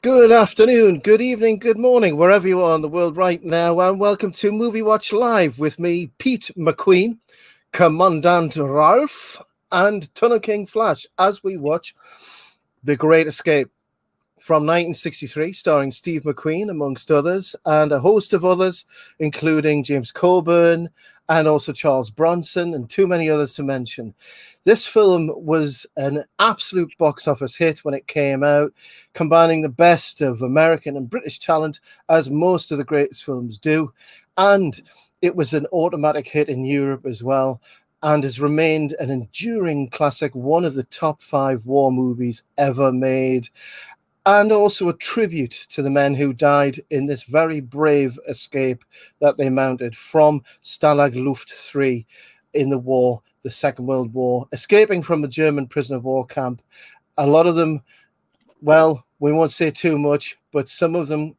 Good afternoon, good evening, good morning, wherever you are in the world right now, and welcome to Movie Watch Live with me, Pete McQueen, Commandant Ralph, and Tunnel King Flash, as we watch The Great Escape from 1963, starring Steve McQueen, amongst others, and a host of others, including James Coburn, and also Charles Bronson, and too many others to mention. This film was an absolute box office hit when it came out, combining the best of American and British talent, as most of the greatest films do. And it was an automatic hit in Europe as well, and has remained an enduring classic, one of the top 5 war movies ever made, and also a tribute to the men who died in this very brave escape that they mounted from Stalag Luft III in the war, the Second World War, escaping from a German prisoner of war camp. A lot of them, well, we won't say too much, but some of them,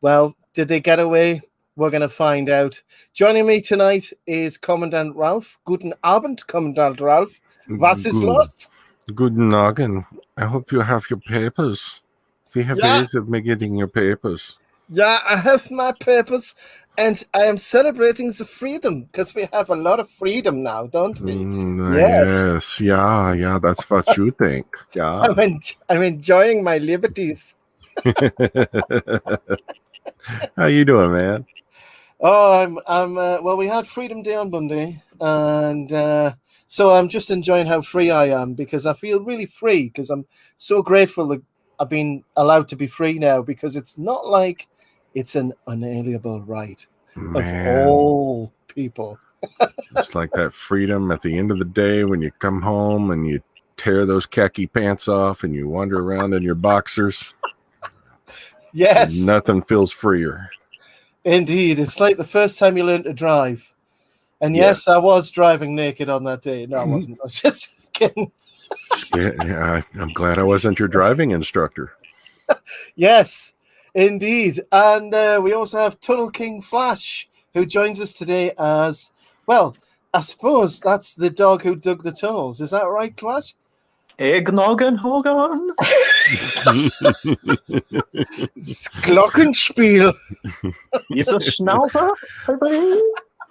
well, did they get away? We're going to find out. Joining me tonight is Commandant Ralph. Guten Abend, Commandant Ralph. Was ist los? Guten Abend. I hope you have your papers. We have ways of me getting your papers. Yeah, I have my papers, and I am celebrating the freedom, because we have a lot of freedom now, don't we? Yes. Yeah, that's what you think. Yeah. I'm enjoying my liberties. How you doing, man? Oh, well, we had Freedom Day on Monday, and so I'm just enjoying how free I am, because I feel really free, because I'm so grateful that I've been allowed to be free now, because it's not like it's an unalienable right of all people. It's like that freedom at the end of the day when you come home and you tear those khaki pants off and you wander around in your boxers. Yes. Nothing feels freer. Indeed. It's like the first time you learn to drive. And yes, I was driving naked on that day. No, I wasn't. I was just kidding. Yeah, I'm glad I wasn't your driving instructor. Yes, indeed. And we also have Tunnel King Flash, who joins us today as, well, I suppose that's the dog who dug the tunnels. Is that right, Flash? Eggnoggin Hogan. Glockenspiel. Ist das Schnauzer?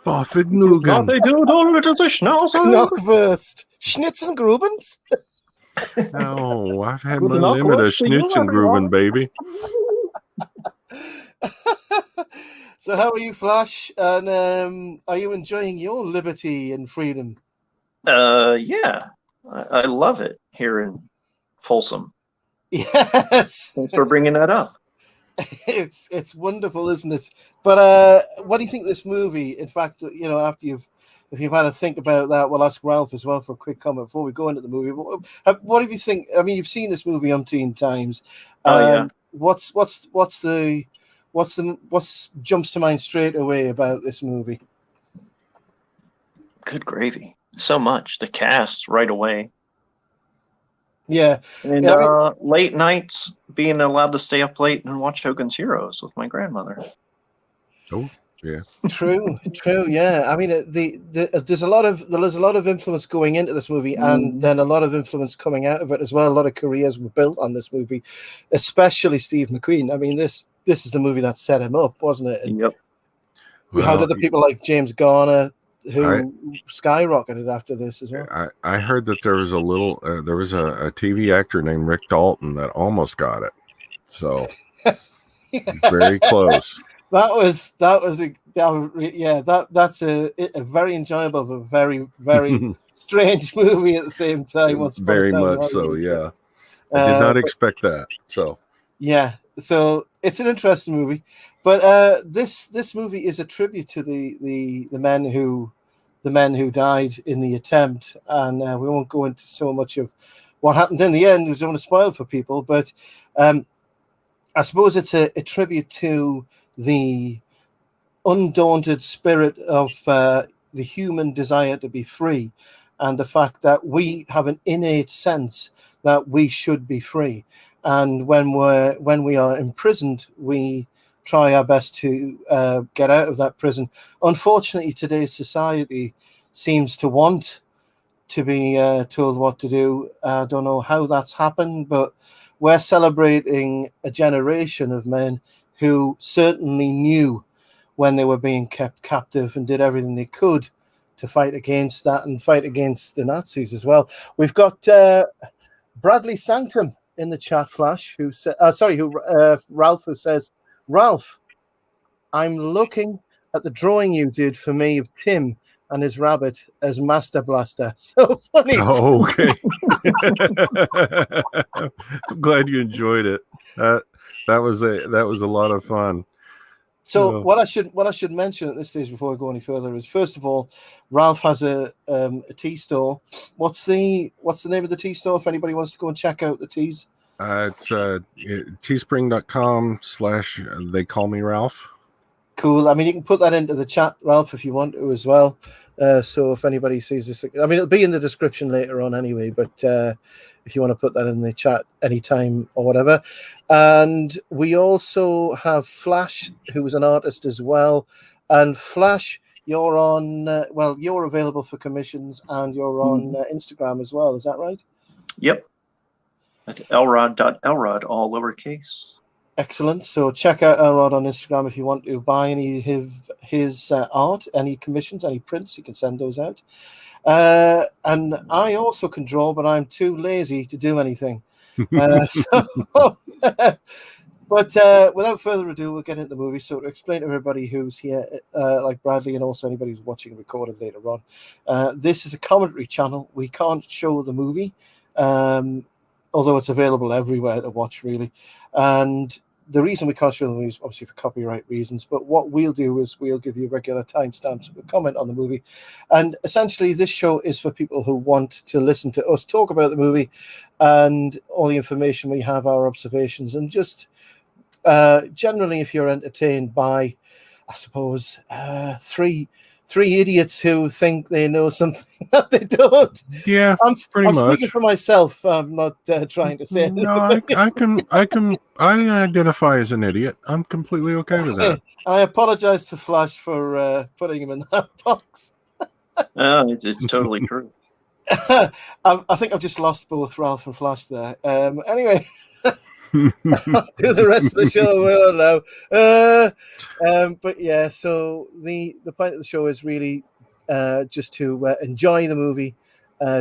Pfaffennugen. It's a Schnauzer. Knockwurst. Schnitzengrubens? Oh, I've had my limit of Schnitzengruben, baby. So how are you, Flash? And are you enjoying your liberty and freedom? Yeah. I love it here in Folsom. Yes. Thanks for bringing that up. It's wonderful, isn't it? But what do you think of this movie? In fact, after if you've had to think about that, we'll ask Ralph as well for a quick comment before we go into the movie. What do you think? I mean, you've seen this movie umpteen times. Yeah. What jumps to mind straight away about this movie? Good gravy. So much. The cast right away. Yeah. And late nights, being allowed to stay up late and watch Hogan's Heroes with my grandmother. Oh, yeah. True. Yeah. I mean, there's a lot of influence going into this movie, and then a lot of influence coming out of it as well. A lot of careers were built on this movie, especially Steve McQueen. I mean, this is the movie that set him up, wasn't it? And yep. How did the people like James Garner, who skyrocketed after this as well? I heard that there was a TV actor named Rick Dalton that almost got it. So very close. That's a very enjoyable but very, very strange movie at the same time. Very much so, yeah. I did not expect that. So yeah, so it's an interesting movie, but this movie is a tribute to the men who died in the attempt, and we won't go into so much of what happened in the end because I don't want to spoil for people. But I suppose it's a tribute to the undaunted spirit of the human desire to be free, and the fact that we have an innate sense that we should be free. And when we are imprisoned, we try our best to get out of that prison. Unfortunately, today's society seems to want to be told what to do. I don't know how that's happened, but we're celebrating a generation of men who certainly knew when they were being kept captive and did everything they could to fight against that and fight against the Nazis as well. We've got Bradley Sanctum in the chat, Flash, who said, Ralph, who says, Ralph, I'm looking at the drawing you did for me of Tim and his rabbit as Master Blaster. So funny. Oh, okay. I'm glad you enjoyed it. That was a lot of fun. So what I should mention at this stage before I go any further is, first of all, Ralph has a tea store. What's the name of the tea store if anybody wants to go and check out the teas? It's teespring.com/they call me Ralph. Cool. I mean, you can put that into the chat, Ralph, if you want to as well. So if anybody sees this, I mean, it'll be in the description later on anyway, but if you want to put that in the chat anytime or whatever. And we also have Flash, who is an artist as well. And Flash, you're on, you're available for commissions and you're on Instagram as well. Is that right? Yep. At elrod.elrod, all lowercase. Excellent. So check out Elrod on Instagram if you want to buy any of his art, any commissions, any prints. You can send those out. And I also can draw, but I'm too lazy to do anything. But without further ado, we'll get into the movie. So to explain to everybody who's here, like Bradley, and also anybody who's watching recorded later on, this is a commentary channel. We can't show the movie, although it's available everywhere to watch, really. And the reason we can't show the movie is obviously for copyright reasons, but what we'll do is we'll give you regular timestamps. We'll comment on the movie. And essentially, this show is for people who want to listen to us talk about the movie and all the information we have, our observations, and just generally, if you're entertained by, I suppose, three idiots who think they know something that they don't. Yeah, I'm much. Speaking for myself. I'm not trying to say anything. No, I identify as an idiot. I'm completely okay with that. I apologize to Flash for putting him in that box. It's totally true. I think I've just lost both Ralph and Flash there. Anyway. I'll do the rest of the show now. But yeah, so the point of the show is really just to enjoy the movie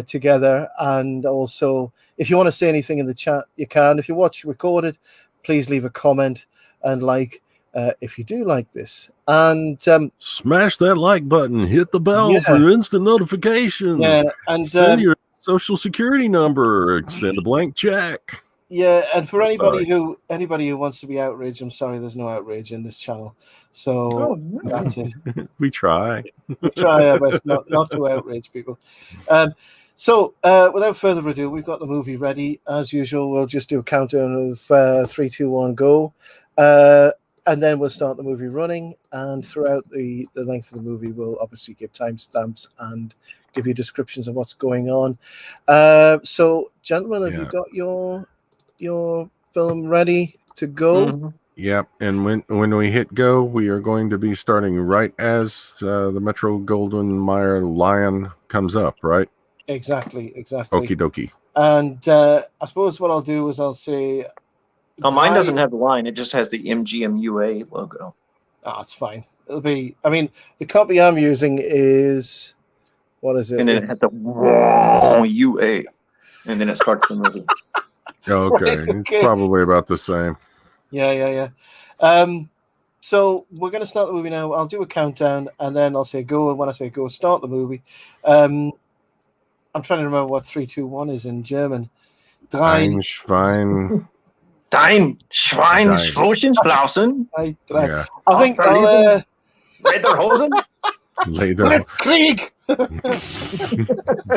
together, and also if you want to say anything in the chat, you can. If you watch recorded, please leave a comment and like if you do like this, and smash that like button, hit the bell for instant notifications. Yeah, and send your social security number, send a blank check. Yeah, and for anybody who wants to be outraged, I'm sorry, there's no outrage in this channel. So that's it. We try. We try our best not to outrage people. So without further ado, we've got the movie ready. As usual, we'll just do a countdown of 3, 2, 1, go. And then we'll start the movie running. And throughout the length of the movie, we'll obviously give timestamps and give you descriptions of what's going on. So, gentlemen, have you got your film ready to go? Mm-hmm. Yep, and when we hit go, we are going to be starting right as the Metro Goldwyn Mayer lion comes up, right? Exactly. Okie dokie. And I suppose what I'll do is I'll say... Oh, mine doesn't have the line. It just has the MGMUA logo. It's fine. It'll be... I mean, the copy I'm using is... What is it? And then it has the UA. And then it starts the movie. Okay, Right, okay. It's probably about the same. Yeah. So we're going to start the movie now. I'll do a countdown, and then I'll say go. And when I say go, start the movie. I'm trying to remember what 3, 2, 1 is in German. Ein Schwein. Dein Schwein, Schlossen, Flausen. Yeah. I think I'll... Lederhosen. Blitzkrieg!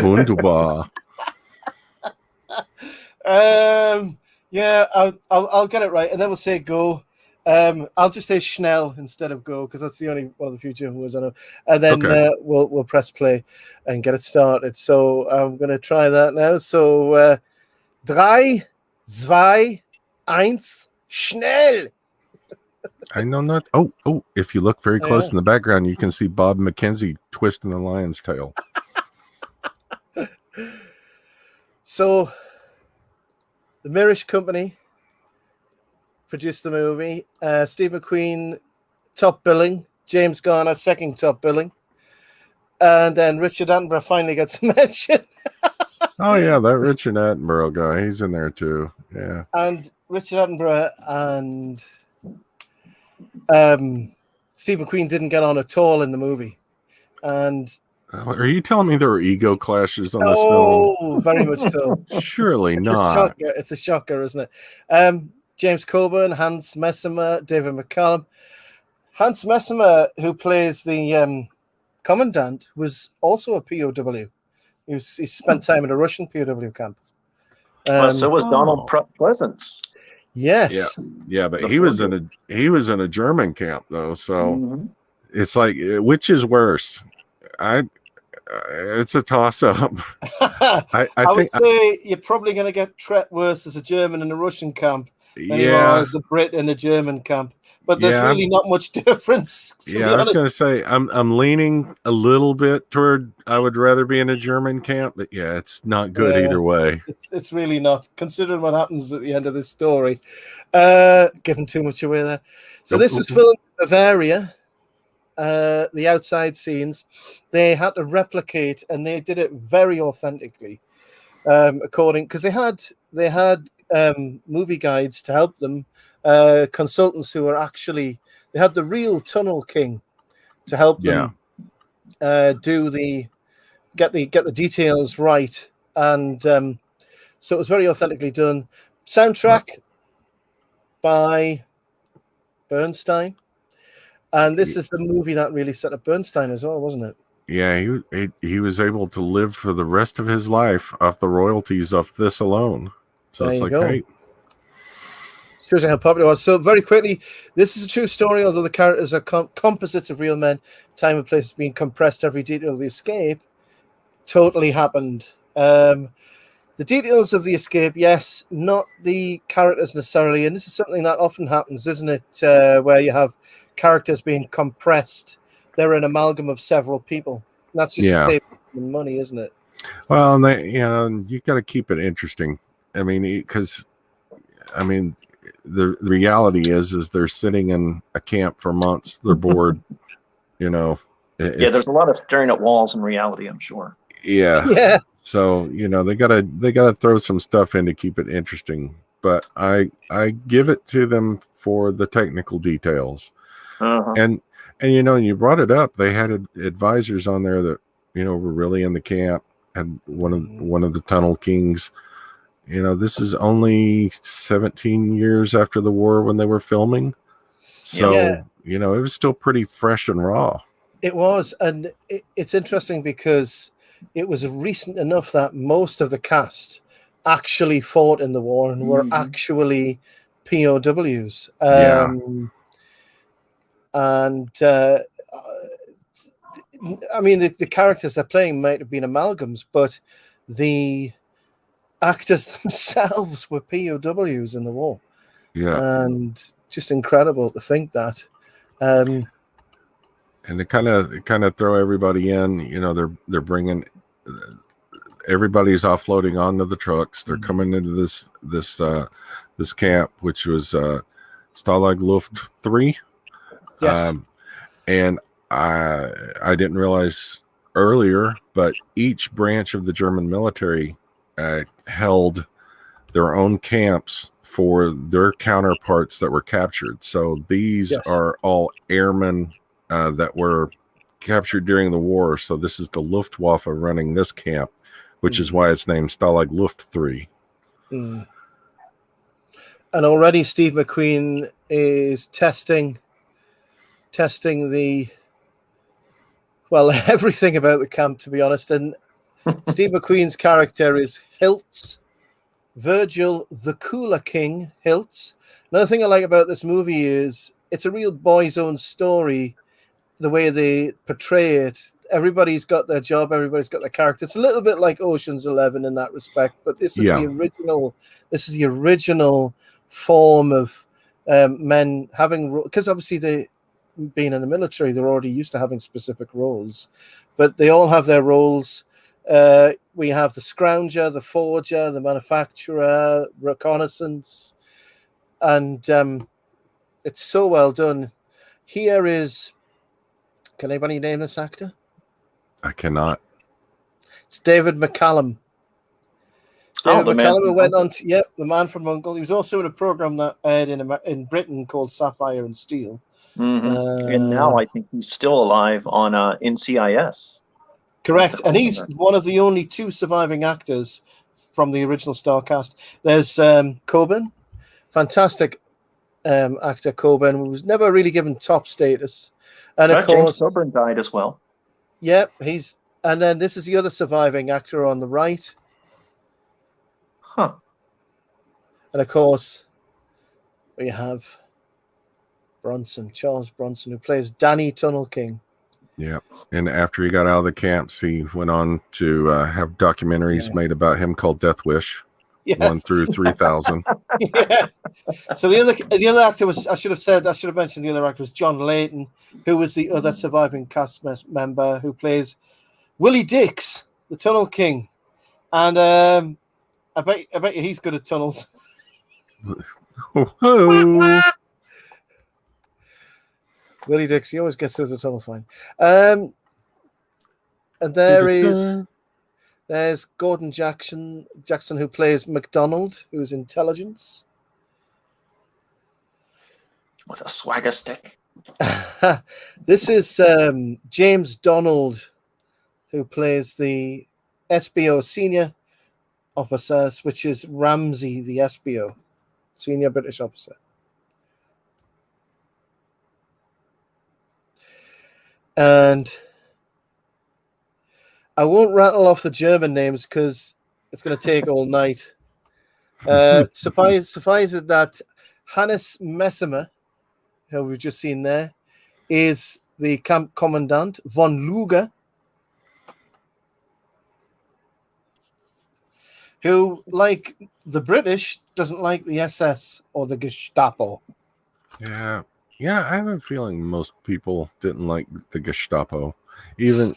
Wunderbar. Yeah, I'll get it right, and then we'll say go. I'll just say Schnell instead of go, because that's the only one of the few German words I know. And then we'll press play and get it started. So I'm going to try that now. So 3, 2, 1, schnell. I know not. Oh! If you look very close in the background, you can see Bob McKenzie twisting the lion's tail. So, the Mirish Company produced the movie. Steve McQueen, top billing. James Garner, second top billing. And then Richard Attenborough finally gets a mention. Oh yeah, that Richard Attenborough guy, he's in there too. Yeah. And Richard Attenborough and Steve McQueen didn't get on at all in the movie. And Are you telling me there were ego clashes on this film? oh, very much so. Surely It's not. It's a shocker, isn't it? James Coburn, Hans Messemer, David McCallum. Hans Messemer, who plays the commandant, was also a POW. He spent time in a Russian POW camp. So was Donald Pleasence. Yes. Yeah, but he was in a German camp though, so it's like, which is worse? It's a toss up. I would say you're probably going to get treated worse as a German in a Russian camp than you are as a Brit in a German camp. But there's really not much difference. I was going to say I'm leaning a little bit toward I would rather be in a German camp, but yeah, it's not good either way. It's really not, considering what happens at the end of this story. Giving too much away there. So this was filmed in Bavaria. The outside scenes, they had to replicate, and they did it very authentically. Because they had movie guides to help them, consultants who were actually, they had the real Tunnel King to help them get the details right, and so it was very authentically done. Soundtrack by Bernstein. And this is the movie that really set up Bernstein as well, wasn't it? Yeah, he was able to live for the rest of his life off the royalties of this alone. So there it's like, go. hey. Shows you how popular it was. So very quickly, this is a true story, although the characters are composites of real men. Time and place has been compressed. Every detail of the escape totally happened. The details of the escape, yes, not the characters necessarily. And this is something that often happens, isn't it? Where you have characters being compressed. They're an amalgam of several people. And that's just the paper and money, isn't it? Well, and you got to keep it interesting. I mean, because the reality is they're sitting in a camp for months. They're bored. There's a lot of staring at walls in reality, I'm sure. Yeah. So they gotta throw some stuff in to keep it interesting. But I give it to them for the technical details. And you brought it up. They had advisors on there that were really in the camp. And one of the Tunnel Kings. This is only 17 years after the war when they were filming, so it was still pretty fresh and raw. It was, and it's interesting because it was recent enough that most of the cast actually fought in the war and were actually POWs. And the characters they're playing might have been amalgams, but the actors themselves were POWs in the war. And just incredible to think that. And to kind of throw everybody in, they're bringing everybody's offloading onto the trucks. They're coming into this camp, which was Stalag Luft III. Yes. And I didn't realize earlier, but each branch of the German military held their own camps for their counterparts that were captured. So these are all airmen that were captured during the war. So this is the Luftwaffe running this camp, which is why it's named Stalag Luft III. And already Steve McQueen is testing everything about the camp, to be honest. And Steve McQueen's character is Hiltz, Virgil the Cooler King Hiltz. Another thing I like about this movie is it's a real boy's own story, the way they portray it. Everybody's got their job, everybody's got their character. It's a little bit like Ocean's 11 in that respect, but this is the original form of men having, because obviously they being in the military, they're already used to having specific roles, but they all have their roles. We have the scrounger, the forger, the manufacturer, reconnaissance, and it's so well done. Here is, can anybody name this actor? I cannot. It's David McCallum. David McCallum who went on to, The Man from U.N.C.L.E. He was also in a program that aired in Britain called Sapphire and Steel. And now I think he's still alive on NCIS. Correct, and he's one of the only 2 surviving actors from the original star cast. There's Coburn, fantastic actor Coburn, who was never really given top status. And of course, James Coburn died as well. Yep, and then this is the other surviving actor on the right. Huh. And of course, we have Charles Bronson, who plays Danny Tunnel King. Yeah, and after he got out of the camps, he went on to have documentaries made about him called Death Wish, 1 through 3000. Yeah. So the other actor was, I should have mentioned the other actor was John Layton, who was the other surviving cast member who plays Willie Dix, the Tunnel King, and I bet you he's good at tunnels. Oh. Willie Dix, he always gets through the tunnel fine. And there's Gordon Jackson, who plays McDonald, who's intelligence. With a swagger stick. This is James Donald, who plays the SBO senior officer, which is Ramsey, the SBO, senior British officer. And I won't rattle off the German names because it's going to take all night. Suffice it that Hannes Messimer, who we've just seen there, is the camp commandant, von Luger, who, like the British, doesn't like the SS or the Gestapo. Yeah, I have a feeling most people didn't like the Gestapo. Even,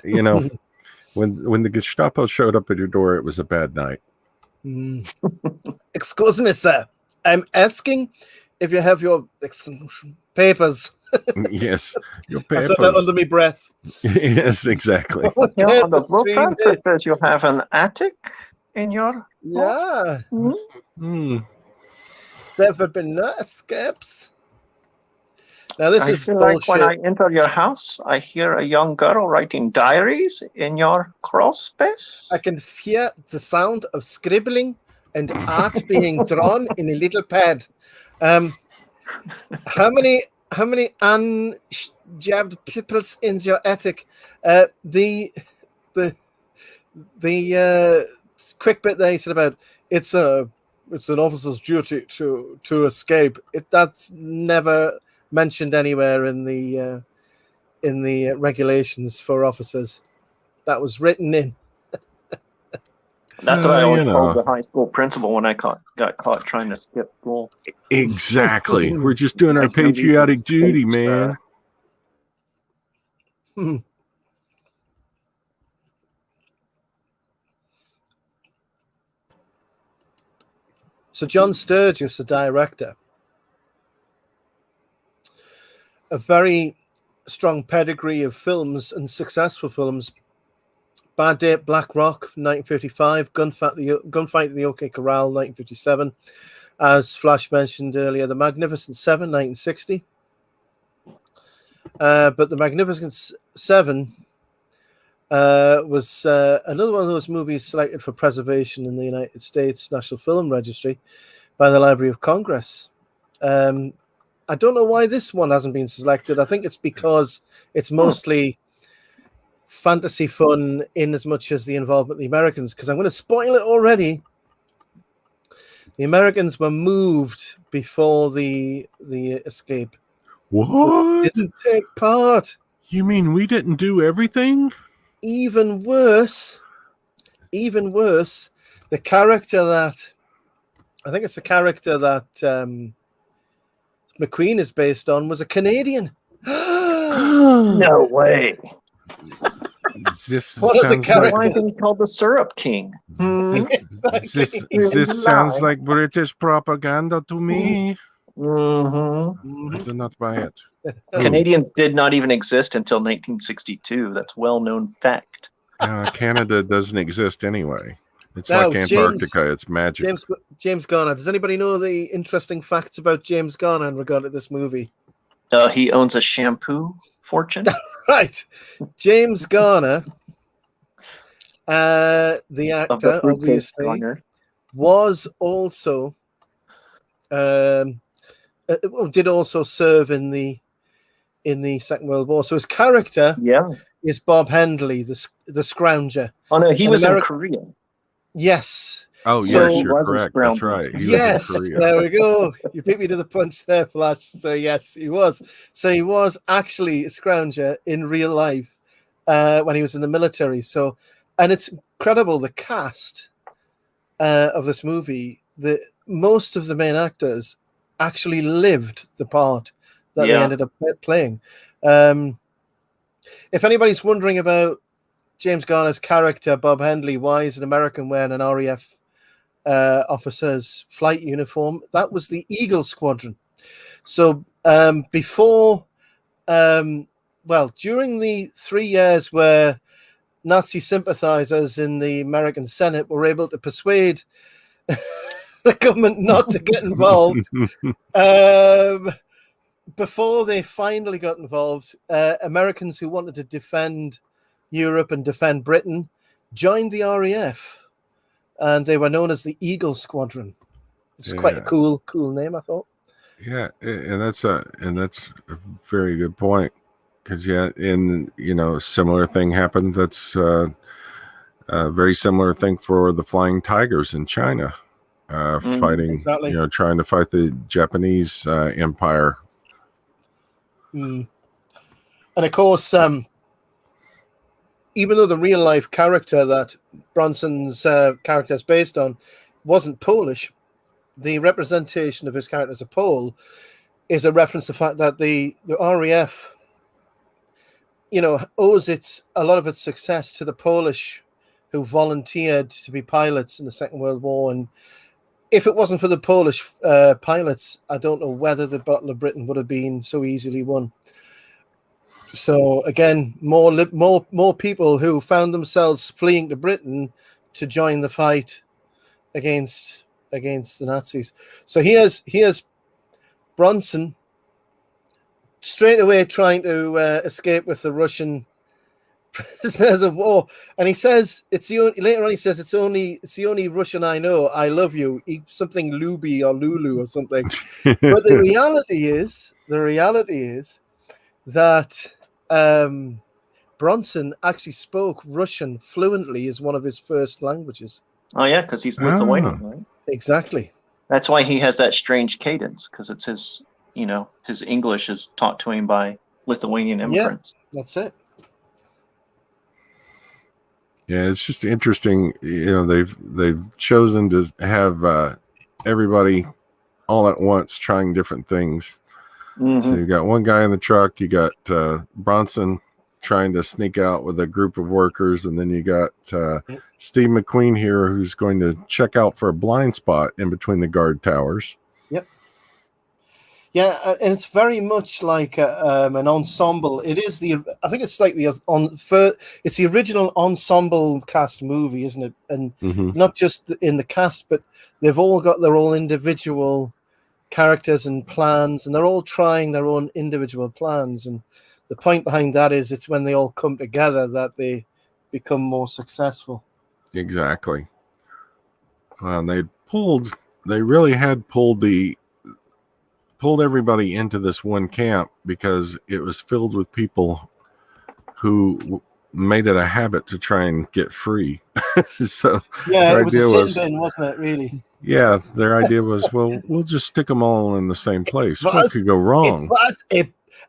when the Gestapo showed up at your door, it was a bad night. Excuse me, sir. I'm asking if you have your papers. Yes, your papers. I said that under my breath. Yes, exactly. On the blueprint, it says you have an attic in your... Yeah. There been no escapes. Now this is feel bullshit. like when I enter your house, I hear a young girl writing diaries in your crawl space. I can hear the sound of scribbling and art being drawn in a little pad. How many unjabbed peoples in your attic? The quick bit there he said about it's an officer's duty to escape. That's never mentioned anywhere in the regulations for officers. That was written in. That's what I always told the high school principal when I got caught trying to skip school. Exactly. We're just doing our patriotic duty, man. So John Sturgis, the director, a very strong pedigree of films and successful films. Bad Day at Black Rock, 1955. Gunfight at the OK Corral, 1957. As Flash mentioned earlier, The Magnificent Seven, 1960. But The Magnificent Seven was another one of those movies selected for preservation in the United States National Film Registry by the Library of Congress. I don't know why this one hasn't been selected. I think it's because it's mostly fantasy fun in as much as the involvement of the Americans, because I'm going to spoil it already. The Americans were moved before the escape. What? They didn't take part. You mean we didn't do everything? Even worse, the character that I think it's the character that McQueen is based on was a Canadian. No way. This Why isn't he called the Syrup King? This sounds like British propaganda to me. Mm-hmm. I did not buy it. Canadians did not even exist until 1962. That's well-known fact. Canada doesn't exist anyway. It's Now, like Antarctica. It's magic. James Garner. Does anybody know the interesting facts about James Garner in regard to this movie? He owns a shampoo fortune. Right. James Garner, the actor, obviously, Garner. was also did also serve in the Second World War. So his character is Bob Hendley, the Scrounger. Oh no, he was in Korea. Yes. Oh, So- yes, He you're was a correct. That's scrounger. right. He Yes, was in Korea. there we go. You beat me to the punch there, Flash. So yes, he was. So he was actually a Scrounger in real life when he was in the military. So, and it's incredible, the cast of this movie. Most of the main actors actually lived the part that they ended up playing. If anybody's wondering about James Garner's character, Bob Hendley, why is an American wearing an RAF officer's flight uniform? That was the Eagle Squadron. So during the 3 years where Nazi sympathizers in the American Senate were able to persuade the government not to get involved, before they finally got involved, Americans who wanted to defend Europe and defend Britain joined the RAF, and they were known as the Eagle Squadron. It's quite a cool name, I thought. Yeah, and that's a very good point, because similar thing happened. That's a very similar thing for the Flying Tigers in China, fighting, exactly. trying to fight the Japanese Empire. And of course, even though the real life character that Bronson's character is based on wasn't Polish, the representation of his character as a Pole is a reference to the fact that the RAF, owes a lot of its success to the Polish who volunteered to be pilots in the Second World War. And if it wasn't for the Polish pilots, I don't know whether the Battle of Britain would have been so easily won. So again, more people who found themselves fleeing to Britain to join the fight against the Nazis. So here's Bronson straight away trying to escape with the Russian prisoners of war, and he says later on he says it's the only Russian I know. I love you. Something Luby or Lulu or something. But the reality is that Bronson actually spoke Russian fluently as one of his first languages. Oh yeah, because he's Lithuanian, right? Exactly. That's why he has that strange cadence, because it's his English is taught to him by Lithuanian immigrants. Yeah, that's it. Yeah, it's just interesting. They've chosen to have everybody all at once trying different things. Mm-hmm. So you got one guy in the truck, you got Bronson trying to sneak out with a group of workers, and then you got Steve McQueen here, who's going to check out for a blind spot in between the guard towers. Yep. Yeah, and it's very much like an ensemble. I think it's like it's the original ensemble cast movie, isn't it? And not just in the cast, but they've all got their own individual characters and plans, and they're all trying their own individual plans. And the point behind that is it's when they all come together that they become more successful. Exactly. They really had pulled everybody into this one camp because it was filled with people who made it a habit to try and get free. So yeah, it was a sin bin, wasn't it, really? Yeah, their idea was, well, we'll just stick them all in the same place. What could go wrong?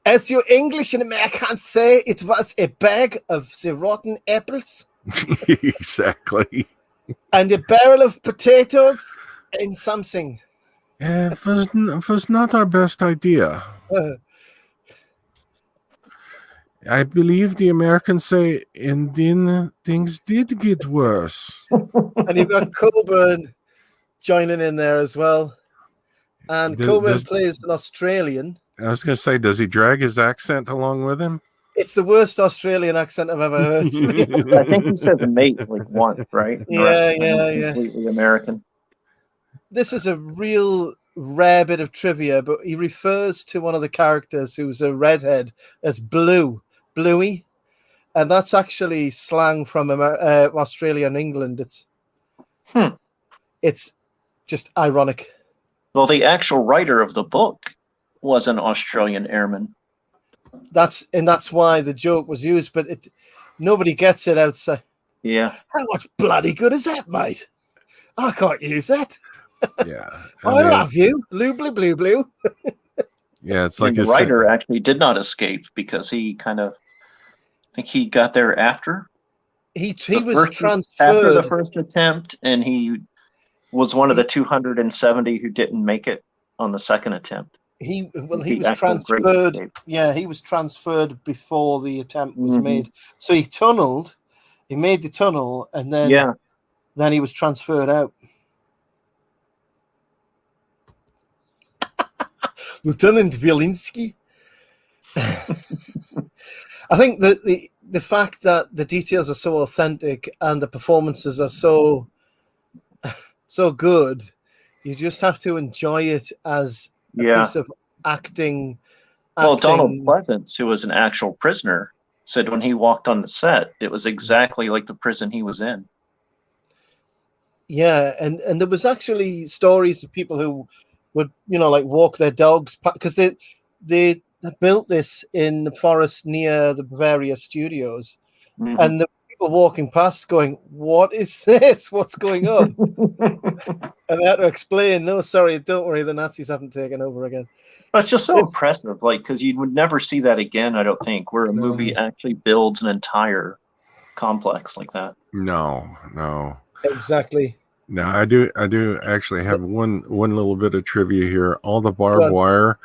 As your English and Americans say, it was a bag of the rotten apples. Exactly. And a barrel of potatoes and something. It was not our best idea. I believe the Americans say, and then things did get worse. And you've got Coburn joining in there as well. And Coburn plays an Australian. I was going to say, does he drag his accent along with him? It's the worst Australian accent I've ever heard. I think he says mate like once, right? Yeah. Completely American. This is a real rare bit of trivia, but he refers to one of the characters who's a redhead as Bluey, and that's actually slang from Australia and England. It's just ironic. Well, the actual writer of the book was an Australian airman. That's why the joke was used, but nobody gets it outside. Yeah. How much bloody good is that, mate? I can't use that. Yeah. I love you. Blue. Yeah, it's like the writer actually did not escape because he I think he got there after. He was transferred after the first attempt, and he was one of the 270 who didn't make it on the second attempt. He was transferred. Yeah, he was transferred before the attempt was made. So he tunneled. He made the tunnel, and then he was transferred out. Lieutenant Wielinski. I think that the fact that the details are so authentic and the performances are so good, you just have to enjoy it as a piece of acting. Well, Donald Pleasence, who was an actual prisoner, said when he walked on the set, it was exactly like the prison he was in. Yeah, and there was actually stories of people who would, like walk their dogs, because they built this in the forest near the Bavaria studios, and the people walking past going, "What is this? What's going on?" And they had to explain, "No, sorry, don't worry, the Nazis haven't taken over again." But it's just so impressive, because you would never see that again, I don't think, where a movie actually builds an entire complex like that. No. Exactly. No, I do actually have one little bit of trivia here. All the barbed wire,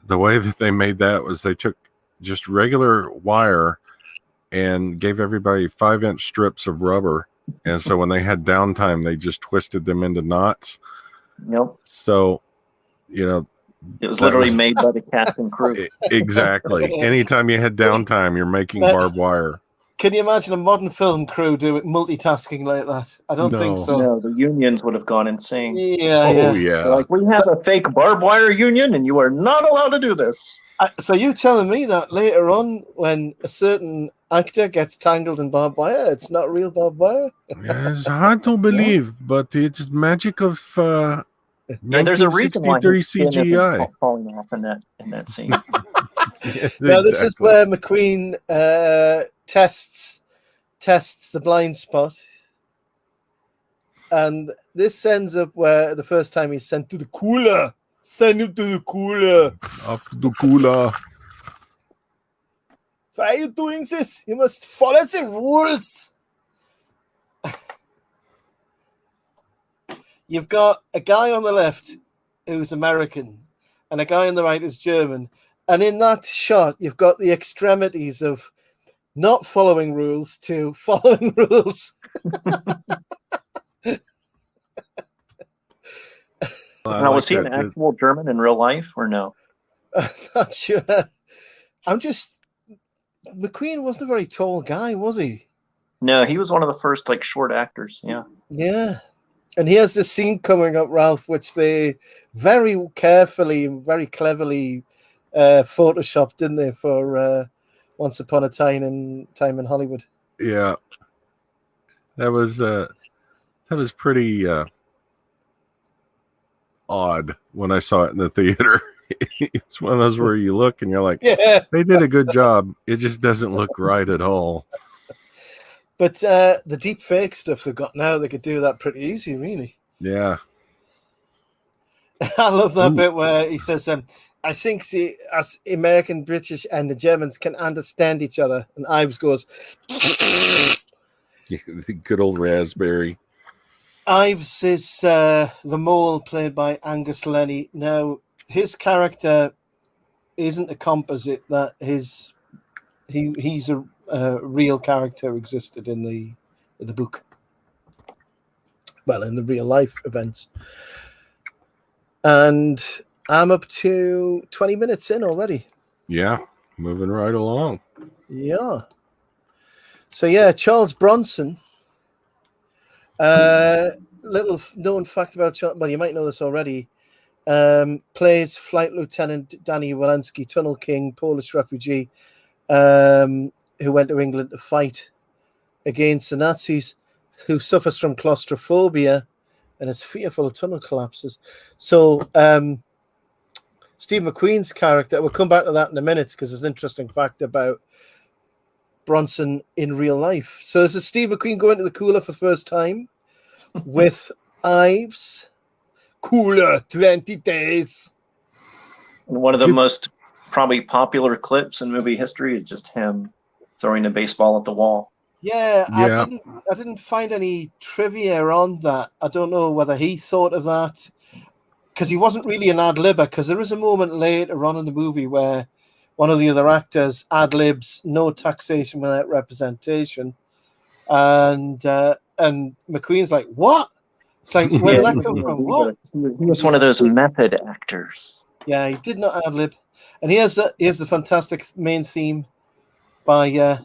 the way that they made that was they took just regular wire and gave everybody 5-inch strips of rubber. And so when they had downtime, they just twisted them into knots. Yep. So, it was literally made by the cast and crew. Exactly. Anytime you had downtime, you're making barbed wire. Can you imagine a modern film crew doing multitasking like that? I don't think so. No, the unions would have gone insane. Yeah. Yeah. They're like, we have a fake barbed wire union, and you are not allowed to do this. So you telling me that later on, when a certain actor gets tangled in barbed wire, it's not real barbed wire? Yeah, it's hard to believe, but it's magic of there's a reason why his skin CGI isn't falling off in that scene. Now this is where McQueen tests the blind spot, and this ends up where the first time he's sent to the cooler. Send him to the cooler. Up to the cooler. Why are you doing this? You must follow the rules. You've got a guy on the left who's American and a guy on the right who's German. And in that shot, you've got the extremities of not following rules to following rules. Now, was he an actual German in real life or no? I'm not sure. McQueen wasn't a very tall guy, was he? No, he was one of the first short actors. Yeah. Yeah. And he has this scene coming up, Ralph, which they very carefully, very cleverly photoshopped, didn't they, for Once Upon a Time in Hollywood? Yeah, that was pretty odd when I saw it in the theater. It's one of those where you look and you're like, yeah, they did a good job. It just doesn't look right at all. But the deep fake stuff they've got now, they could do that pretty easy, really. Yeah. I love that bit where he says, I think us American, British, and the Germans can understand each other. And Ives goes, Yeah, the good old raspberry. Ives is the mole played by Angus Lenny. Now, his character isn't a composite. That he's a real character existed in the book. Well, in the real life events. And I'm up to 20 minutes in already. Yeah, moving right along. Yeah. So yeah, Charles Bronson. Little known fact about Charles, well, you might know this already. Plays Flight Lieutenant Danny Walensky, Tunnel King, Polish refugee, who went to England to fight against the Nazis, who suffers from claustrophobia and is fearful of tunnel collapses. So Steve McQueen's character, we'll come back to that in a minute because there's an interesting fact about Bronson in real life. So this is Steve McQueen going to the cooler for the first time with Ives. Cooler 20 days. And one of the most probably popular clips in movie history is just him throwing a baseball at the wall. Yeah. I didn't find any trivia on that. I don't know whether he thought of that because he wasn't really an ad-libber, because there is a moment later on in the movie where one of the other actors ad-libs "no taxation without representation," and McQueen's like, "What?" It's like, where did that come from? What? He was one of those method actors. Yeah, he did not ad-lib. And here's the fantastic main theme by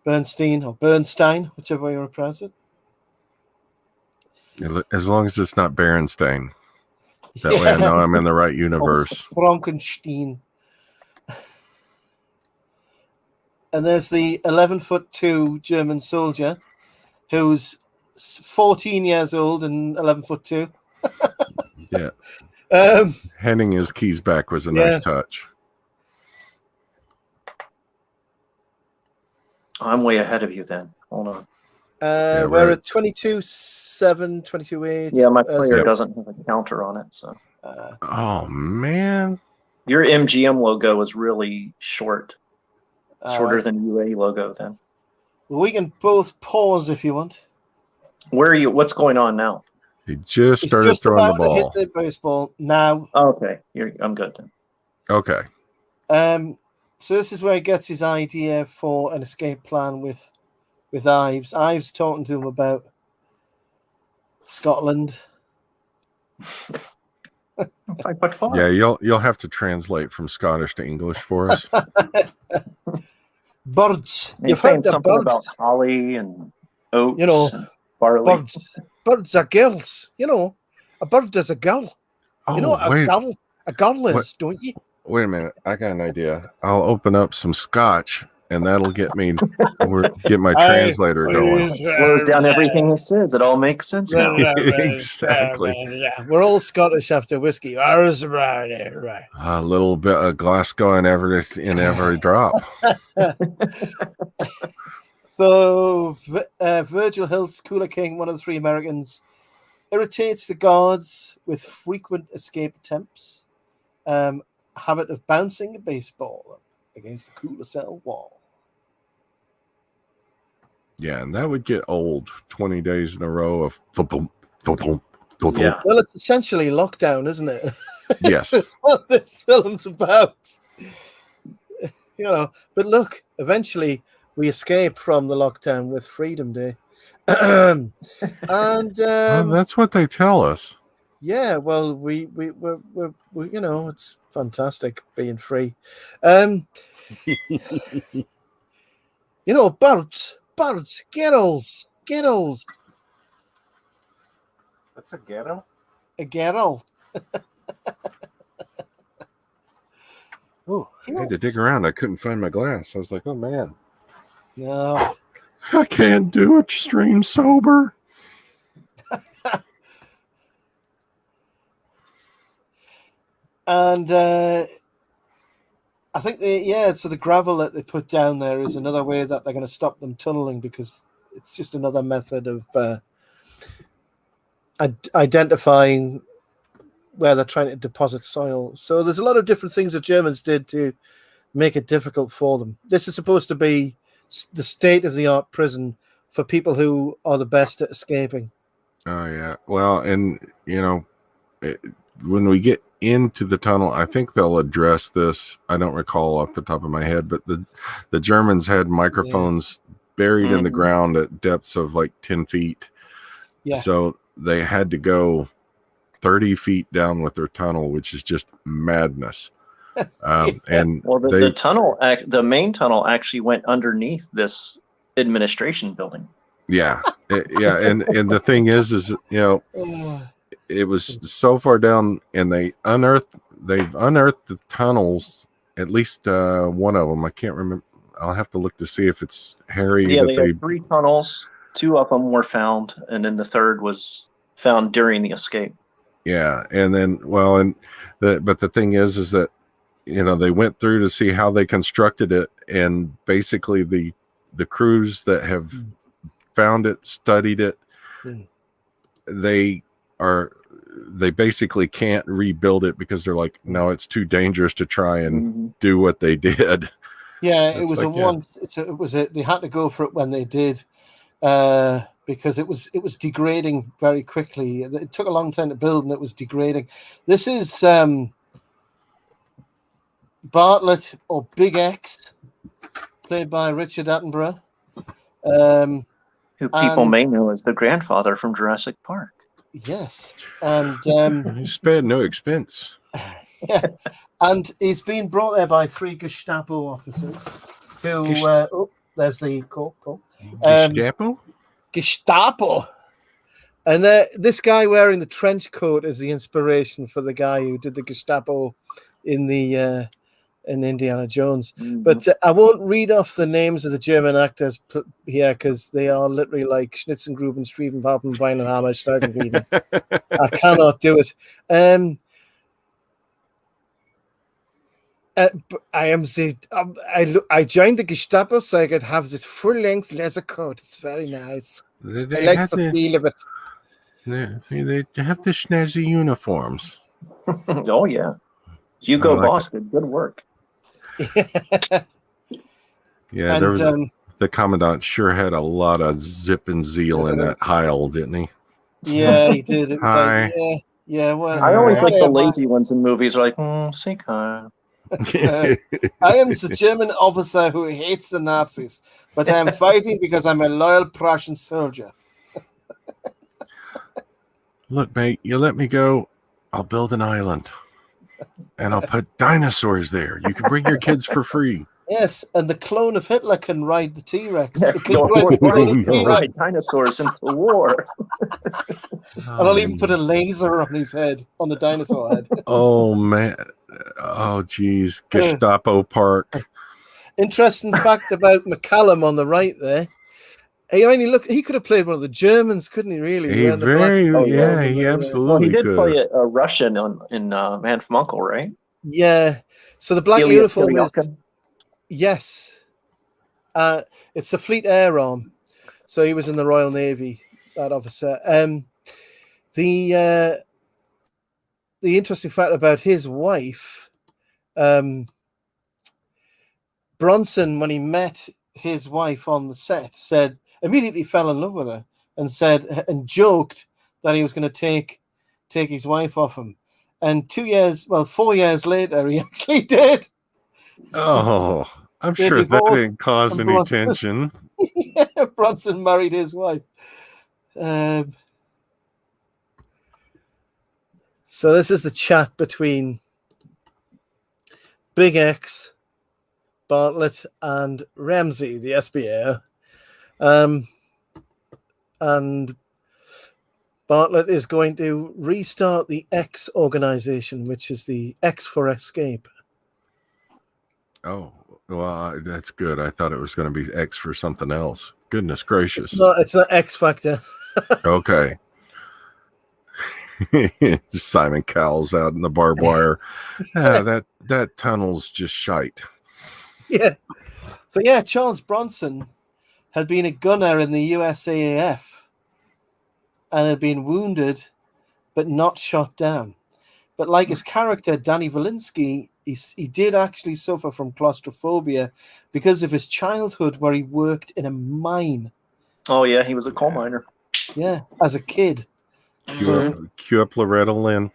Bernstein, or Bernstein, whichever way you want to pronounce it. As long as it's not Berenstain. That way I know I'm in the right universe. Frankenstein. And there's the 11'2" German soldier who's 14 years old and 11'2". Yeah. Handing his keys back was a nice touch. I'm way ahead of you then. Hold on. We're at 22.7, 22.8. Yeah, my player doesn't have a counter on it. So. Oh, man. Your MGM logo was really shorter than UA logo then. Well, we can both pause if you want. Where are you? What's going on now? He just started throwing the ball. Hit the baseball now. Oh, okay, I'm good then. Okay. So this is where he gets his idea for an escape plan with Ives. Ives talking to him about Scotland. 5'5". Yeah, you'll have to translate from Scottish to English for us. Birds. You're saying something about holly and oats, and barley. Birds are girls. A bird is a girl. A girl is, don't you? Wait a minute. I got an idea. I'll open up some scotch, and that'll get me get my translator going. It slows down everything he says. It all makes sense now. Exactly. Yeah, we're all Scottish after whiskey. Right. A little bit of Glasgow in every drop. So Virgil Hilt's Cooler King, one of the three Americans, irritates the guards with frequent escape attempts. Habit of bouncing a baseball against the cooler cell wall. Yeah, and that would get old. 20 days in a row of Yeah. Well, it's essentially lockdown, isn't it? Yes. It's what this film's about. But look, eventually we escape from the lockdown with Freedom Day. And well, that's what they tell us. Yeah, well, we it's fantastic being free. Birds, girls. That's a ghetto? A girl. Oh, I had to dig around. I couldn't find my glass. I was like, oh, man. No. I can't do it stream sober. And I think so the gravel that they put down there is another way that they're going to stop them tunneling, because it's just another method of identifying where they're trying to deposit soil. So there's a lot of different things the Germans did to make it difficult for them. This is supposed to be the state-of-the-art prison for people who are the best at escaping. Oh, yeah. Well, and, when we get into the tunnel, I think they'll address this. I don't recall off the top of my head, but the Germans had microphones buried in the ground at depths of like 10 feet. Yeah. So they had to go 30 feet down with their tunnel, which is just madness. And the tunnel, the main tunnel, actually went underneath this administration building. Yeah, and the thing is it was so far down, and they've unearthed the tunnels. At least one of them, I can't remember. I'll have to look to see if it's Harry. Yeah, they had 3 tunnels. 2 of them were found, and then the third was found during the escape. Yeah, and then but the thing is that they went through to see how they constructed it, and basically the crews that have found it, studied it, they basically can't rebuild it because they're like, no, it's too dangerous to try and do what they did. Yeah, it was they had to go for it when they did, because it was degrading very quickly. It took a long time to build, and it was degrading. This is Bartlett, or Big X, played by Richard Attenborough, who people may know as the grandfather from Jurassic Park. Yes, and he spared no expense. Yeah, and he's been brought there by 3 Gestapo officers who. There's the call. Gestapo. And this guy wearing the trench coat is the inspiration for the guy who did the Gestapo in Indiana Jones. Mm-hmm. But I won't read off the names of the German actors here because they are literally like Schnitzengruben, Striebenpappen, Weinenhammer, Steigenrieden. I cannot do it. I joined the Gestapo so I could have this full-length leather coat. It's very nice. I like the feel of it. They have the snazzy uniforms. Oh, yeah. Hugo Boss did good work. Yeah, there was the Commandant sure had a lot of zip and zeal in that Heil, didn't he? Yeah, he did. It was Hi. like, yeah. Well, I always like the lazy ones in movies. Like, say hi. I am the German officer who hates the Nazis, but I am fighting because I'm a loyal Prussian soldier. Look, mate, you let me go, I'll build an island. And I'll put dinosaurs there. You can bring your kids for free. Yes, and the clone of Hitler can ride the T-Rex. Ride dinosaurs into war. And I'll even put a laser on his head, on the dinosaur head. Oh, man. Oh, geez. Gestapo Park. Interesting fact about McCallum on the right there. He could have played one of the Germans, couldn't he, really? He absolutely well, he did could. play a Russian in Man from U.N.C.L.E., right? Yeah. So the black uniform is... Yes. It's the Fleet Air Arm. So he was in the Royal Navy, that officer. The interesting fact about his wife, Bronson, when he met his wife on the set, immediately fell in love with her and joked that he was going to take his wife off him. And 4 years later, he actually did. Oh, I'm sure that didn't cause any tension. Yeah, Bronson married his wife. So this is the chat between Big X, Bartlett, and Ramsey, the SBA. And Bartlett is going to restart the X organization, which is the X for Escape. Oh, well, that's good. I thought it was going to be X for something else. Goodness gracious. It's not X Factor. Okay. Just Simon Cowell's out in the barbed wire. That tunnel's just shite. Yeah. So, yeah, Charles Bronson had been a gunner in the USAAF and had been wounded but not shot down. But like his character, Danny Valinsky, he did actually suffer from claustrophobia because of his childhood where he worked in a mine. Oh, yeah, he was a coal miner. Yeah, as a kid. Cue up Loretta Lynn.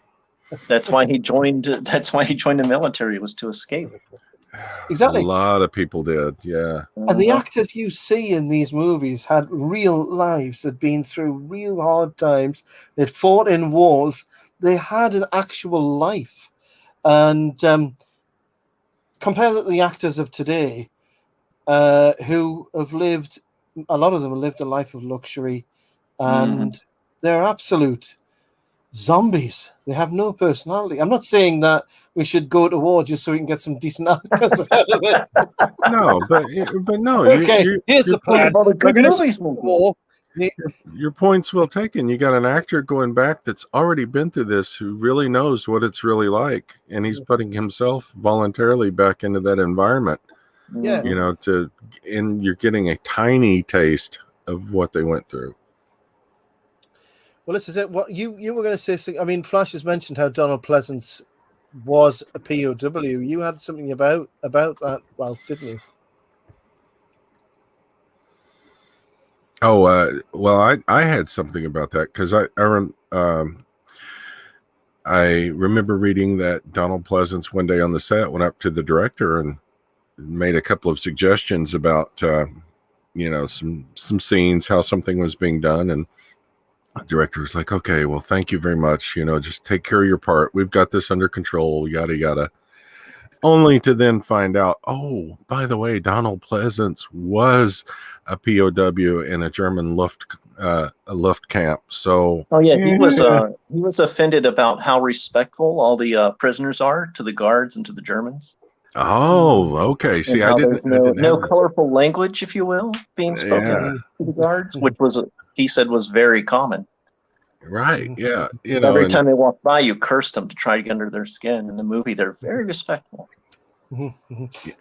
That's why he joined the military, was to escape. Exactly. A lot of people did, yeah. And the actors you see in these movies had real lives, had been through real hard times. They'd fought in wars. they had an actual life. And compare that to the actors of today, who have lived, a lot of them have lived a life of luxury, and they're absolute zombies. They have no personality. I'm not saying that we should go to war just so we can get some decent actors out of it. No, but no. Okay, here's the plan. Well, the good We're gonna movies start war. Your point's well taken. You got an actor going back that's already been through this, who really knows what it's really like, and he's putting himself voluntarily back into that environment. Yeah. You know, and you're getting a tiny taste of what they went through. Well, this is it. What you were going to say? I mean, Flash has mentioned how Donald Pleasence was a POW. You had something about that, well, didn't you? Oh, well, I had something about that because I remember reading that Donald Pleasence one day on the set went up to the director and made a couple of suggestions about some scenes, how something was being done, and the director was like, okay, well, thank you very much, just take care of your part, we've got this under control, yada yada, only to then find out, oh, by the way, Donald Pleasence was a POW in a German Luft camp. So he was offended about how respectful all the prisoners are to the guards and to the Germans. Oh, okay. See, I didn't. There's no colorful language, if you will, being spoken to the guards, which he said was very common. Right. Yeah. Every time they walked by, you cursed them to try to get under their skin. In the movie, they're very respectful.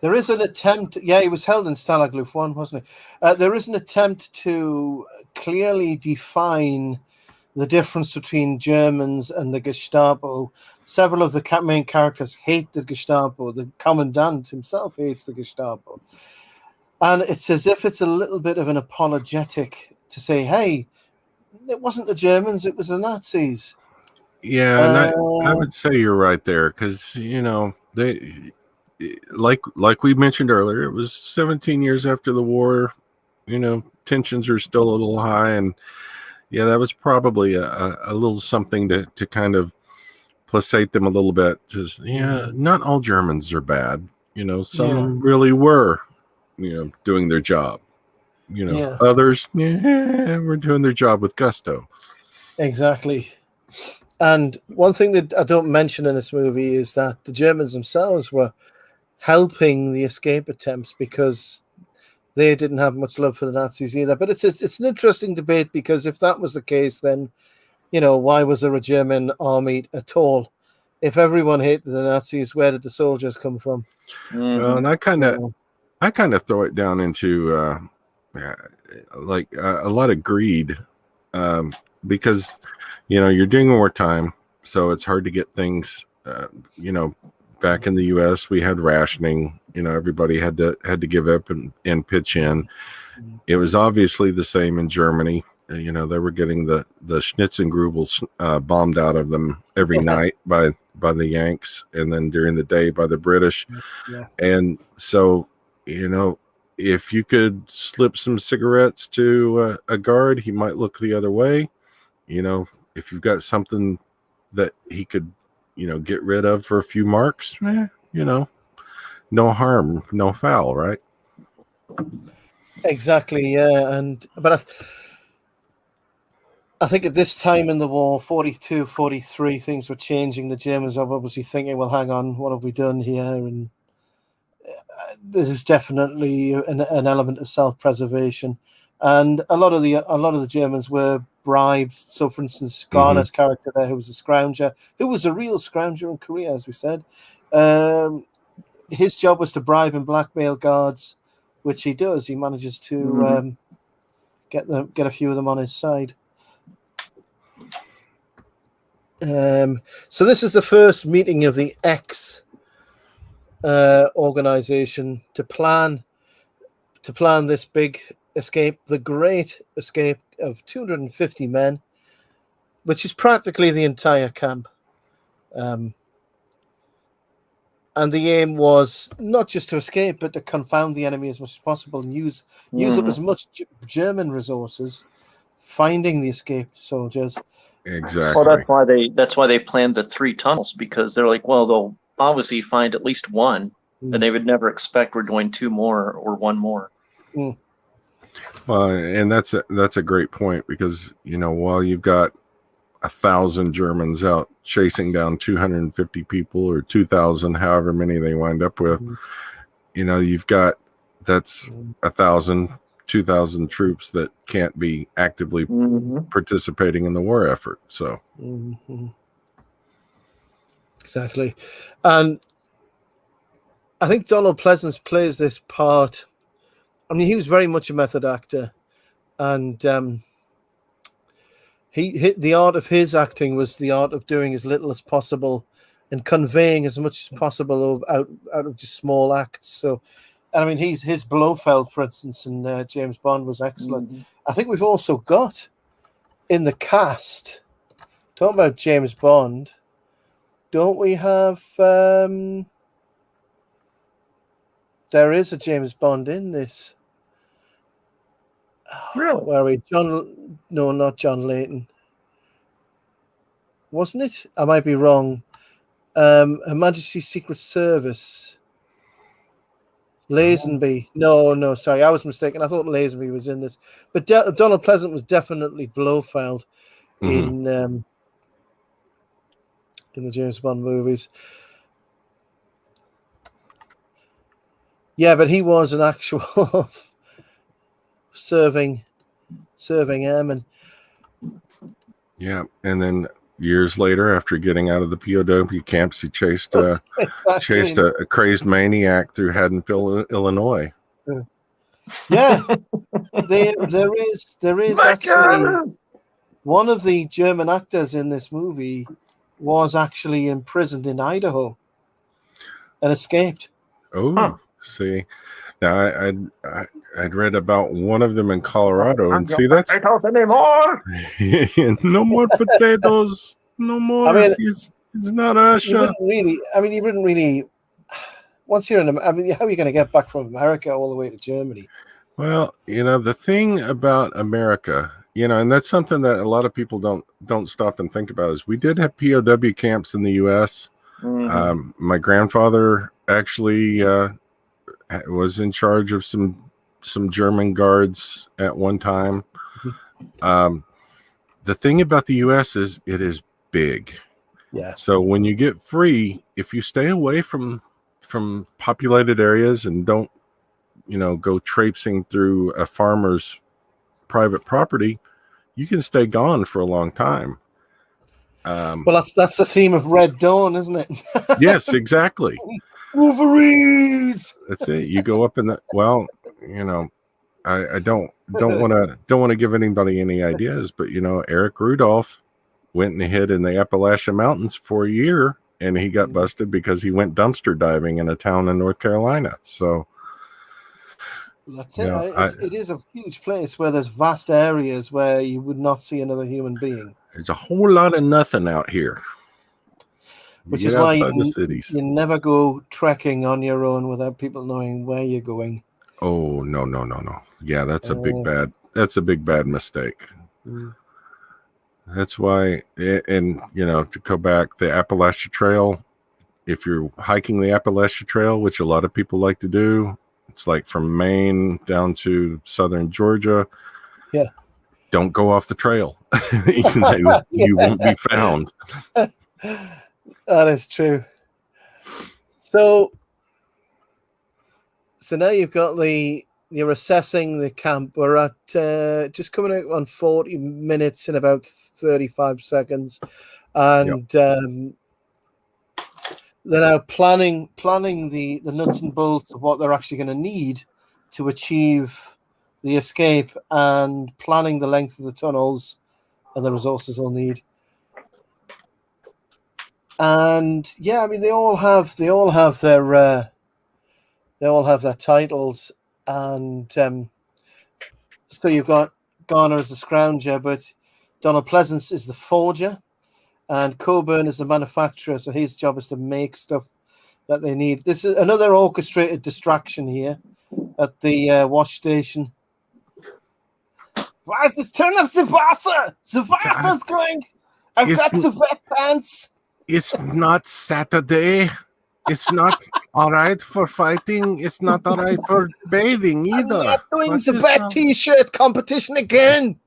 There is an attempt. Yeah, he was held in Stalag Luft I, wasn't he? There is an attempt to clearly define the difference between Germans and the Gestapo. Several of the main characters hate the Gestapo. The commandant himself hates the Gestapo. And it's as if it's a little bit of an apologetic to say, hey, it wasn't the Germans, it was the Nazis. Yeah, and I would say you're right there, because, they, like we mentioned earlier, it was 17 years after the war. Tensions are still a little high, and yeah, that was probably a little something to kind of placate them a little bit. Just, not all Germans are bad. Some really were, doing their job. Others, were doing their job with gusto. Exactly. And one thing that I don't mention in this movie is that the Germans themselves were helping the escape attempts because they didn't have much love for the Nazis either. But it's an interesting debate, because if that was the case, then, why was there a German army at all? If everyone hated the Nazis, where did the soldiers come from? Well, and I kind of throw it down into like a lot of greed, because you're doing wartime, so it's hard to get things. Back in the U.S., we had rationing. Everybody had to give up and pitch in. It was obviously the same in Germany. They were getting the Schnitzengrubels bombed out of them every night by the Yanks, and then during the day by the British. Yeah. And so, if you could slip some cigarettes to a guard, he might look the other way. If you've got something that he could, get rid of for a few marks, no harm, no foul, right? Exactly, yeah. But I think at this time in the war, 42, 43, things were changing. The Germans were obviously thinking, well, hang on, what have we done here? And there's definitely an element of self-preservation. And a lot of the Germans were bribed. So, for instance, Garner's character there, who was a scrounger, who was a real scrounger in Korea, as we said, his job was to bribe and blackmail guards, which he does. He manages to get a few of them on his side. So this is the first meeting of the X organization to plan this big escape, the great escape of 250 men, which is practically the entire camp. And the aim was not just to escape, but to confound the enemy as much as possible and use up as much German resources finding the escaped soldiers. Exactly. Well, that's why they planned the 3 tunnels, because they're like, well, they'll obviously find at least one, and they would never expect we're doing 2 more or 1 more. Mm. Well, and that's a great point, because while you've got 1,000 Germans out chasing down 250 people or 2,000, however many they wind up with, you've got that's 1,000, 2,000 troops that can't be actively participating in the war effort. So exactly, and I think Donald Pleasence plays this part. I mean, he was very much a method actor, and the art of his acting was the art of doing as little as possible and conveying as much as possible out of just small acts. So, and I mean, his Blofeld, for instance, in James Bond was excellent. I think we've also got in the cast, talking about James Bond, don't we have? There is a James Bond in this. Really? Where are we? No, not John Layton. Wasn't it? I might be wrong. Her Majesty's Secret Service. Lazenby. No, sorry, I was mistaken. I thought Lazenby was in this. But Donald Pleasence was definitely Blofeld in the James Bond movies. Yeah, but he was an actual serving airman. Yeah, and then years later, after getting out of the POW camps, he chased a crazed maniac through Haddonfield, Illinois. Yeah, there is actually one of the German actors in this movie was actually imprisoned in Idaho and escaped. Oh, see, now I'd read about one of them in Colorado, and see, that's potatoes anymore. No more potatoes, no more. I mean, it's not Russia. You wouldn't really. Once you're in, how are you going to get back from America all the way to Germany? Well, the thing about America, and that's something that a lot of people don't stop and think about, is we did have POW camps in the U.S. My grandfather actually was in charge of some German guards at one time. The thing about the U.S. is it is big. Yeah. So when you get free, if you stay away from populated areas and don't, go traipsing through a farmer's private property, you can stay gone for a long time. Well, that's the theme of Red Dawn, isn't it? Yes, exactly. Wolverines. That's it. You go up in the I don't want to give anybody any ideas, but Eric Rudolph went and hid in the Appalachian Mountains for a year, and he got busted because he went dumpster diving in a town in North Carolina. So that's it. It is a huge place where there's vast areas where you would not see another human being. There's a whole lot of nothing out here. Which is why you never go trekking on your own without people knowing where you're going. Oh, no. Yeah, that's a big bad mistake. That's why, and to go back, the Appalachia Trail, if you're hiking the Appalachia Trail, which a lot of people like to do, it's like from Maine down to southern Georgia. Yeah. Don't go off the trail. You won't be found. That is true. So now you've got you're assessing the camp. We're at just coming out on 40 minutes in about 35 seconds. And they're now planning the nuts and bolts of what they're actually going to need to achieve the escape, and planning the length of the tunnels and the resources they'll need. And yeah, I mean, they all have their titles, and so you've got Garner as the scrounger, but Donald Pleasence is the forger, and Coburn is the manufacturer. So his job is to make stuff that they need. This is another orchestrated distraction here at the wash station. Why is this turn off the Wasser? The Wasser's going. I've got the wet pants. It's not Saturday. It's not all right for fighting. It's not all right for bathing either. I'm not doing the bad T-shirt competition again.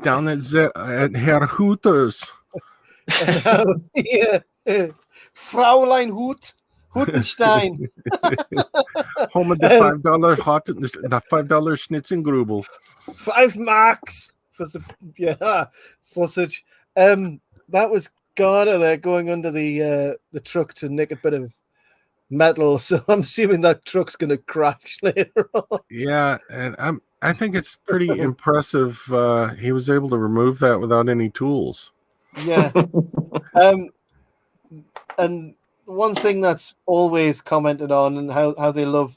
Down at Herr Hooters. Fraulein Hutenstein. Home of the $5 $5 Schnitzengrubel. 5 marks for the sausage. That was Garner there going under the truck to nick a bit of metal. So I'm assuming that truck's going to crash later on. Yeah, and I think it's pretty impressive. He was able to remove that without any tools. Yeah. And one thing that's always commented on and how they love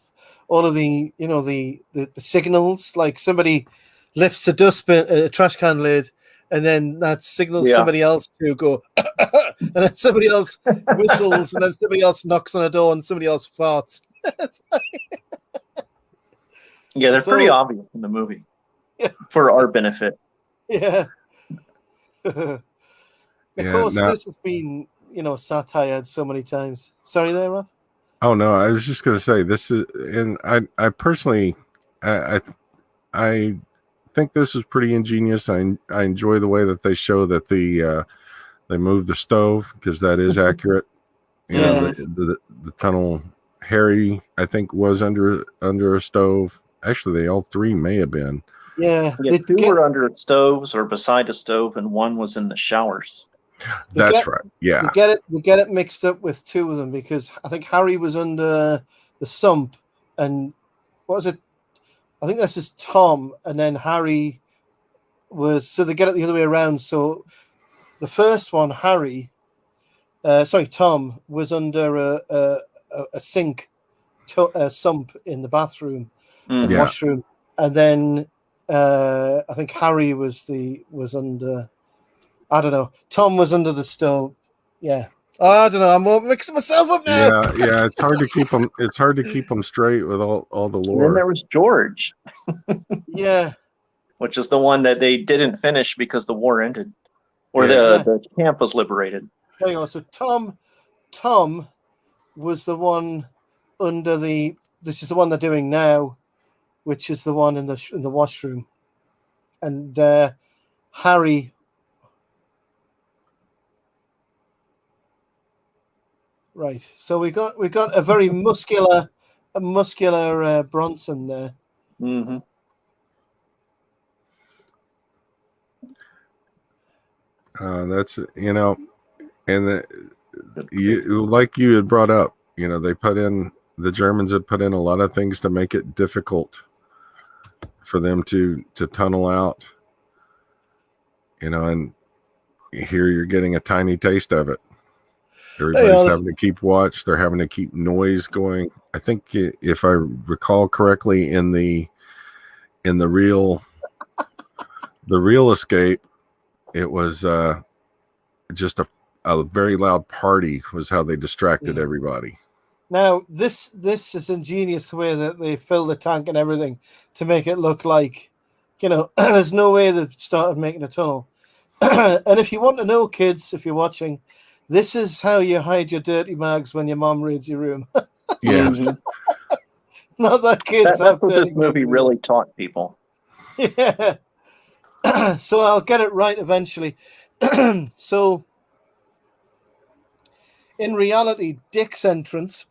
all of the the signals, like somebody lifts a trash can lid, and then that signals somebody else to go, and then somebody else whistles, and then somebody else knocks on a door, and somebody else farts. Yeah, they're pretty obvious in the movie for our benefit. Yeah. Of course, this has been satired so many times. Sorry there, Rob? Oh no, I was just going to say this is, and I personally, I think this is pretty ingenious. I enjoy the way that they show that they move the stove, because that is accurate. You know, the tunnel. Harry, I think, was under a stove. Actually, they all three may have been. Yeah, two were under stoves or beside a stove, and one was in the showers. That's right. Yeah, we get it mixed up with two of them, because I think Harry was under the sump, and what was it? I think this is Tom, and then Harry was. So they get it the other way around. So the first one, Tom was under a sink, a sump in the bathroom, washroom, and then I think Harry was under. I don't know. Tom was under the stove. Yeah. I don't know. I'm mixing myself up now. Yeah. It's hard to keep them. It's hard to keep them straight with all the lore. And then there was George. Yeah. Which is the one that they didn't finish because the war ended, or the camp was liberated. There you go. So Tom was the one under the. This is the one they're doing now, which is the one in the washroom, and Harry. Right, so we got a very muscular Bronson there. Mm-hmm. That's and like you had brought up, the Germans had put in a lot of things to make it difficult for them to tunnel out. And here you're getting a tiny taste of it. Everybody's having to keep watch. They're having to keep noise going. I think, if I recall correctly, in the real escape, it was just a very loud party was how they distracted everybody. Now this is ingenious, the way that they fill the tank and everything to make it look like, there's no way they've started making a tunnel. And if you want to know, kids, if you're watching, this is how you hide your dirty mags when your mom raids your room. Yes. Not that kids that's what this movie really taught people. Yeah. So I'll get it right eventually. So in reality, Dick's entrance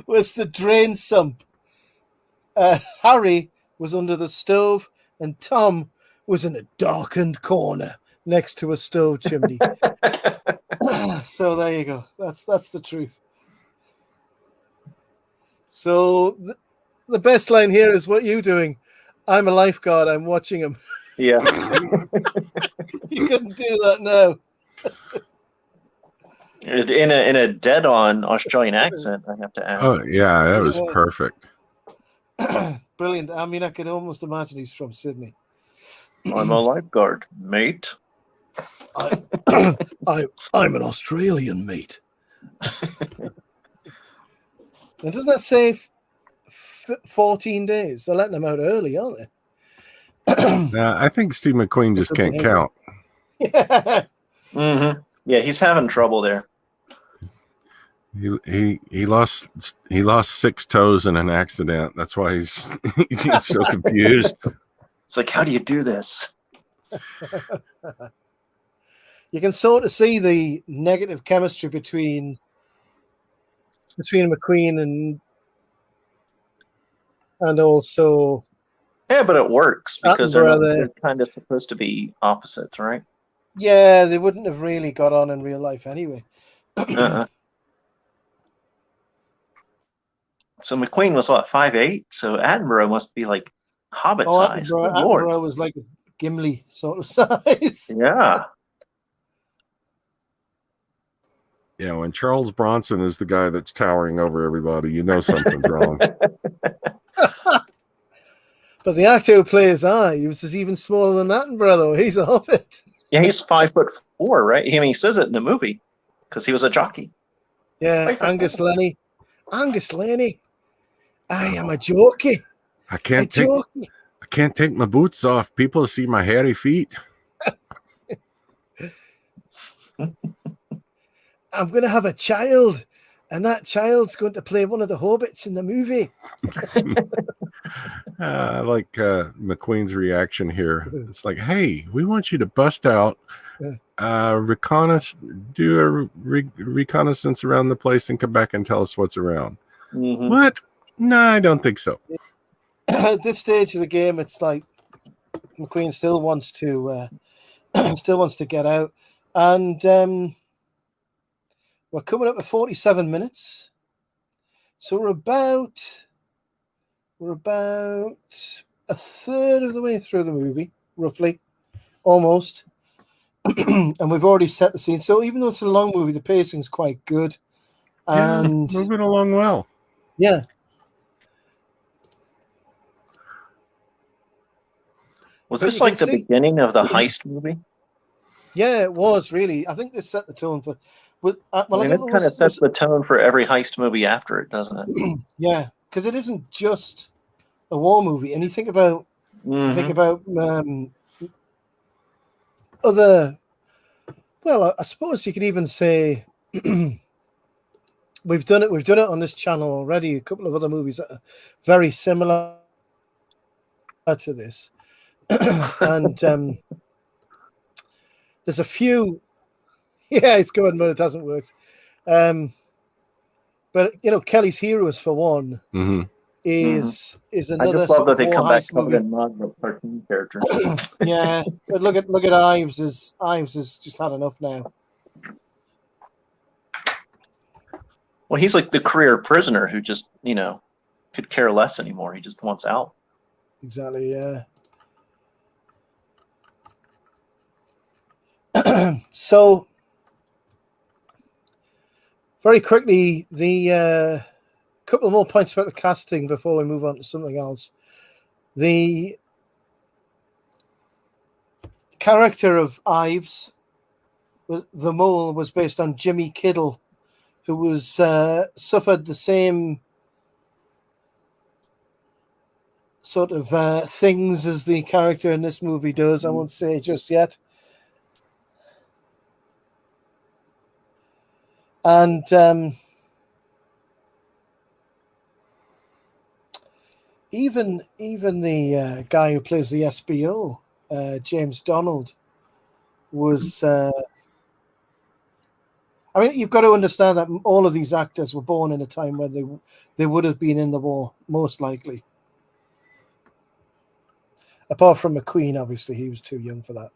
was the drain sump. Harry was under the stove, and Tom was in a darkened corner next to a stove chimney. So there you go. That's the truth. So the best line here is, "What you doing? I'm a lifeguard. I'm watching him." Yeah. You couldn't do that now. In a dead-on Australian accent, I have to add. Oh yeah, that was perfect. Brilliant. I mean, I could almost imagine he's from Sydney. I'm a lifeguard, mate. I'm an Australian, mate. And does that say 14 days. They're letting them out early, aren't they? I think Steve McQueen just can't count. Yeah. Mm-hmm. Yeah, he's having trouble there. He lost 6 toes in an accident. That's why he's so confused. It's like, how do you do this? You can sort of see the negative chemistry between McQueen and also. Yeah, but it works because Attenborough they're kind of supposed to be opposites, right? Yeah, they wouldn't have really got on in real life anyway. So McQueen was what, 5'8"? So Attenborough must be like Hobbit size. Attenborough was like a Gimli sort of size. Yeah. Yeah, when Charles Bronson is the guy that's towering over everybody, you know something's wrong. But the actor who plays Ives is even smaller than Attenborough, though. He's a hobbit. Yeah, he's 5'4", right? I mean, he says it in the movie because he was a jockey. Yeah, Angus Lenny. Angus Lenny. I am a jockey. I can't take my boots off. People see my hairy feet. I'm going to have a child, and that child's going to play one of the hobbits in the movie. I like McQueen's reaction here. It's like, hey, we want you to bust out, do a reconnaissance around the place and come back and tell us what's around. Mm-hmm. What? No, I don't think so. At this stage of the game, it's like McQueen still wants to get out, and we're coming up to 47 minutes, so we're about a third of the way through the movie, roughly, almost, and we've already set the scene. So even though it's a long movie, the pacing's quite good, and moving along well. Yeah. Was this like the beginning of the heist movie? Yeah, it was really. I think this set the tone for. This kind of sets the tone for every heist movie after it, doesn't it? Yeah, because it isn't just a war movie, and you think about other. Well, I suppose you could even say we've done it. We've done it on this channel already. A couple of other movies that are very similar to this. And there's a few. Yeah, it's good, but it hasn't worked. But Kelly's Heroes for one is another. I just love that they come back movie. in non cartoon characters. Yeah, but look at Ives. Ives has just had enough now. Well, he's like the career prisoner who just could care less anymore. He just wants out. Exactly. Yeah. So, very quickly, the couple more points about the casting before we move on to something else. The character of Ives, the mole, was based on Jimmy Kiddle, who was suffered the same sort of things as the character in this movie does. I won't say just yet. And even the guy who plays the SBO, James Donald, was. You've got to understand that all of these actors were born in a time where they would have been in the war, most likely. Apart from McQueen, obviously, he was too young for that.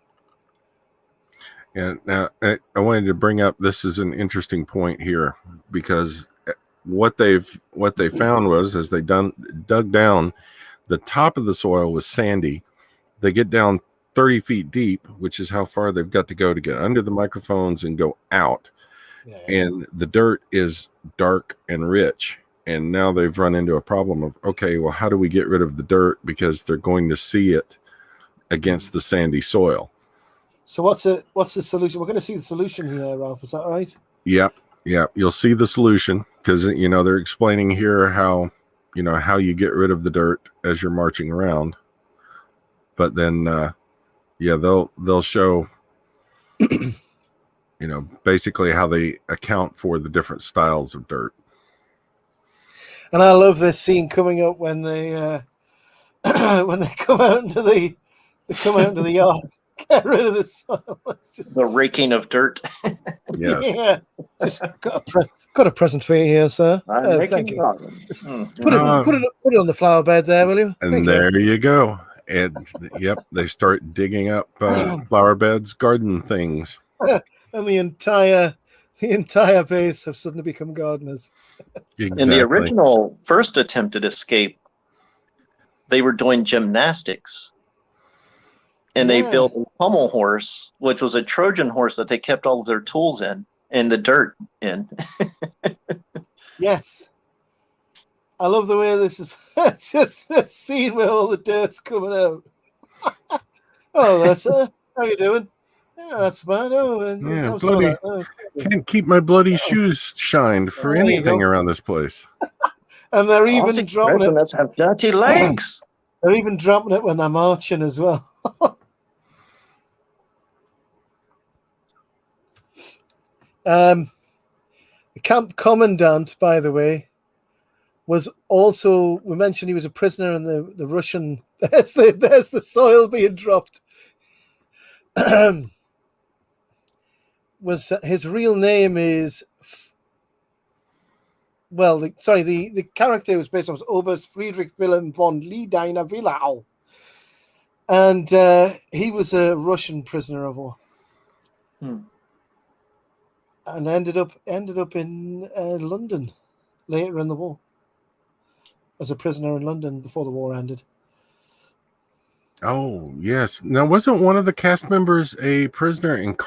Yeah. Now I wanted to bring up, this is an interesting point here, because what they found was, as they dug down, the top of the soil was sandy. They get down 30 feet deep, which is how far they've got to go to get under the microphones and go out. Yeah. And the dirt is dark and rich. And now they've run into a problem of, okay, well, how do we get rid of the dirt? Because they're going to see it against the sandy soil. So what's the solution? We're going to see the solution here, Ralph. Is that right? Yep. You'll see the solution, because they're explaining here how how you get rid of the dirt as you're marching around. But then, they'll show, basically how they account for the different styles of dirt. And I love this scene coming up when they when they come out into the yard, get rid of the soil. The raking of dirt. Yes. Yeah. Just got a present for you here, sir. Thank you. Put it on the flower bed there, will you? And there you go. And they start digging up flower beds, garden things. And the entire base have suddenly become gardeners. Exactly. In the original first attempted escape, they were doing gymnastics. And they built a pommel horse, which was a Trojan horse that they kept all of their tools in and the dirt in. Yes. I love the way this is. It's just this scene where all the dirt's coming out. Oh, there, sir. How you doing? Yeah, that's fine. Bloody. Can't keep my bloody shoes shined for anything around this place. And they're even dropping it. Prisoners have dirty legs. They're even dropping it when they're marching as well. The camp commandant, by the way, was also, we mentioned he was a prisoner in the Russian. There's the soil being dropped. His real name is, the character was based on Oberst Friedrich Wilhelm von Leidiner Willau, and he was a Russian prisoner of war, and ended up in London later in the war as a prisoner in London before the war ended. Oh yes. Now, wasn't one of the cast members a prisoner in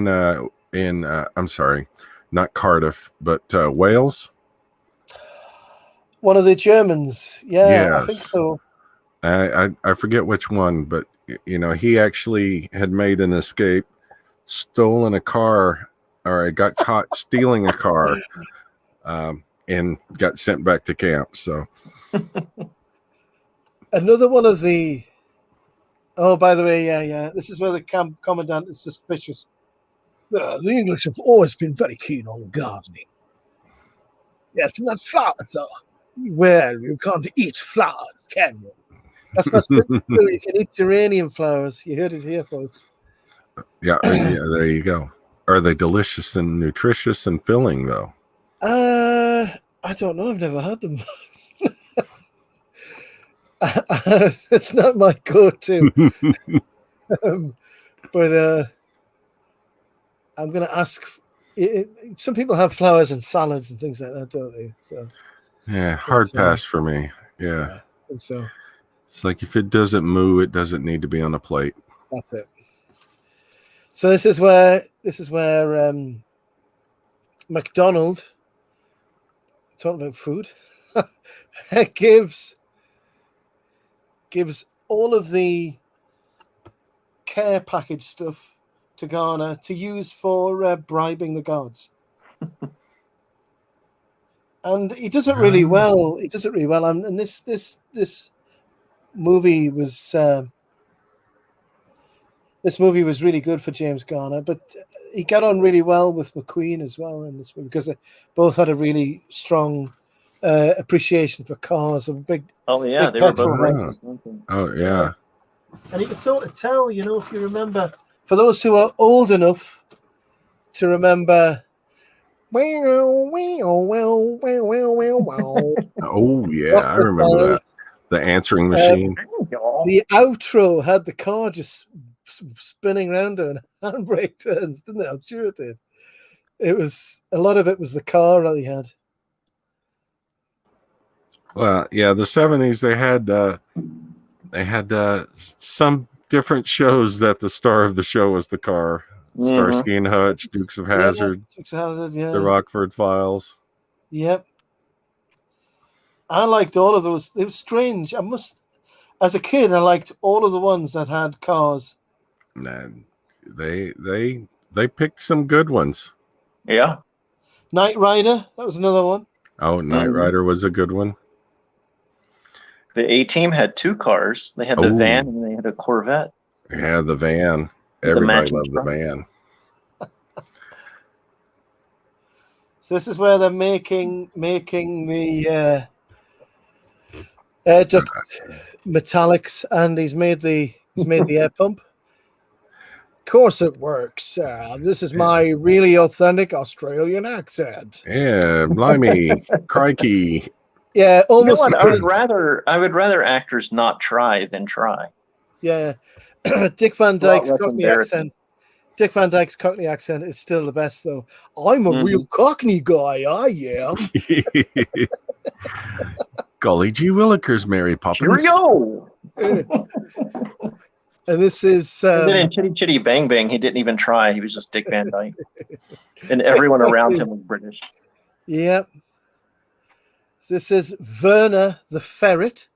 I'm sorry, not Cardiff, but Wales? One of the Germans. Yeah, yes. I think so. I forget which one, but he actually had made an escape, stolen a car, or got caught stealing a car, and got sent back to camp. So another one of the. Oh, by the way, yeah. This is where the camp commandant is suspicious. The English have always been very keen on gardening. Yes, not flowers, though. Well, you can't eat flowers, can you? That's not true. You can eat geranium flowers. You heard it here, folks. Yeah, there you go. Are they delicious and nutritious and filling, though? I don't know. I've never had them. It's not my go-to. But I'm going to ask. Some people have flowers and salads and things like that, don't they? So yeah, hard pass for me. Yeah, I think so. It's like if it doesn't move, it doesn't need to be on a plate. That's it. So this is where McDonald, talking about food, gives all of the care package stuff to Garner to use for bribing the guards. And he does it really well. And this movie was really good for James Garner, but he got on really well with McQueen as well in this movie because they both had a really strong appreciation for cars and big. Oh yeah, big they were both. petrol. Oh yeah. And you can sort of tell, if you remember, for those who are old enough to remember. Oh yeah, I remember that. The answering machine. The outro had the car just spinning around doing handbrake turns, didn't it? I'm sure it did. A lot of it was the car that he had. Well, yeah, the 70s they had some different shows that the star of the show was the car. Starsky and Hutch, Dukes of Hazzard, The Rockford Files. Yep. I liked all of those. It was strange. As a kid, I liked all of the ones that had cars. And they picked some good ones. Yeah. Knight Rider, that was another one. Oh, Knight Rider was a good one. The A-Team had 2 cars. They had the van and they had a Corvette. Yeah, the van. Everybody loved the van. So this is where they're making the air duct metallics, and he's made the air pump. Of course it works. This is my really authentic Australian accent. Yeah, blimey, crikey. Yeah, almost. You know what? I would rather actors not try than try. Yeah, Dick Van Dyke's Cockney accent. Dick Van Dyke's Cockney accent is still the best, though. I'm a real Cockney guy, I am. Golly gee willikers, Mary Poppins. Cheerio! And this is... and then in Chitty Chitty Bang Bang, he didn't even try. He was just Dick Van Dyke. And everyone around him was British. Yep. This is Werner the Ferret,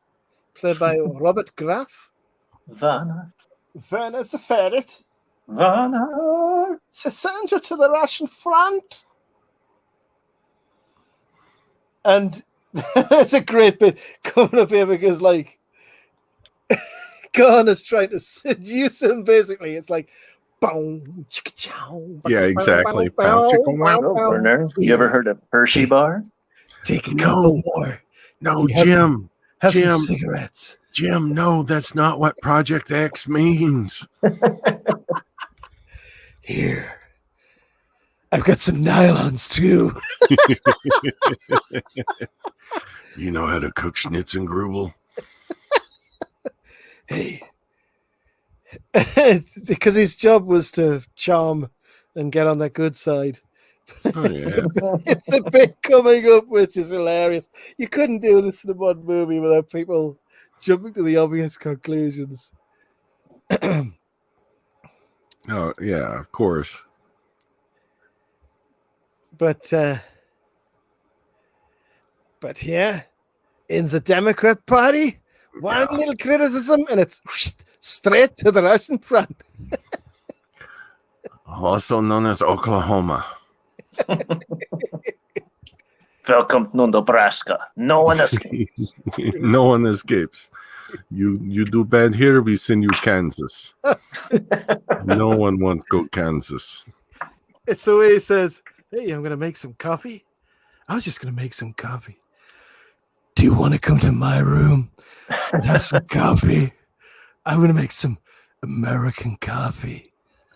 played by Robert Graf. Werner's the Ferret. Werner. Send her to the Russian front. And it's a great bit coming up here because, like, Garner's trying to seduce him, basically. It's like, boom, chicka chow. Yeah, exactly. Werner, you ever heard of Hershey Bar? Take a couple more. No, Jim. Have some cigarettes. Jim, no, that's not what Project X means. Here. I've got some nylons, too. You know how to cook Schnitzengrubel? Hey. Because his job was to charm and get on that good side. Oh, yeah. It's the bit coming up, which is hilarious. You couldn't do this in a modern movie without people jumping to the obvious conclusions. Oh, yeah, of course. But yeah, in the Democrat Party, one little criticism, and it's straight to the Russian front. Also known as Oklahoma. Welcome to Nebraska. No one escapes. No one escapes. You do bad here, we send you Kansas. No one wants to go Kansas. It's the way he says, hey, I'm going to make some coffee. I was just going to make some coffee. Do you want to come to my room and have some coffee? I'm going to make some American coffee.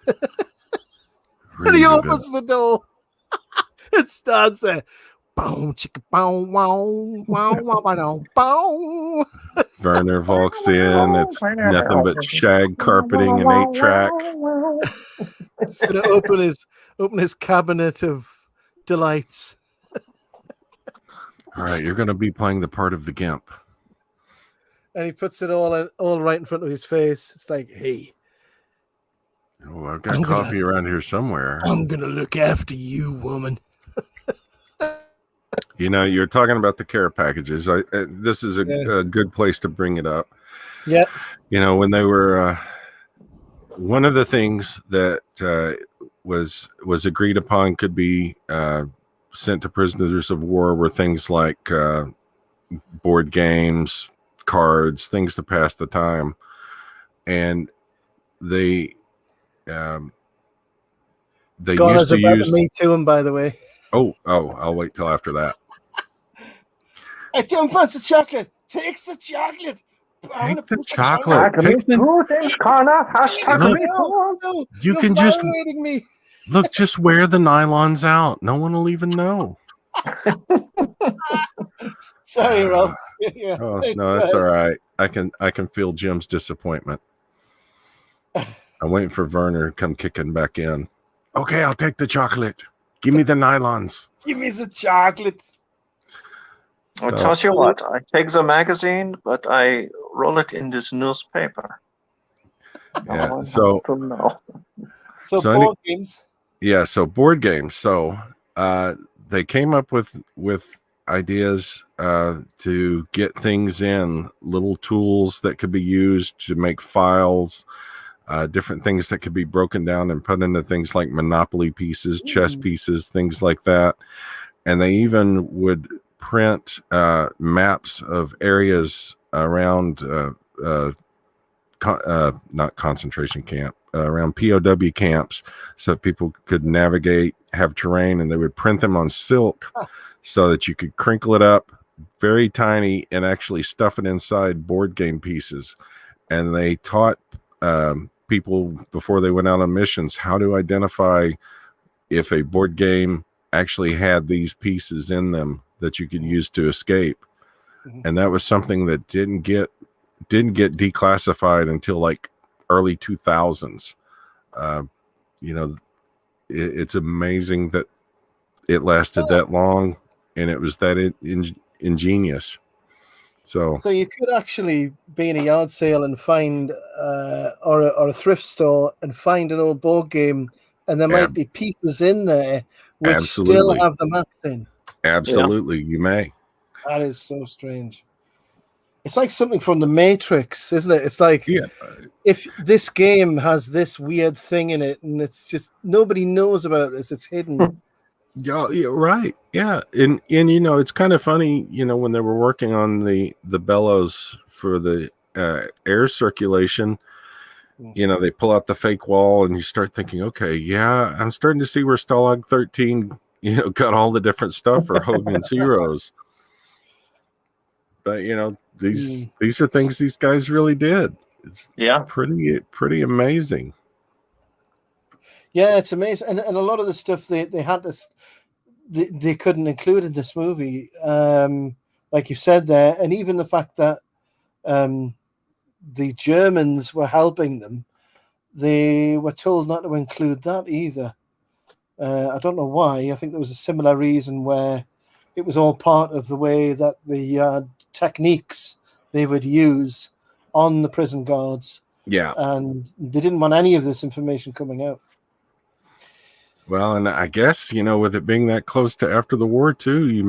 And he opens the door. It starts there. Boom, chicka, boom, wow, wow, wow, wow, boom. Werner walks in. It's nothing but shag carpeting and 8-track. It's going to open his cabinet of delights. All right, you're going to be playing the part of the Gimp. And he puts it all right in front of his face. It's like, hey. Oh, I've got coffee around here somewhere. I'm going to look after you, woman. You know, you're talking about the care packages. This is a good place to bring it up. Yeah. You know, when they were one of the things that was agreed upon could be sent to prisoners of war were things like board games, cards, things to pass the time. And they Garner's used to about use... to meet to him, by the way. Oh, I'll wait till after that. I don't want the chocolate. Take the chocolate. Take the chocolate. Two things, Garner. No, you can just me. look. Just wear the nylons out. No one will even know. Sorry, Rob. Oh no, that's all right. I can feel Jim's disappointment. I'm waiting for Werner to come kicking back in. Okay, I'll take the chocolate. Give me the nylons. Give me the chocolate. I'll tell you what. I take the magazine, but I roll it in this newspaper. Yeah. So board games. Yeah. So board games. So they came up with ideas to get things in, little tools that could be used to make files. Different things that could be broken down and put into things like Monopoly pieces, chess pieces, things like that. And they even would print maps of areas around not concentration camp, around POW camps, so people could navigate, have terrain, and they would print them on silk so that you could crinkle it up very tiny and actually stuff it inside board game pieces. And they taught people before they went out on missions how to identify if a board game actually had these pieces in them that you could use to escape. And that was something that didn't get declassified until like early 2000s. It's amazing that it lasted that long, and it was that ingenious. So you could actually be in a yard sale and find or a thrift store and find an old board game, and there might be pieces in there which still have the maps in. Absolutely, you may. That is so strange. It's like something from the Matrix, isn't it? It's like if this game has this weird thing in it, and it's just nobody knows about this. It's hidden. Yeah, right. Yeah, and it's kind of funny, when they were working on the bellows for the air circulation. They pull out the fake wall, and you start thinking, okay, yeah, I'm starting to see where Stalag 13, got all the different stuff for Hogan's Heroes. But these are things these guys really did. It's pretty amazing. Yeah, it's amazing, and a lot of the stuff they had they couldn't include in this movie, like you said there, and even the fact that the Germans were helping them, they were told not to include that either. I don't know why. I think there was a similar reason where it was all part of the way that the techniques they would use on the prison guards. Yeah. And they didn't want any of this information coming out. Well, and I guess, with it being that close to after the war too,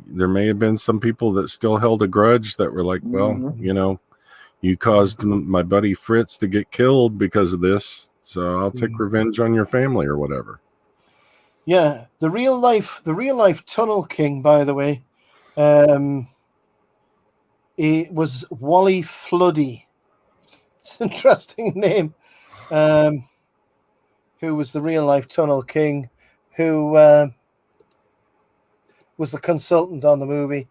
there may have been some people that still held a grudge that were like, well, you caused my buddy Fritz to get killed because of this, so I'll take revenge on your family or whatever. Yeah, the real life Tunnel King, by the way, it was Wally Floody. It's an interesting name. Who was the real life Tunnel King? Who was the consultant on the movie?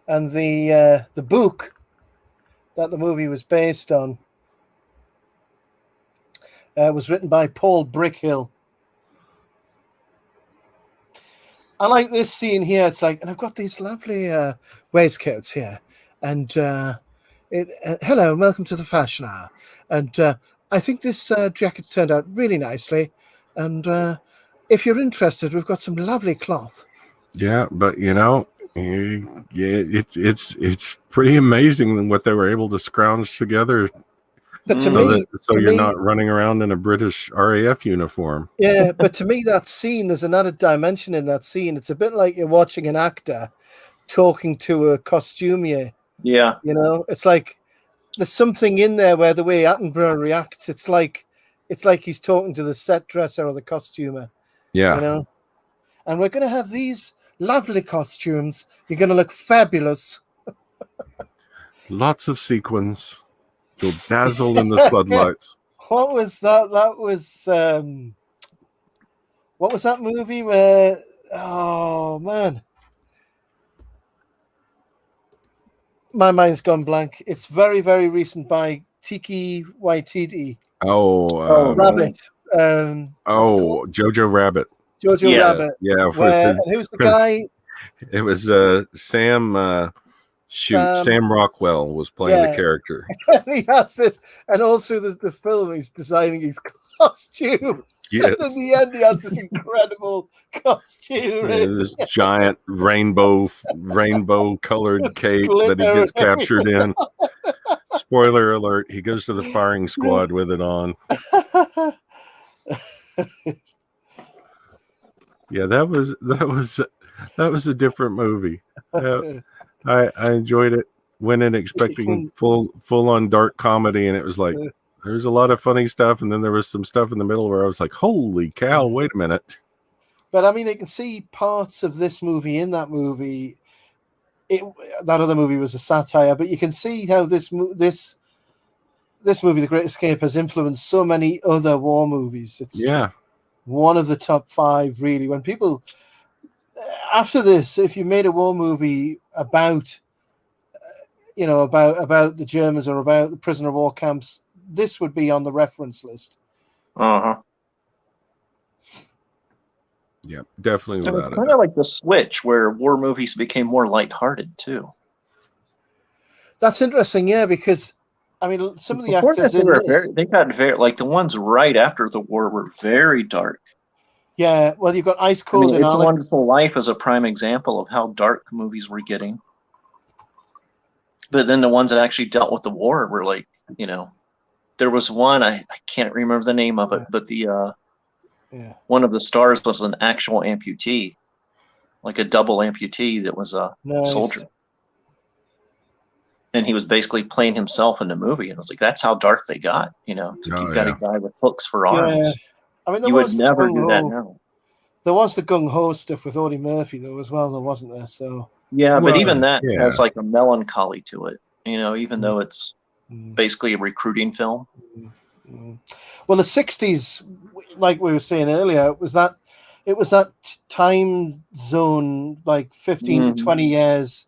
And the book that the movie was based on was written by Paul Brickhill. I like this scene here. It's like, and I've got these lovely waistcoats here, and hello and welcome to the fashion hour. And I think this jacket turned out really nicely. And if you're interested, we've got some lovely cloth. Yeah, but it's pretty amazing what they were able to scrounge together. But so you're not running around in a British RAF uniform. Yeah, but to me, that scene, there's another dimension in that scene. It's a bit like you're watching an actor talking to a costumier. Yeah. It's like there's something in there where the way Attenborough reacts, it's like he's talking to the set dresser or the costumer. Yeah. And we're going to have these lovely costumes. You're going to look fabulous. Lots of sequins. You'll dazzle in the floodlights. What was that? That was what was that movie where? Oh man, my mind's gone blank. It's very, very recent by Tiki Waititi. Rabbit. Jojo Rabbit. Jojo Rabbit. Yeah. And who's the guy? It was Sam Rockwell was playing the character. And he has this, and all through the film, he's designing his costume. Yes. And in the end, he has this incredible costume. This giant rainbow-colored cape that he gets captured in. Spoiler alert: he goes to the firing squad with it on. Yeah, that was a different movie. I enjoyed it. Went in expecting full on dark comedy, and it was like there's a lot of funny stuff, and then there was some stuff in the middle where I was like, "Holy cow! Wait a minute!" But I mean, I can see parts of this movie in that movie, that other movie was a satire, but you can see how this movie, The Great Escape, has influenced so many other war movies. It's one of the top 5, really. When people, after this, if you made a war movie about, about the Germans or about the prisoner of war camps, this would be on the reference list. Yeah, definitely. And it's kind of like the switch where war movies became more lighthearted too. That's interesting, yeah, because I mean, some of the actors they got very, like, the ones right after the war were very dark. Yeah, well, you've got Ice Cold and It's a Wonderful Life as a prime example of how dark movies were getting. But then the ones that actually dealt with the war were like, there was one, I can't remember the name of it, but the one of the stars was an actual amputee, like a double amputee that was a soldier. And he was basically playing himself in the movie. And I was like, that's how dark they got, you've got a guy with hooks for arms. Yeah. I mean, you would never do that now. There was the gung-ho stuff with Audie Murphy, though, as well, wasn't there? So but even that has like a melancholy to it, even though it's basically a recruiting film. Well, the 60s, like we were saying earlier, it was that time zone, like 15 to 20 years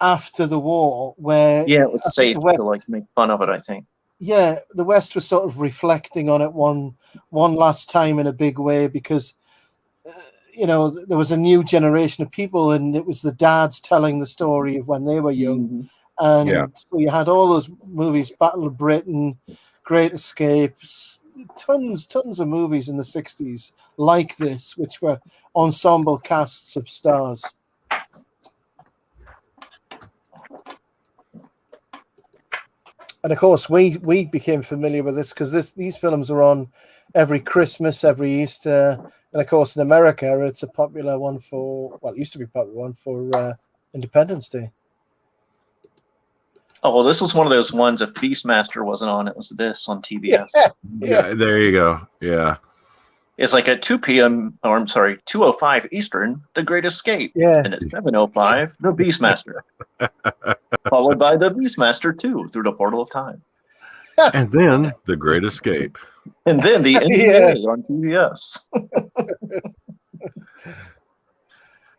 after the war, where it was safe to like make fun of it, I think. Yeah, the West was sort of reflecting on it one last time in a big way, because there was a new generation of people, and it was the dads telling the story of when they were young. And so you had all those movies, Battle of Britain, Great Escape, tons of movies in the 60s like this, which were ensemble casts of stars. And of course, we became familiar with this because these films are on every Christmas, every Easter, and of course in America it's a popular one it used to be a popular one for Independence Day. Oh, well, this was one of those ones, if Beastmaster wasn't on, it was this on TBS. Yeah, there you go. Yeah. It's like at 2 p.m., or I'm sorry, 2:05 Eastern, The Great Escape. Yeah. And at 7:05, The Beastmaster. Followed by The Beastmaster 2, Through the Portal of Time. And then The Great Escape. And then the NBA on TBS.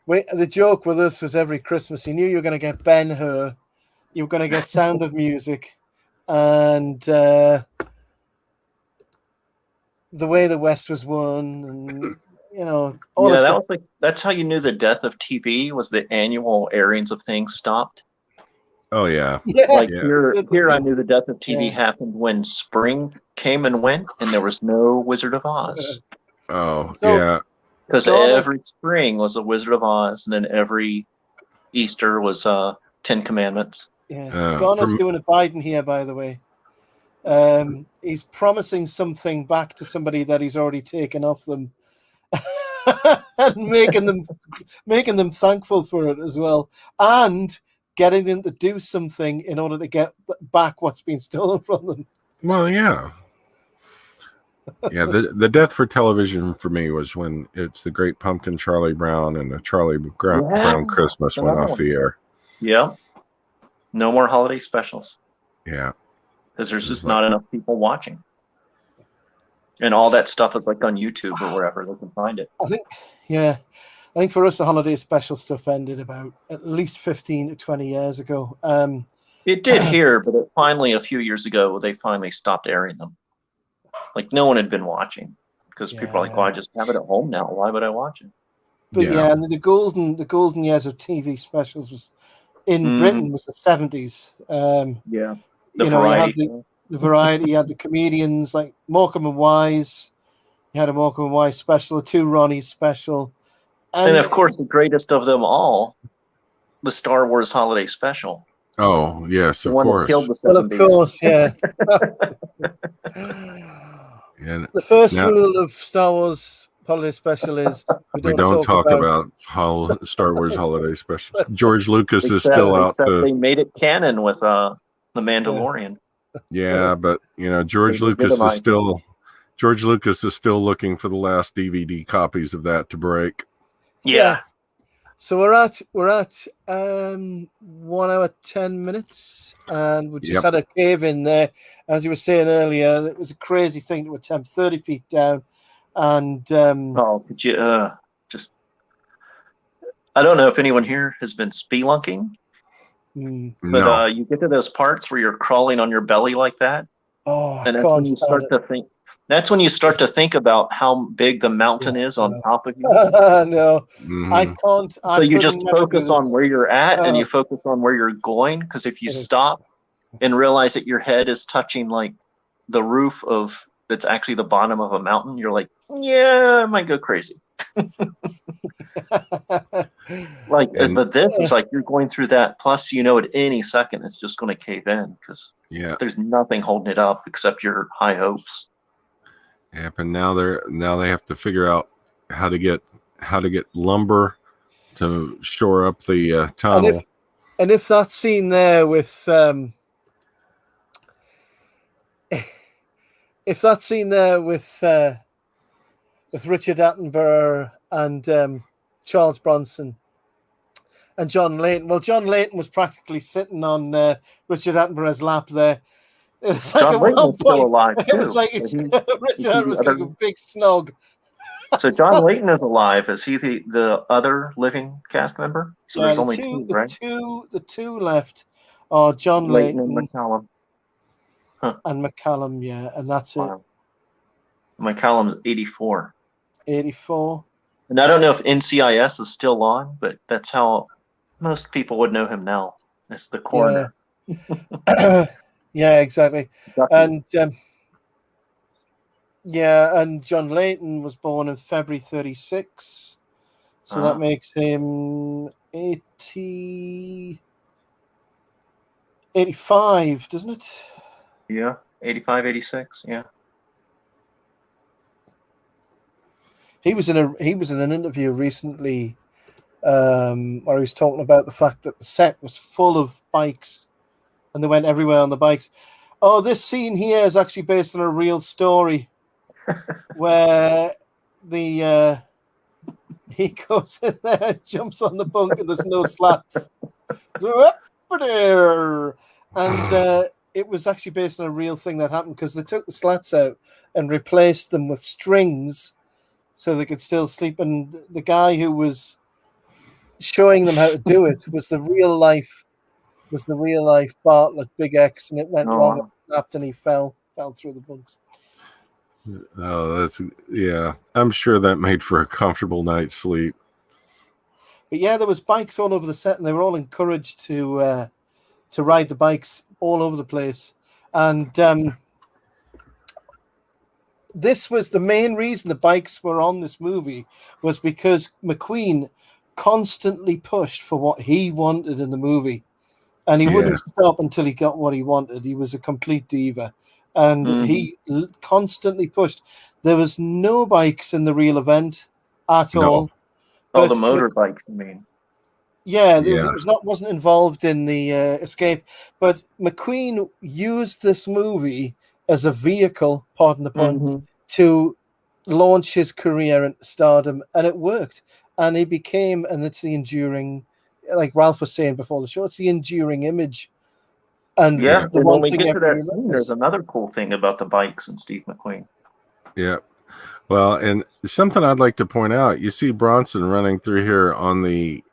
The joke with us was every Christmas, you knew you were going to get Ben-Hur, you were going to get Sound of Music, and The Way the West Was Won, and all that's how you knew the death of TV was the annual airings of things stopped. Oh yeah. Here I knew the death of TV happened when spring came and went, and there was no Wizard of Oz. Oh yeah. Because every spring was a Wizard of Oz, and then every Easter was 10 Commandments. Yeah, Garner's doing a Biden here, by the way. He's promising something back to somebody that he's already taken off them, and making them thankful for it as well, and getting them to do something in order to get back what's been stolen from them. Well, yeah. Yeah, the death for television for me was when it's The Great Pumpkin, Charlie Brown, and the Charlie Brown Christmas went off the air. Yeah. No more holiday specials. Yeah. Because there's just not enough people watching. And all that stuff is like on YouTube or wherever they can find it. I think for us, the holiday special stuff ended about at least 15 to 20 years ago. It did here, but finally, a few years ago, they finally stopped airing them. Like, no one had been watching because people are like, well, I just have it at home now. Why would I watch it? But and the golden years of TV specials was in Britain was the 70s. The variety. The variety. You had the comedians like Morecambe and Wise. You had a Morecambe and Wise special, a Two Ronnies special. And of course, the greatest of them all, the Star Wars holiday special. Oh, yes, of course. Killed the 70s. Well, of course, yeah. The first rule of Star Wars holiday special is we don't talk about Star Wars holiday specials. George Lucas is still out. Except they made it canon with The Mandalorian. Yeah, but George Lucas is still looking for the last DVD copies of that to break. Yeah. So we're at 1 hour 10 minutes, and we just had a cave in there. As you were saying earlier, it was a crazy thing to attempt 30 feet down, and could you just? I don't know if anyone here has been spelunking, but you get to those parts where you're crawling on your belly like that, and that's when you start to think. That's when you start to think about how big the mountain is on top of you. No, I can't. So you just focus on where you're at, and you focus on where you're going. Because if you stop and realize that your head is touching like the roof of that's actually the bottom of a mountain, you're like, yeah, I might go crazy. But this is like you're going through that. Plus, at any second it's just going to cave in because there's nothing holding it up except your high hopes. Yep, and now they have to figure out how to get lumber to shore up the tunnel. And if that scene there with with Richard Attenborough and Charles Bronson and John Layton. Well, John Layton was practically sitting on Richard Attenborough's lap there. It was like John Layton's still alive too. It was like Richard Attenborough was like a big snog. So John Layton is alive. Is he the other living cast member? So there's only two, right? The two left are John Layton and McCallum. And McCallum, and that's it. McCallum's 84. 84. And I don't know if NCIS is still on, but that's how most people would know him now. It's the coroner. Yeah, exactly. And and John Layton was born in February 36. So that makes him 85, doesn't it? Yeah, 85, 86, yeah. He was in an interview recently where he was talking about the fact that the set was full of bikes and they went everywhere on the bikes. Oh, this scene here is actually based on a real story where he goes in there and jumps on the bunk and there's no slats. And it was actually based on a real thing that happened because they took the slats out and replaced them with strings so they could still sleep. And the guy who was showing them how to do it was the real life Bartlett Big X, and it went wrong and snapped, and he fell through the bunks. Oh, I'm sure that made for a comfortable night's sleep. But yeah, there was bikes all over the set, and they were all encouraged to ride the bikes all over the place. And this was the main reason the bikes were on this movie, was because McQueen constantly pushed for what he wanted in the movie. And he wouldn't stop until he got what he wanted. He was a complete diva. And he constantly pushed. There was no bikes in the real event at all. Oh, the motorbikes, I mean. Yeah, it wasn't involved in the escape. But McQueen used this movie as a vehicle, pardon the pun, to launch his career into stardom. And it worked. And he became, and it's the enduring, like Ralph was saying before the show, it's the enduring image. And when we get to that scene, there's another cool thing about the bikes and Steve McQueen. Yeah. Well, and something I'd like to point out, you see Bronson running through here on the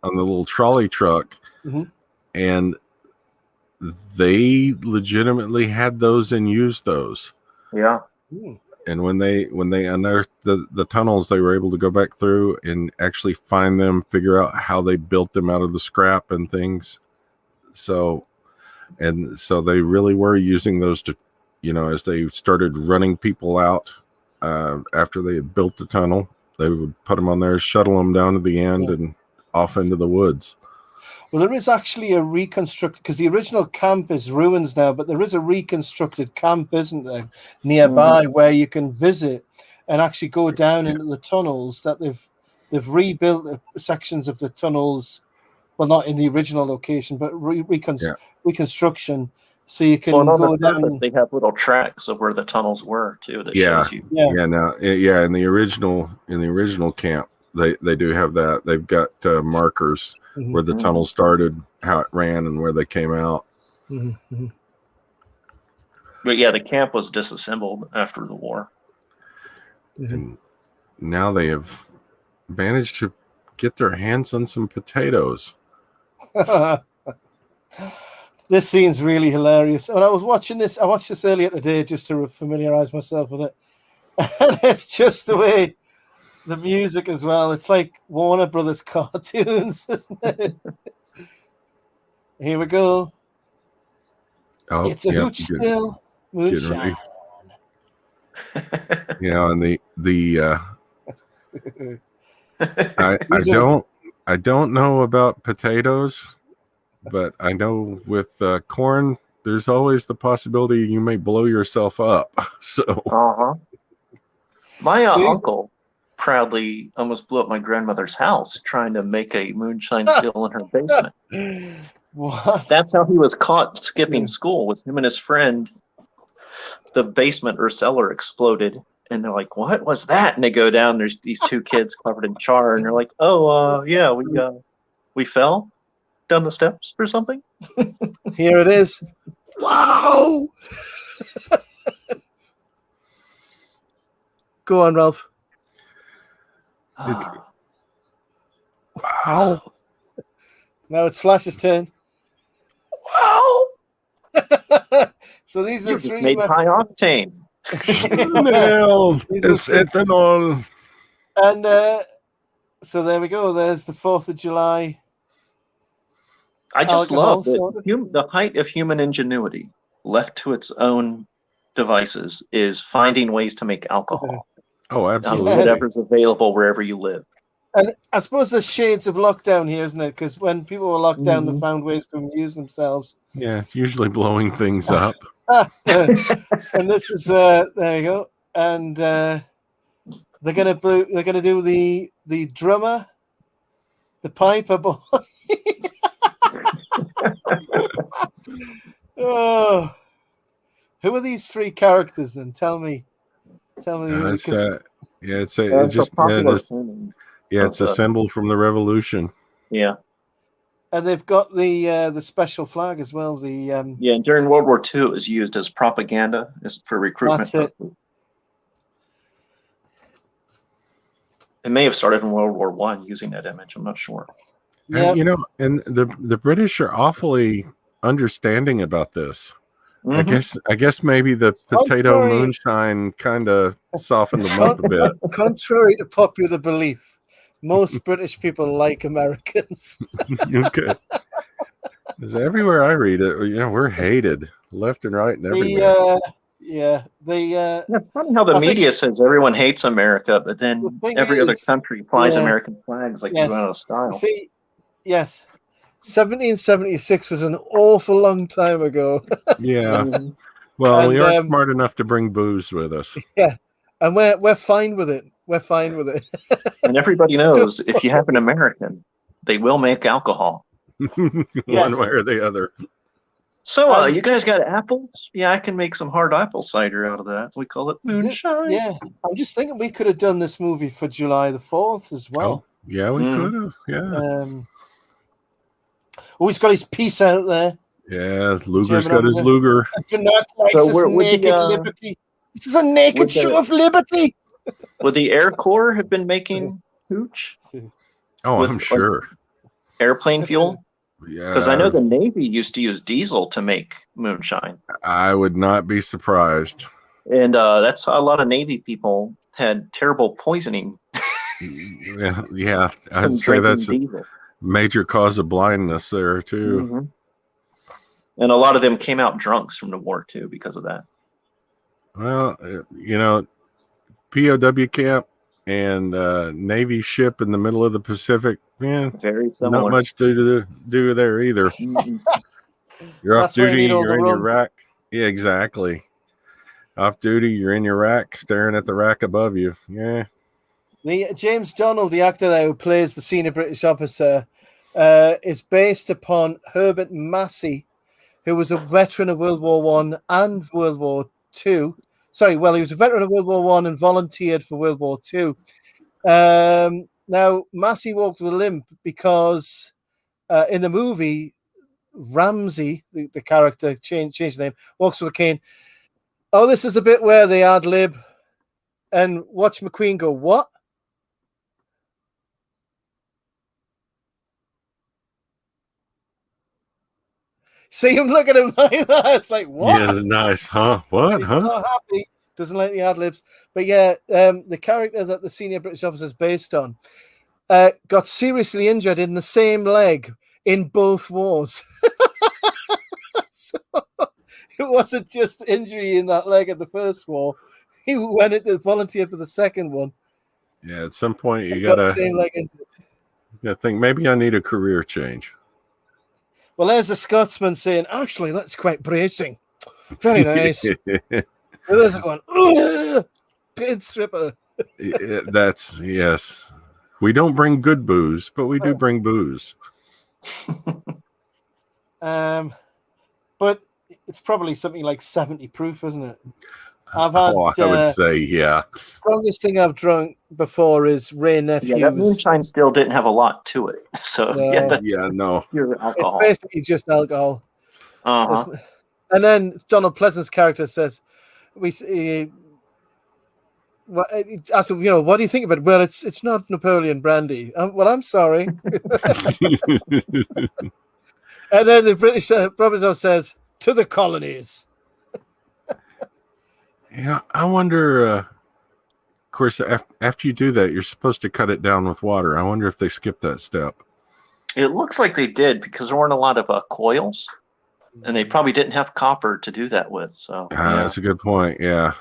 little trolley truck, and they legitimately had those and used those. Yeah. And when they unearthed the tunnels, they were able to go back through and actually find them, figure out how they built them out of the scrap and things. So they really were using those to, as they started running people out after they had built the tunnel, they would put them on there, shuttle them down to the end and off into the woods. Well, there is actually a reconstructed, because the original camp is ruins now, but there is a reconstructed camp, isn't there, nearby where you can visit and actually go down into the tunnels that they've rebuilt sections of the tunnels. Well, not in the original location, but reconstruction. So you can on go the down. Surface, they have little tracks of where the tunnels were too. That shows you. In the original camp, they do have that. They've got markers where the tunnel started, how it ran, and where they came out. But yeah, the camp was disassembled after the war. And now they have managed to get their hands on some potatoes. This scene's really hilarious. When I was watching this, I watched this earlier today just to familiarize myself with it. And it's just the way the music as well. It's like Warner Brothers cartoons, isn't it? Here we go. Oh, it's a hooch still. Moonshine. And the I don't know about potatoes, but I know with corn, there's always the possibility you may blow yourself up. So, my uncle proudly almost blew up my grandmother's house trying to make a moonshine still in her basement. What? That's how he was caught skipping school. Was him and his friend. The basement or cellar exploded, and they're like, "What was that?" And they go down. There's these two kids covered in char, and they're like, "Oh, yeah, we fell down the steps or something." Here it is. Wow. Go on, Ralph. Wow. Now it's Flash's turn. Wow. So these are You the just three. made high octane. It's ethanol. And so there we go. There's the 4th of July. I just alcohol, love that the height of human ingenuity, left to its own devices, is finding ways to make alcohol. Oh, absolutely. Whatever's available wherever you live. And I suppose there's shades of lockdown here, isn't it? Because when people were locked down, they found ways to amuse themselves. Yeah, usually blowing things up. And this is there you go. And they're gonna do the drummer, the piper boy. Oh, who are these three characters? Then tell me. It's a symbol from the revolution. Yeah. And they've got the special flag as well. And during World War II, it was used as propaganda, for recruitment. That's it. It may have started in World War I using that image. I'm not sure. Yeah. And the British are awfully understanding about this. I guess maybe the potato moonshine kind of softened them up a bit. Contrary to popular belief, most British people like Americans. Okay. Because everywhere I read it, we're hated left and right and everywhere. It's funny how the media says everyone hates America, but then every other country flies American flags like you run out of style. See, yes. 1776 was an awful long time ago. Yeah. Well, we are smart enough to bring booze with us. Yeah. And we're fine with it. We're fine with it. And everybody knows if you have an American, they will make alcohol. One way or the other. So, you guys got apples? Yeah, I can make some hard apple cider out of that. We call it moonshine. Yeah. I'm just thinking we could have done this movie for July the 4th as well. Oh, yeah, we could have. Yeah. He's got his piece out there. Yeah, Luger's got his Luger. Jeanette likes his naked liberty. This is a naked show of liberty. Would the Air Corps have been making hooch? Oh, I'm sure. Airplane fuel? Yeah. Because I know the Navy used to use diesel to make moonshine. I would not be surprised. And that's a lot of Navy people had terrible poisoning. Yeah. I'd say that's diesel. Major cause of blindness there too. And a lot of them came out drunks from the war too because of that. Well, POW camp and Navy ship in the middle of the Pacific, very similar. Not much to do there either. You're off duty, you're in your rack. Yeah, exactly. Off duty, you're in your rack, staring at the rack above you. Yeah. The James Donald, the actor there who plays the senior British officer, is based upon Herbert Massey, who was a veteran of World War I and World War II. Sorry, well, he was a veteran of World War I and volunteered for World War II. Now, Massey walked with a limp because in the movie, Ramsey, the character, changed the name, walks with a cane. Oh, this is a bit where they ad lib and watch McQueen go, what? See him look at him like that. It's like, what? Yeah, nice, huh? What, He's huh? not happy. Doesn't like the ad libs. But yeah, the character that the senior British officer is based on got seriously injured in the same leg in both wars. So it wasn't just injury in that leg at the first war. He went into volunteer for the second one. Yeah, at some point you Got the gotta same leg injury. think maybe I need a career change. Well, there's a Scotsman saying, actually, that's quite bracing. Very nice. There's a one. Good stripper. That's yes. We don't bring good booze, but we do bring booze. But it's probably something like 70 proof, isn't it? I've had. I would say, yeah. Strongest thing I've drunk before is Ray Nephew's. Yeah, that moonshine still didn't have a lot to it. So that's no. pure alcohol. It's basically just alcohol. Uh-huh. And then Donald Pleasant's character says, "We see." I said, what do you think about it? Well, it's not Napoleon brandy. Well, I'm sorry. And then the British professor says, to the colonies. Yeah, I wonder, of course, after you do that, you're supposed to cut it down with water. I wonder if they skipped that step. It looks like they did because there weren't a lot of coils, and they probably didn't have copper to do that with. So That's a good point, yeah.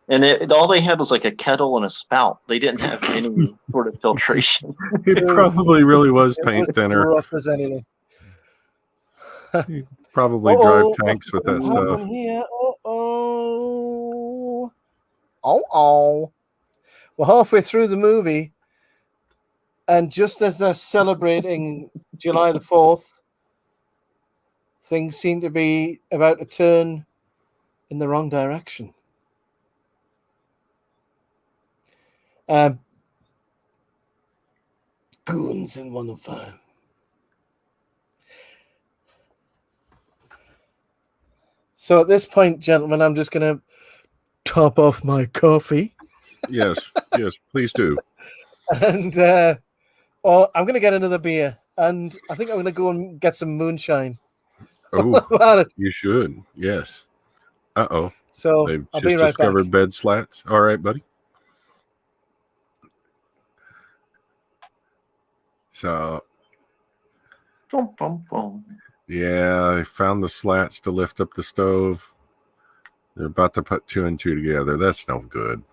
And all they had was like a kettle and a spout. They didn't have any sort of filtration. It probably really was paint thinner. Rough as anything. Probably drive tanks with that stuff. Here? We're halfway through the movie, and just as they're celebrating July the 4th, things seem to be about to turn in the wrong direction. Goons in 105. So at this point, gentlemen, I'm just going to top off my coffee. Yes, please do. And I'm going to get another beer. And I think I'm going to go and get some moonshine. Oh, you should. Yes. Uh-oh. So They've I'll just be right discovered back. bed slats. All right, buddy. So, yeah, they found the slats to lift up the stove. They're about to put 2 and 2 together. That's no good.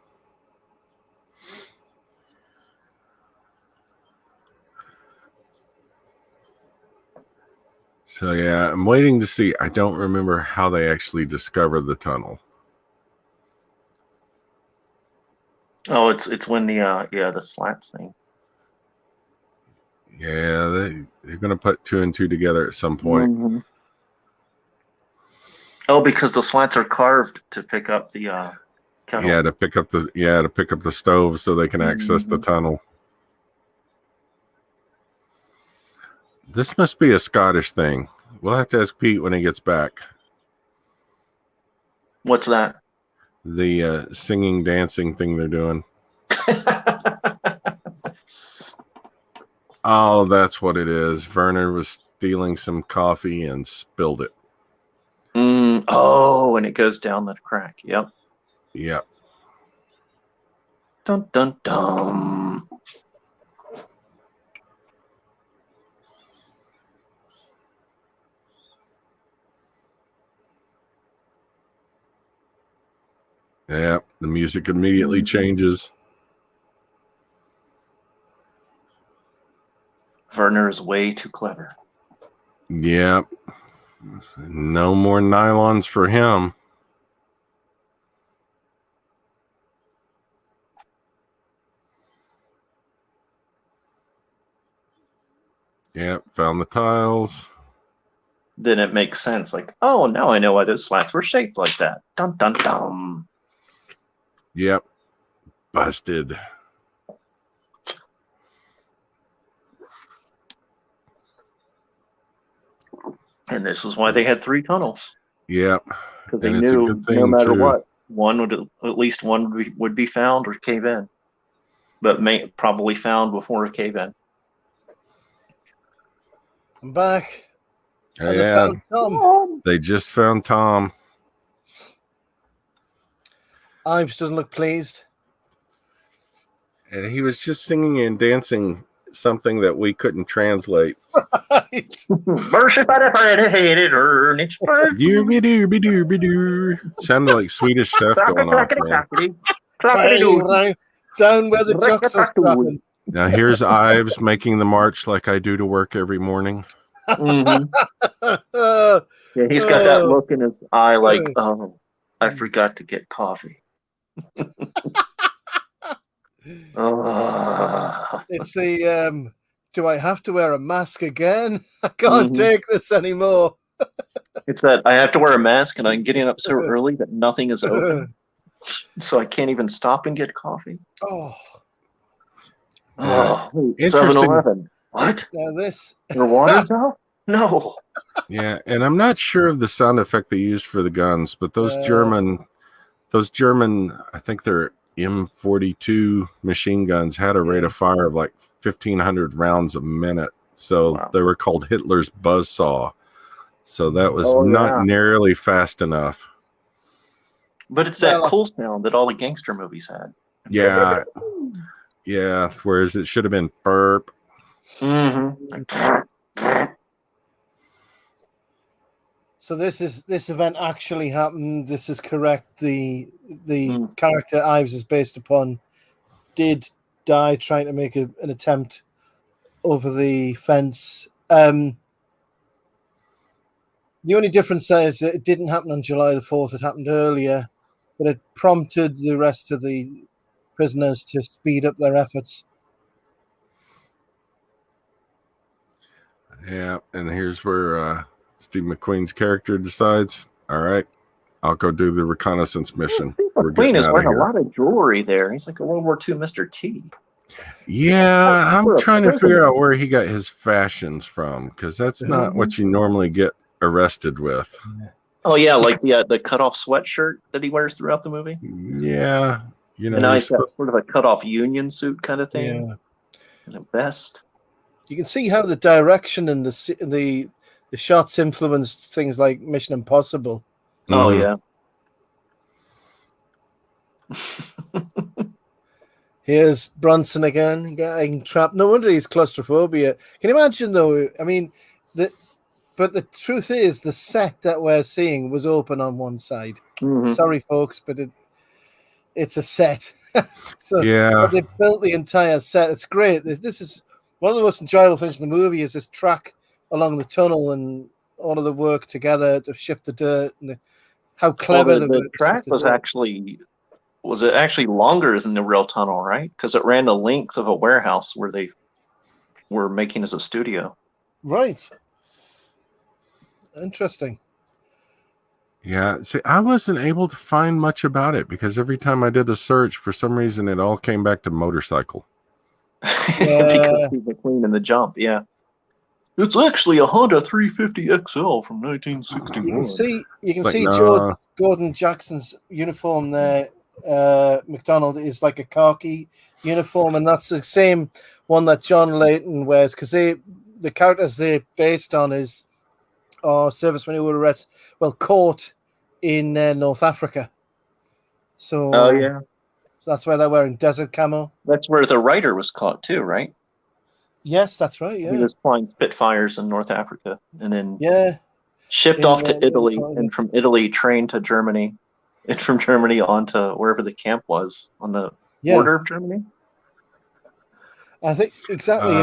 So, yeah, I'm waiting to see. I don't remember how they actually discovered the tunnel. Oh, it's when the slats thing. Yeah, they're going to put 2 and 2 together at some point. Mm-hmm. Oh, because the slats are carved to pick up the kettle. Yeah, to pick up the stove so they can access the tunnel. This must be a Scottish thing. We'll have to ask Pete when he gets back. What's that? The singing, dancing thing they're doing. Oh, that's what it is. Werner was stealing some coffee and spilled it. Oh, and it goes down the crack. Yep. Yep. Dun dun dun. Yep. The music immediately changes. Werner is way too clever. Yep. No more nylons for him. Yep. Found the tiles. Then it makes sense. Like, oh, now I know why those slats were shaped like that. Dun dun dun. Yep. Busted. And this is why they had 3 tunnels. Yeah. Because they knew no matter what, at least one would be found or cave in. But probably found before a cave in. I'm back. And they found Tom. They just found Tom. Ives doesn't look pleased. And he was just singing and dancing something that we couldn't translate. Sounded like Swedish Chef going on. Down where the jocks are scrapping. Now here's Ives making the march like I do to work every morning. Mm-hmm. Yeah, he's got that look in his eye like, oh, I forgot to get coffee. It's the do I have to wear a mask again? I can't take this anymore. It's that I have to wear a mask and I'm getting up so early that nothing is open. So I can't even stop and get coffee. Oh. 7-Eleven. What? Now this. Your water's out? No. Yeah, and I'm not sure of the sound effect they used for the guns, but those German, I think they're M42 machine guns had a rate of fire of like 1,500 rounds a minute. So they were called Hitler's buzzsaw. So that was not nearly fast enough. But it's that cool sound that all the gangster movies had. Yeah. Yeah. Whereas it should have been burp. Mm-hmm. So this event actually happened. This is correct. The character Ives is based upon did die trying to make an attempt over the fence. The only difference is that it didn't happen on July the 4th. It happened earlier, but it prompted the rest of the prisoners to speed up their efforts. Yeah, and here's where Steve McQueen's character decides, all right, I'll go do the reconnaissance mission. Steve McQueen is wearing a lot of jewelry there. He's like a World War II Mr. T. Yeah, I'm trying to figure out where he got his fashions from, because that's not what you normally get arrested with. Oh, yeah, like the cut-off sweatshirt that he wears throughout the movie? Yeah. You know, and now he's got sort of a cut-off union suit kind of thing. Yeah. And a vest. You can see how the direction and the shots influenced things like Mission Impossible. Oh, yeah. Here's Bronson again, getting trapped. No wonder he's claustrophobia. Can you imagine, though? I mean, but the truth is, the set that we're seeing was open on one side. Sorry, folks, but it's a set. So they built the entire set. It's great. This is one of the most enjoyable things in the movie is this track along the tunnel and all of the work together to shift the dirt and how clever the track was actually. Was it actually longer than the real tunnel, right? Because it ran the length of a warehouse where they were making as a studio. Right. Interesting. Yeah. See, I wasn't able to find much about it because every time I did a search, for some reason, it all came back to motorcycle. Because Steve McQueen in the jump, yeah. It's actually a Honda 350 XL from 1961. You can see George Gordon Jackson's uniform there. McDonald is like a khaki uniform, and that's the same one that John Layton wears because the characters they're based on is servicemen who were caught in North Africa. So so that's why they're wearing desert camo. That's where the writer was caught too, right? Yes, that's right. Yeah, he was flying Spitfires in North Africa, and then shipped off to Italy, and from Italy trained to Germany. And from Germany on to wherever the camp was on the border of Germany. I think exactly.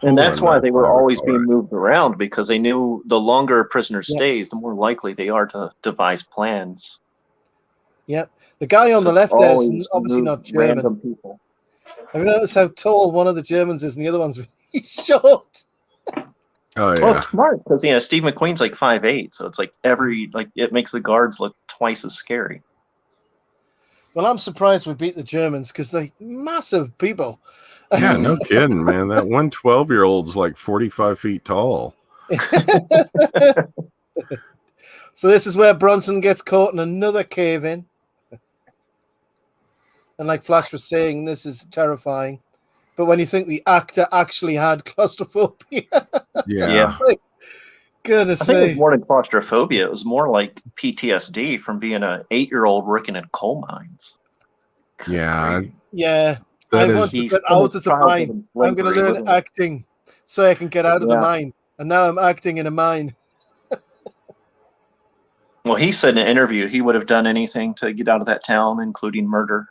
And that's why they were always being moved around, because they knew the longer a prisoner stays, the more likely they are to devise plans. Yep. The guy on the left there is obviously not German. Random people. Have you noticed how tall one of the Germans is and the other one's really short? Oh, yeah. Well, it's smart because Steve McQueen's like 5'8", so it's like it makes the guards look twice as scary. Well, I'm surprised we beat the Germans because they're massive people. Yeah, no kidding, man. That 12-year-old's like 45 feet tall. So this is where Bronson gets caught in another cave-in. And like Flash was saying, this is terrifying. But when you think the actor actually had claustrophobia. Yeah. Like, goodness I think it was me. more than claustrophobia. It was more like PTSD from being an 8-year-old working in coal mines. Yeah. Yeah. I That want is, to get out of the mine. I'm going to learn acting so I can get out of the mine. And now I'm acting in a mine. Well, he said in an interview he would have done anything to get out of that town, including murder.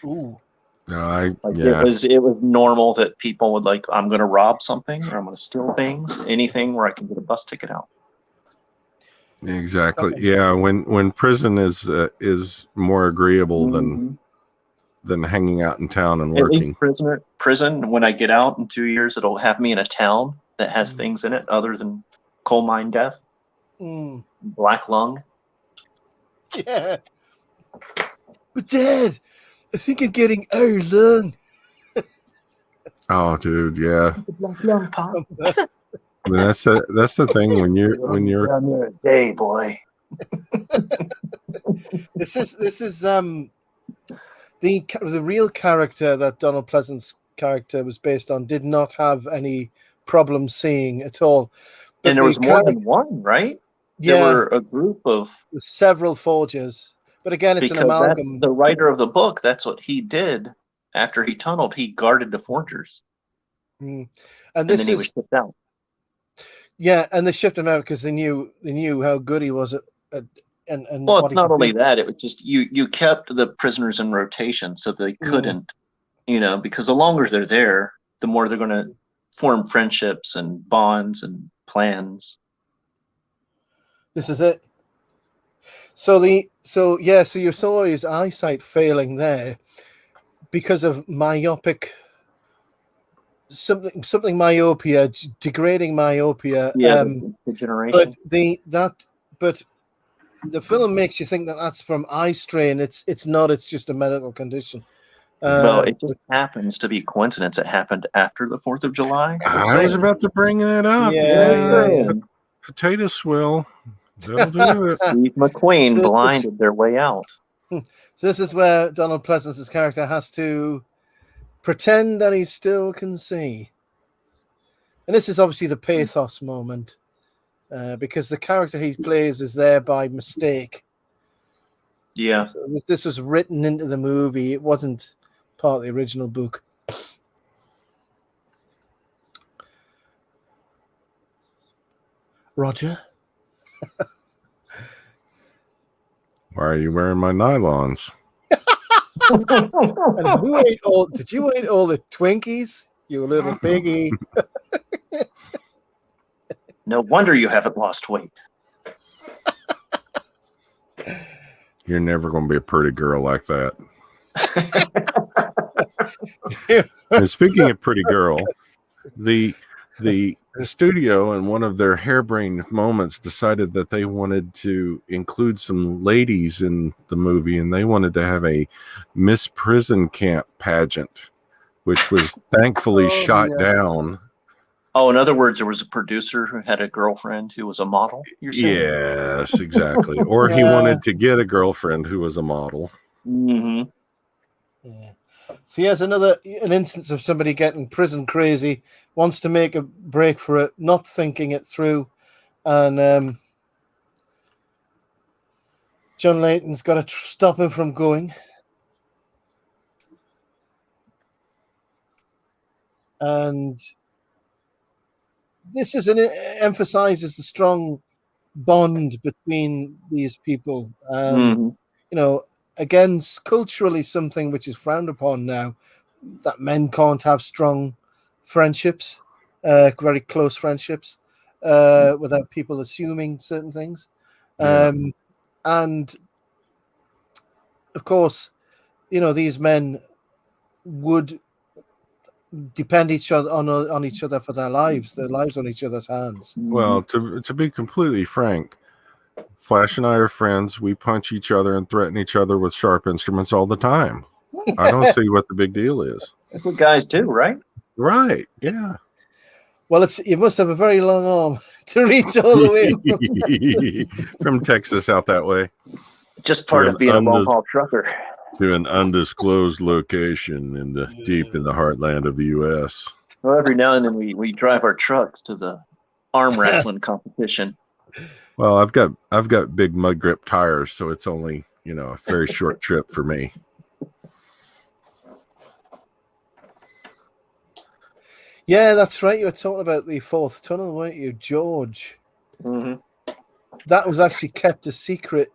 Ooh. no, It was normal that people would like, I'm going to rob something or I'm going to steal things, anything where I can get a bus ticket out. exactly. Yeah, when prison is more agreeable than hanging out in town and working. At least prison, when I get out in 2 years, it'll have me in a town that has things in it other than coal mine death. Black lung. Yeah. But Dad, I think I'm getting our lung. Oh, dude, yeah. Black lung, Pop. I mean, that's the thing when you're down there a day, boy. This is the real character that Donald Pleasence's character was based on did not have any problem seeing at all. But and there was more than one, right? Yeah, there were a group of several forgers. But again, it's an amalgam. That's the writer of the book, that's what he did after he tunneled. He guarded the forgers. And then he was shipped out. Yeah, and they shipped him out because they knew how good he was at and well, it's not only that, it was just you kept the prisoners in rotation so they couldn't, because the longer they're there, the more they're going to form friendships and bonds and plans. This is it. So you saw his eyesight failing there because of something myopia, degrading myopia. Yeah, degeneration. But the film makes you think that that's from eye strain. It's not. It's just a medical condition. Well, it just happens to be a coincidence. It happened after the 4th of July. I was about to bring that up. Yeah. Potato swill. That'll do it. Steve McQueen blinded their way out. So this is where Donald Pleasence's character has to pretend that he still can see. And this is obviously the pathos moment because the character he plays is there by mistake. Yeah. So this was written into the movie. It wasn't part of the original book. Roger? Why are you wearing my nylons? And did you eat all the Twinkies, you little piggy? No wonder you haven't lost weight. You're never going to be a pretty girl like that. And speaking of pretty girl, the studio in one of their harebrained moments decided that they wanted to include some ladies in the movie, and they wanted to have a Miss Prison Camp pageant, which was thankfully shot down. Oh, in other words, there was a producer who had a girlfriend who was a model, you're saying? Yes, exactly. Or he wanted to get a girlfriend who was a model. Mm-hmm. Yeah. So here's an instance of somebody getting prison crazy, wants to make a break for it, not thinking it through, and John Layton's got to stop him from going. And this emphasizes the strong bond between these people. Again, culturally something which is frowned upon now, that men can't have strong friendships, very close friendships, without people assuming certain things. And of course, these men would depend on each other for their lives on each other's hands. Well, to be completely frank, Flash and I are friends. We punch each other and threaten each other with sharp instruments all the time. I don't see what the big deal is. That's what guys do, right? Right, yeah. Well, you must have a very long arm to reach all the way from Texas out that way. Just part of being a long-haul trucker. To an undisclosed location deep in the heartland of the U.S. Well, every now and then we drive our trucks to the arm wrestling competition. Well, I've got big mud grip tires, so it's only a very short trip for me. Yeah, that's right. You were talking about the fourth tunnel, weren't you, George? Mm-hmm. That was actually kept a secret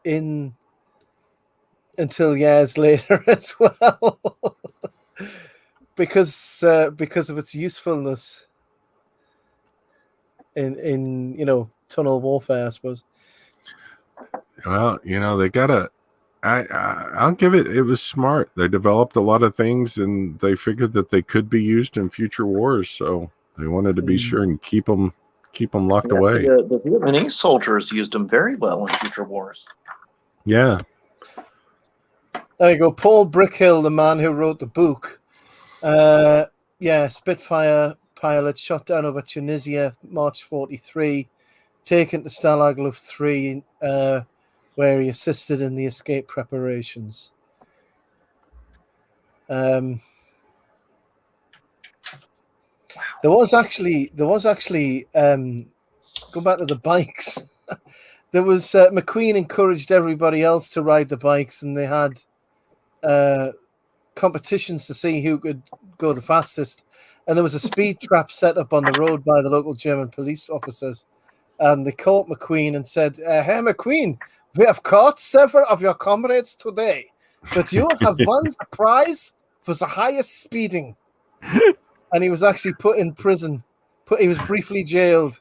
until years later as well, because of its usefulness in tunnel warfare, I suppose. Well, they gotta. I'll give it. It was smart. They developed a lot of things, and they figured that they could be used in future wars. So they wanted to be sure and keep them locked away. The Vietnamese soldiers used them very well in future wars. Yeah. There you go. Paul Brickhill, the man who wrote the book. Spitfire pilot shot down over Tunisia, March 1943, taken to Stalag Luft III, where he assisted in the escape preparations. There was actually going back to the bikes. There was McQueen encouraged everybody else to ride the bikes, and they had competitions to see who could go the fastest. And there was a speed trap set up on the road by the local German police officers, and they caught McQueen and said, "Hey, McQueen, we have caught several of your comrades today, but you have won the prize for the highest speeding." And he was actually put in prison. He was briefly jailed.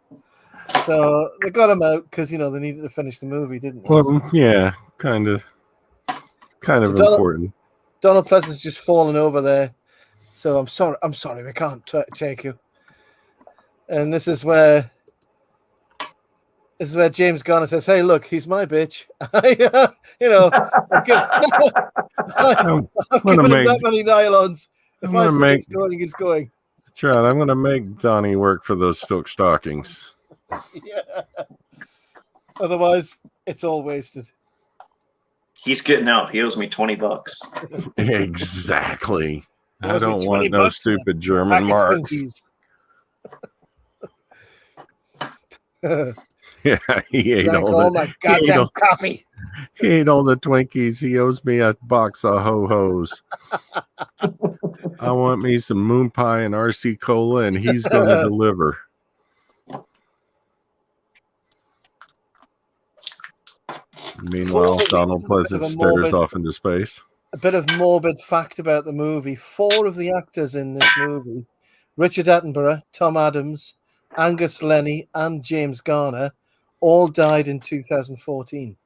So they got him out because they needed to finish the movie, didn't they? Well, yeah, kind of important. Donald Pleasence just fallen over there. So I'm sorry, we can't take you. And this is where James Garner says, "Hey, look, he's my bitch. I've given him that many nylons. If I say it's going, he's going." That's right. I'm going to make Donnie work for those silk stockings. Yeah. Otherwise, it's all wasted. He's getting out. He owes me $20. Exactly. I don't want no stupid German marks. Yeah, he ate all my goddamn coffee. He ate all the Twinkies. He owes me a box of ho-hos. I want me some moon pie and RC cola, and he's going to deliver. Meanwhile, Donald Pleasence stares off into space. A bit of morbid fact about the movie. 4 of the actors in this movie, Richard Attenborough, Tom Adams, Angus Lenny, and James Garner, all died in 2014.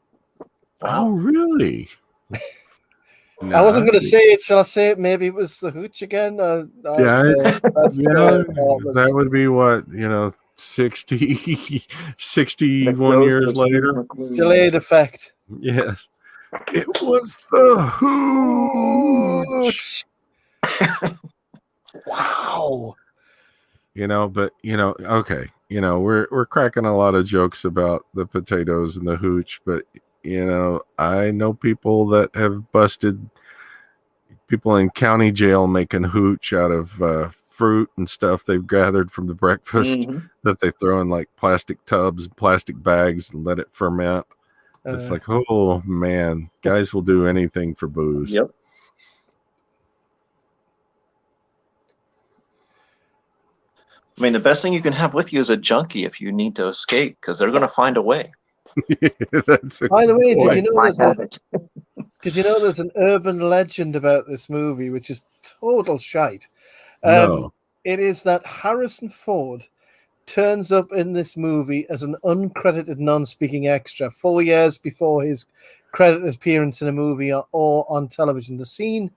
Oh, really? I wasn't going to say it. Shall I say it? Maybe it was the hooch again. That would be what, 61 years later. Delayed effect. Yes. It was the hooch. Wow. Okay. We're cracking a lot of jokes about the potatoes and the hooch, but I know people that have busted people in county jail making hooch out of fruit and stuff they've gathered from the breakfast that they throw in like plastic tubs and plastic bags and let it ferment. It's like, oh man, guys will do anything for booze. Yep. I mean, the best thing you can have with you is a junkie if you need to escape, because they're going to find a way. By the way, did you know there's an urban legend about this movie, which is total shite? No. It is that Harrison Ford turns up in this movie as an uncredited non-speaking extra 4 years before his credited appearance in a movie or on television. The scene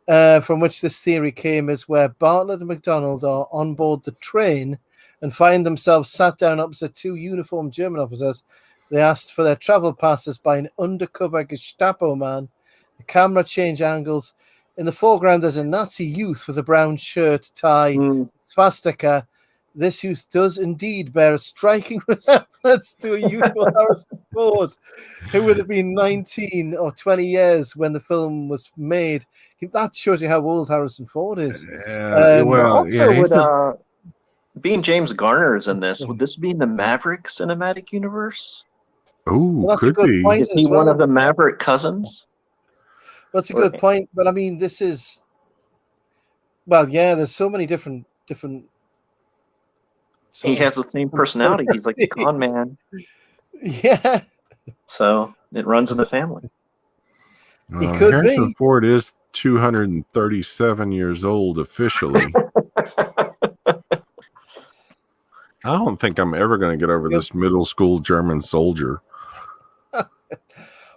from which this theory came is where Bartlett and McDonald are on board the train and find themselves sat down opposite 2 uniformed German officers. They asked for their travel passes by an undercover Gestapo man. The camera change angles. In the foreground, there's a Nazi youth with a brown shirt, tie, swastika, this youth does indeed bear a striking resemblance to a youthful Harrison Ford, who would have been 19 or 20 years when the film was made. That shows you how old Harrison Ford is. Being James Garner is in this, would this be in the Maverick cinematic universe? Oh, that's could a good be. point. Is he one of the Maverick cousins? That's a good point. But I mean, this is, well, yeah, there's so many different. He has the same personality. He's like a con man. Yeah. So it runs in the family. He could Harrison be. Ford is 237 years old officially. I don't think I'm ever going to get over this middle school German soldier.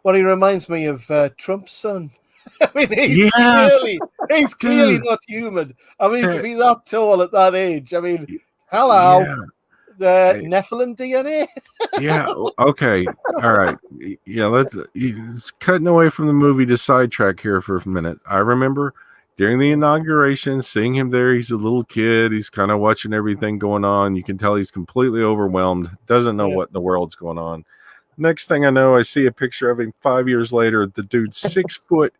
Well, he reminds me of Trump's son. I mean, he's clearly not human. I mean, to be that tall at that age. I mean, hello, the Nephilim DNA. Yeah. Okay. All right. Yeah. Let's cutting away from the movie to sidetrack here for a minute. I remember during the inauguration, seeing him there. He's a little kid. He's kind of watching everything going on. You can tell he's completely overwhelmed. Doesn't know what in the world's going on. Next thing I know, I see a picture of him 5 years later. The dude's 6'8".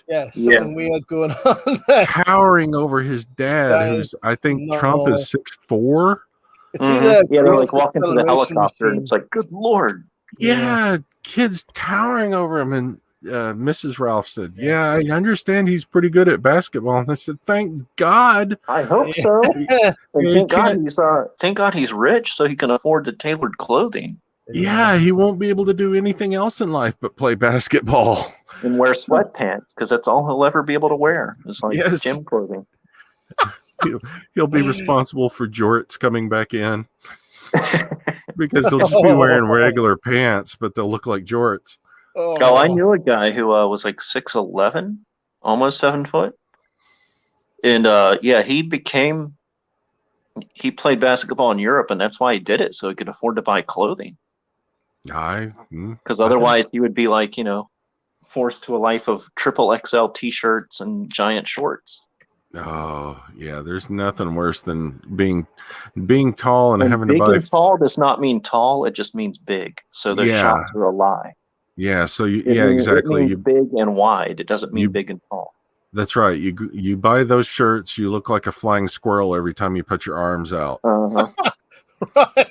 Yeah, something weird going on there. Towering over his dad, who's I think Trump is 6'4". It's either they're like walking to the helicopter, and it's like, good Lord. Yeah, kids towering over him, and Mrs. Ralph said, "Yeah, I understand he's pretty good at basketball." And I said, "Thank God." I hope so. And thank God he's rich, so he can afford the tailored clothing. Yeah, he won't be able to do anything else in life but play basketball and wear sweatpants, because that's all he'll ever be able to wear. It's like gym clothing. He'll be responsible for jorts coming back in because he'll just be wearing regular pants, but they'll look like jorts. Oh, I knew a guy who was like 6'11", almost 7 foot, and he played basketball in Europe, and that's why he did it, so he could afford to buy clothing. Because otherwise he would be like, forced to a life of triple XL t-shirts and giant shorts. Oh yeah, there's nothing worse than being tall and having to buy. And tall does not mean tall; it just means big. So the shots are a lie. Yeah. So exactly. It means big and wide. It doesn't mean big and tall. That's right. You buy those shirts, you look like a flying squirrel every time you put your arms out. Right.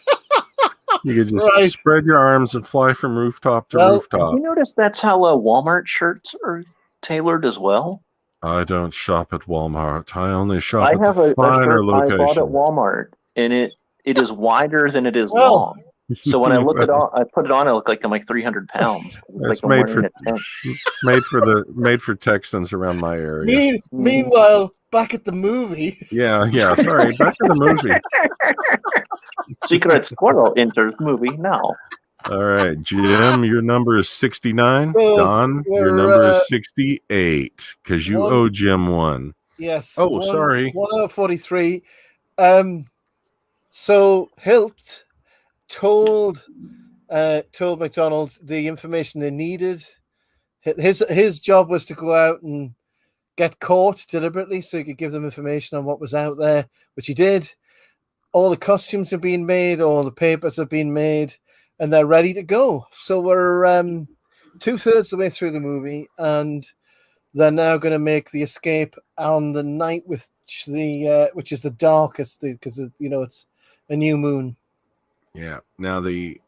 You could just spread your arms and fly from rooftop to rooftop. You notice that's how Walmart shirts are tailored as well? I don't shop at Walmart. I only shop at the finer locations. I bought at Walmart, and it is wider than it is long. So when I put it on, I look like I'm like 300 pounds. It's like made for Texans around my area. Meanwhile, back at the movie. Yeah. Sorry, back to the movie. Secret Squirrel enters movie now. All right, Jim, your number is 69. Don, your number is 68 because you owe Jim one. Yes. Sorry. 1043. So Hilt told McDonald the information they needed. His job was to go out and get caught deliberately so he could give them information on what was out there, which he did. All the costumes have been made, all the papers have been made, and they're ready to go. So we're 2/3 of the way through the movie, and they're now going to make the escape on the night which is the darkest, because it's a new moon. Yeah. Now the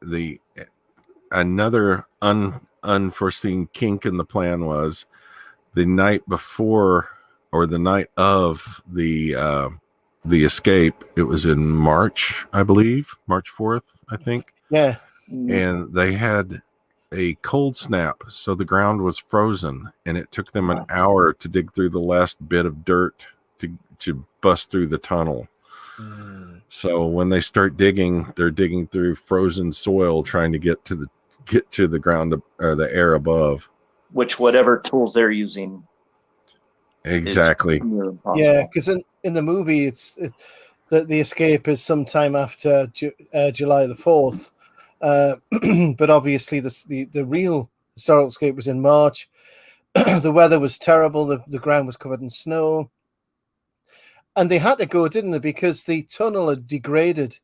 another unforeseen kink in the plan was the night before or the night of the escape. It was in March, I believe, March 4th, I think. Yeah. And they had a cold snap, so the ground was frozen, and it took them an hour to dig through the last bit of dirt to bust through the tunnel. So when they start digging, they're digging through frozen soil, trying to get to the ground or the air above. Which whatever tools they're using. Exactly. Yeah, because in the movie, the escape is sometime after July the 4th. But obviously the real historical escape was in March. The weather was terrible. The ground was covered in snow. And they had to go, didn't they? Because the tunnel had degraded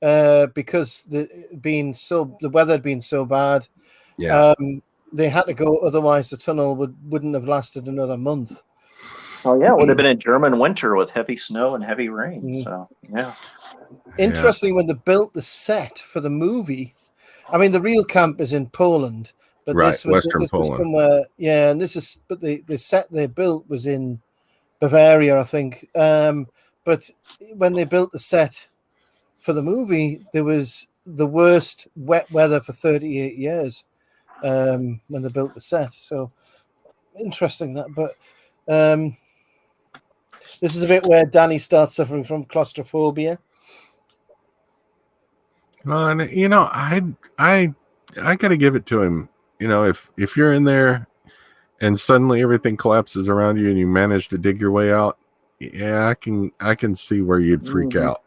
because the weather had been so bad. Yeah. They had to go, otherwise the tunnel wouldn't have lasted another month. Oh yeah, it would have been a German winter with heavy snow and heavy rain. So yeah. Interesting, when they built the set for the movie, I mean, the real camp is in Poland, but this was somewhere. Yeah, and but the set they built was in Bavaria, I think. But when they built the set for the movie, there was the worst wet weather for 38 years when they built the set. So interesting that. But this is a bit where Danny starts suffering from claustrophobia. Well, and I got to give it to him. If you're in there and suddenly everything collapses around you and you manage to dig your way out, yeah, I can see where you'd freak out.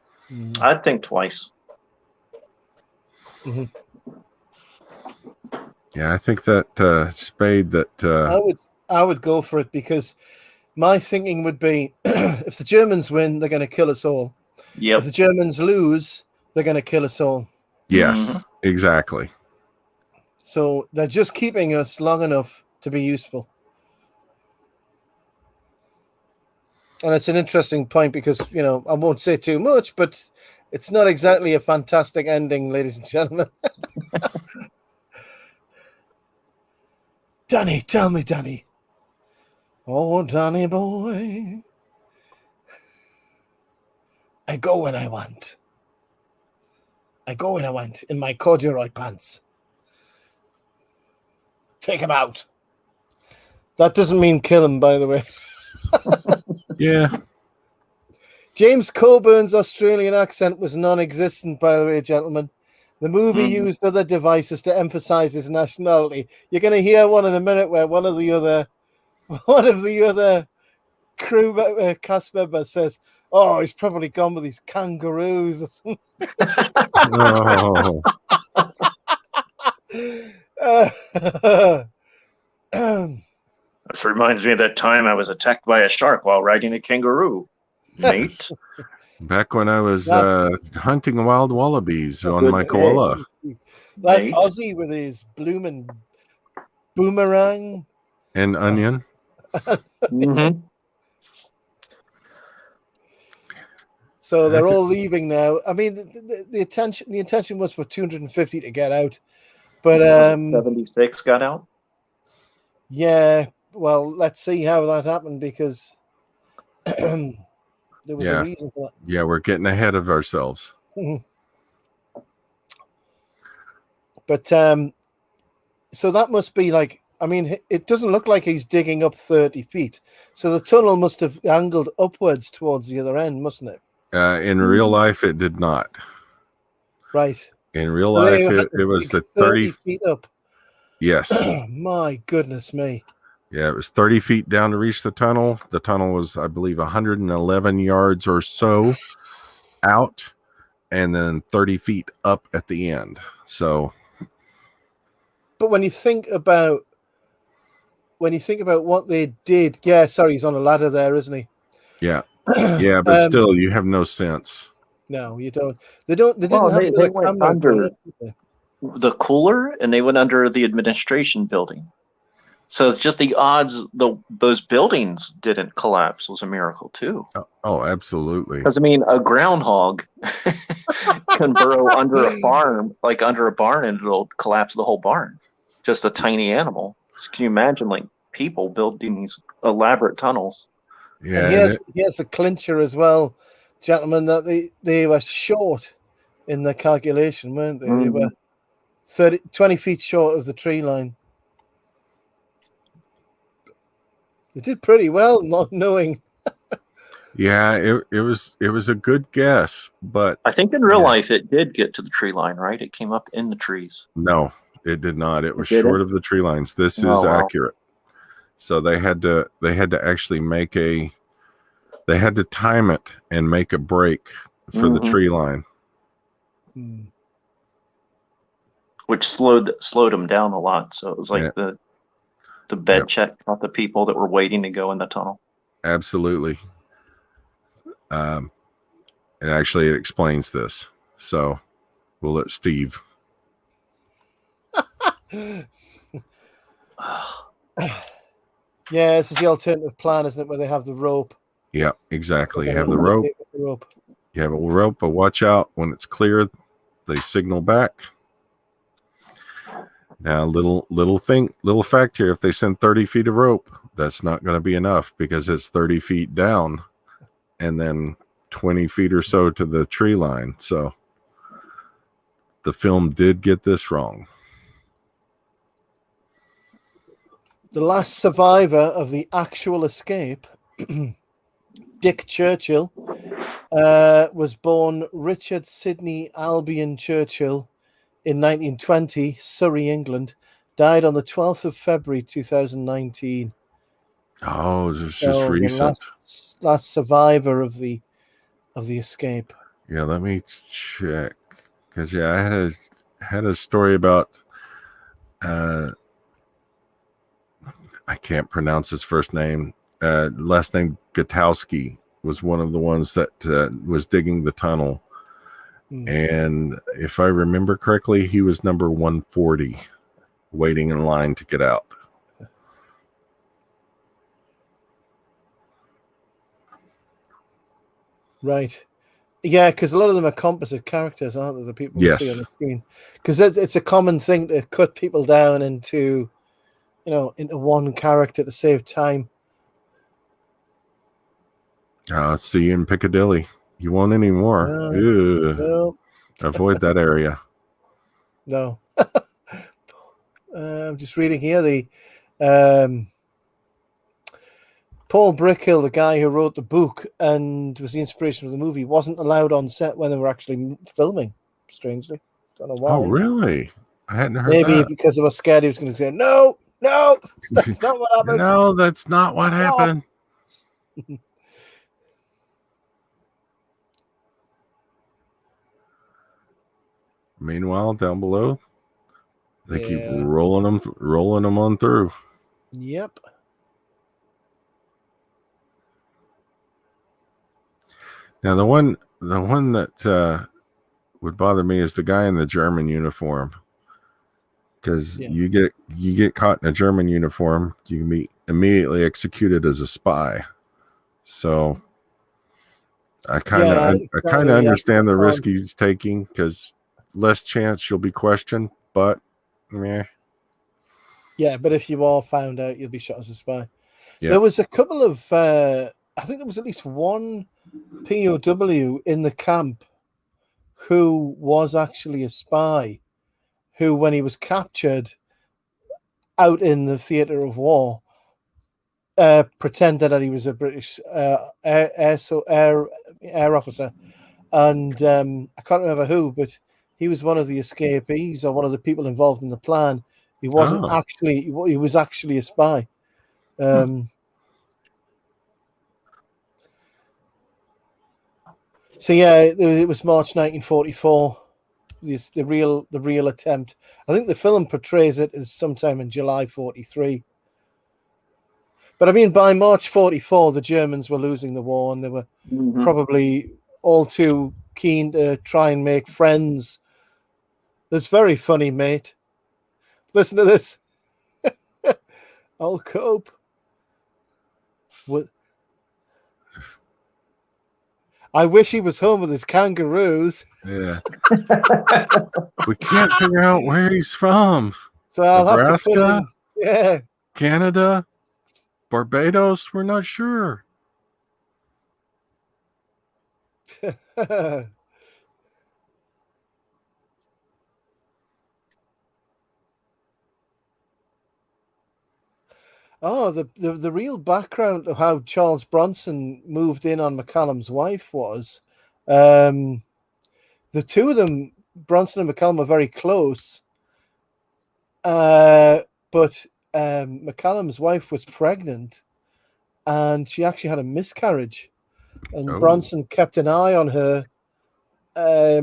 I'd think twice. Mm-hmm. Yeah, I think that Spade that I would go for it, because my thinking would be if the Germans win, they're going to kill us all. Yep. If the Germans lose, they're going to kill us all. Yes, exactly. So they're just keeping us long enough to be useful. And it's an interesting point because, I won't say too much, but it's not exactly a fantastic ending, ladies and gentlemen. Danny, tell me, Danny. Oh, Danny boy. I go when I want. I go when I want in my corduroy pants. Take him out. That doesn't mean kill him, by the way. Yeah. James Coburn's Australian accent was non-existent, by the way, gentlemen. The movie used other devices to emphasize his nationality. You're going to hear one in a minute where one of the other crew cast members says, "Oh, he's probably gone with these kangaroos or something." This reminds me of that time I was attacked by a shark while riding a kangaroo, mate. Back when I was hunting wild wallabies on my koala. That Aussie with his blooming boomerang. And onion. Mm-hmm. So they're all leaving now. I mean, the intention was for 250 to get out, but 76 got out. Yeah, well, let's see how that happened, because there was a reason for that. Yeah, we're getting ahead of ourselves. But so that must be like, I mean, it doesn't look like he's digging up 30 feet. So the tunnel must have angled upwards towards the other end, mustn't it? In real life, it did not. Right. In real life, it was the 30 feet up. Yes. My goodness me. Yeah, it was 30 feet down to reach the tunnel. The tunnel was, I believe, 111 yards or so out, and then 30 feet up at the end. So, but when you think about what they did, he's on a ladder there, isn't he? Yeah, yeah, but still, you have no sense. No, you don't. They didn't have the went under the cooler, and they went under the administration building. So it's just the odds those buildings didn't collapse was a miracle too. Oh, absolutely. Because I mean, a groundhog can burrow under a barn, and it'll collapse the whole barn. Just a tiny animal. So can you imagine, like, people building these elaborate tunnels? Yeah, he has the clincher as well, gentlemen. That they were short in the calculation, weren't they? They were 20 feet short of the tree line. They did pretty well, not knowing. Yeah, it was a good guess, but I think in real life it did get to the tree line, right? It came up in the trees. No, it did not. It was short of the tree lines. This is accurate. So they had to actually they had to time it and make a break for the tree line. Which slowed them down a lot. So it was like the bed check, not the people that were waiting to go in the tunnel. Absolutely. And actually, it explains this. So we'll let Steve. Yeah, this is the alternative plan, isn't it? Where they have the rope. Yeah, exactly. You have the rope. You have a rope, but watch out when it's clear. They signal back. Now, little fact here: if they send 30 feet of rope, that's not going to be enough because it's 30 feet down, and then 20 feet or so to the tree line. So the film did get this wrong. The last survivor of the actual escape, Dick Churchill, was born Richard Sidney Albion Churchill in 1920, Surrey, England. Died on the 12th of February 2019. Oh, it's just recent. Last survivor of the escape. Yeah, let me check because I had a story about. I can't pronounce his first name. Last name Gutowski was one of the ones that was digging the tunnel. And if I remember correctly, he was number 140 waiting in line to get out. Right. Yeah, because a lot of them are composite characters, aren't they? The people you see on the screen. Because it's a common thing to cut people down into one character to save time. See you in Piccadilly. You want any more? No. Avoid that area. No. I'm just reading here. The Paul Brickhill, the guy who wrote the book and was the inspiration for the movie, wasn't allowed on set when they were actually filming, strangely. Don't know why. Oh, really? I hadn't heard Maybe that. because I was scared he was going to say, no, that's not what happened. No, that's not what happened. Meanwhile, down below, they keep rolling them on through. Yep. Now, the one that would bother me is the guy in the German uniform, because you get caught in a German uniform, you can be immediately executed as a spy. So I kind of understand the risk he's taking because less chance you'll be questioned, but meh. Yeah, but if you are found out, you'll be shot as a spy. Yep. There was a couple of, I think there was at least one POW in the camp who was actually a spy, who, when he was captured out in the theater of war, pretended that he was a British air officer. And I can't remember who, but he was one of the escapees or one of the people involved in the plan. He wasn't actually, he was actually a spy. So yeah, it was March 1944. The real attempt. I think the film portrays it as sometime in July 43. But I mean, by March 44, the Germans were losing the war, and they were probably all too keen to try and make friends. That's very funny, mate. Listen to this. I'll cope. I wish he was home with his kangaroos. Yeah. We can't figure out where he's from. So I'll Nebraska? have to put in, Canada? Barbados? We're not sure. Oh, the real background of how Charles Bronson moved in on McCallum's wife was the two of them, Bronson and McCallum, are very close. But McCallum's wife was pregnant and she actually had a miscarriage. And Bronson kept an eye on her,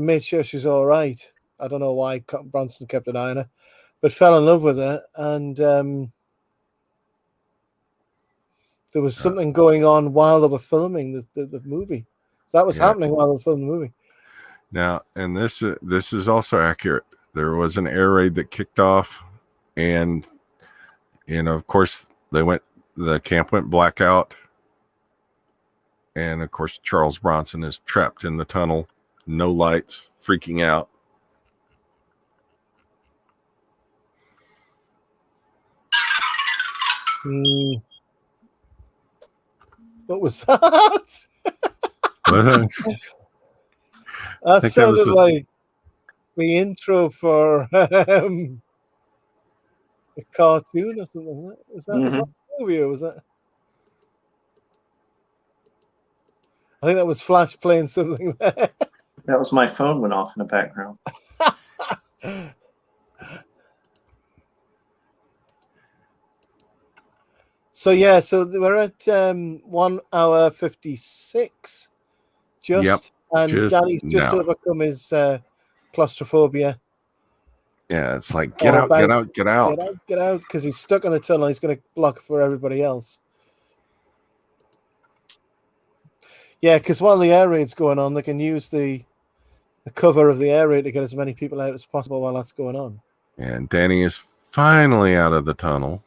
made sure she's all right. I don't know why Bronson kept an eye on her, but fell in love with her. And there was something going on while they were filming the movie. So that was happening while they were filming the movie. Now, and this is also accurate. There was an air raid that kicked off, and of course the camp went blackout, and of course Charles Bronson is trapped in the tunnel, no lights, freaking out. What was that? That sounded like the intro for a cartoon or something. Was that a movie or was that? I think that was Flash playing something there. That was my phone went off in the background. So we're at 1 hour 56. And Danny's just overcome his claustrophobia. Yeah, it's like get out, because he's stuck in the tunnel. He's going to block for everybody else. Yeah, because while the air raid's going on, they can use the cover of the air raid to get as many people out as possible while that's going on. And Danny is finally out of the tunnel.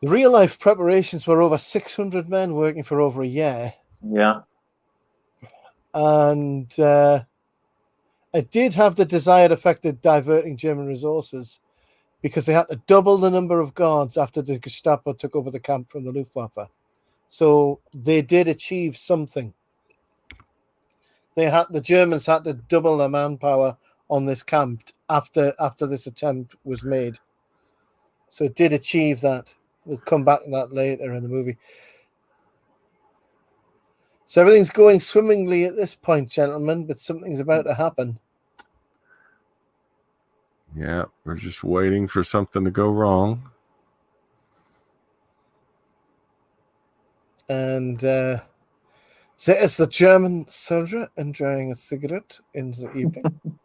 The real-life preparations were over 600 men working for over a year. Yeah. And it did have the desired effect of diverting German resources because they had to double the number of guards after the Gestapo took over the camp from the Luftwaffe. So they did achieve something. The Germans had to double their manpower on this camp after this attempt was made. So it did achieve that. We'll come back to that later in the movie. So everything's going swimmingly at this point, gentlemen, but something's about to happen. Yeah, we're just waiting for something to go wrong. And there is the German soldier enjoying a cigarette in the evening.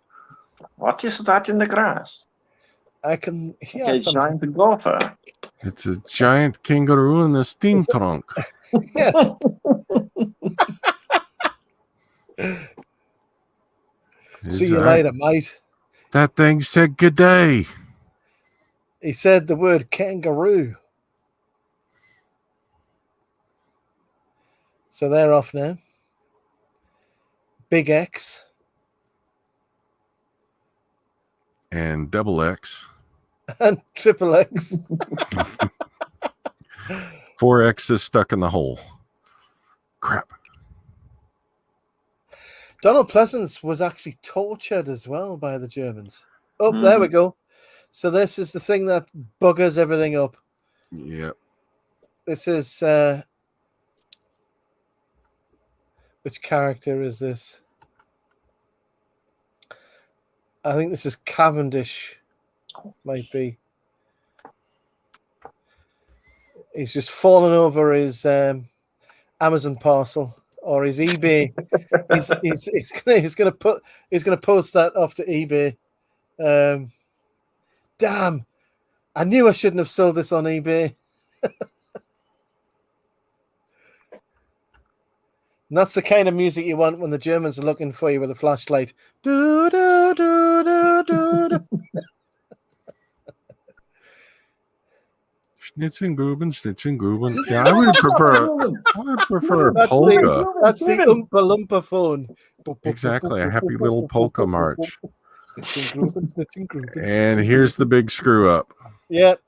What is that in the grass? I can hear a something. giant gopher. It's a giant kangaroo in a steam trunk. Yes. See you later, mate. That thing said good day. He said the word kangaroo. So they're off now. Big X. And double X. And triple X. 4X is stuck in the hole. Crap. Donald Pleasence was actually tortured as well by the Germans. Oh, there we go. So this is the thing that buggers everything up. Yep. This is... which character is this? I think this is Cavendish. Might be. He's just fallen over his Amazon parcel or his eBay. he's gonna post that up to eBay. Damn! I knew I shouldn't have sold this on eBay. And that's the kind of music you want when the Germans are looking for you with a flashlight. Do, do, do, do, do, do. Schnitzengruben. Yeah, I would prefer a polka. That's the Oompa Loompa phone. Exactly, a happy little polka march. Snitchengruben. And here's the big screw up. Yep.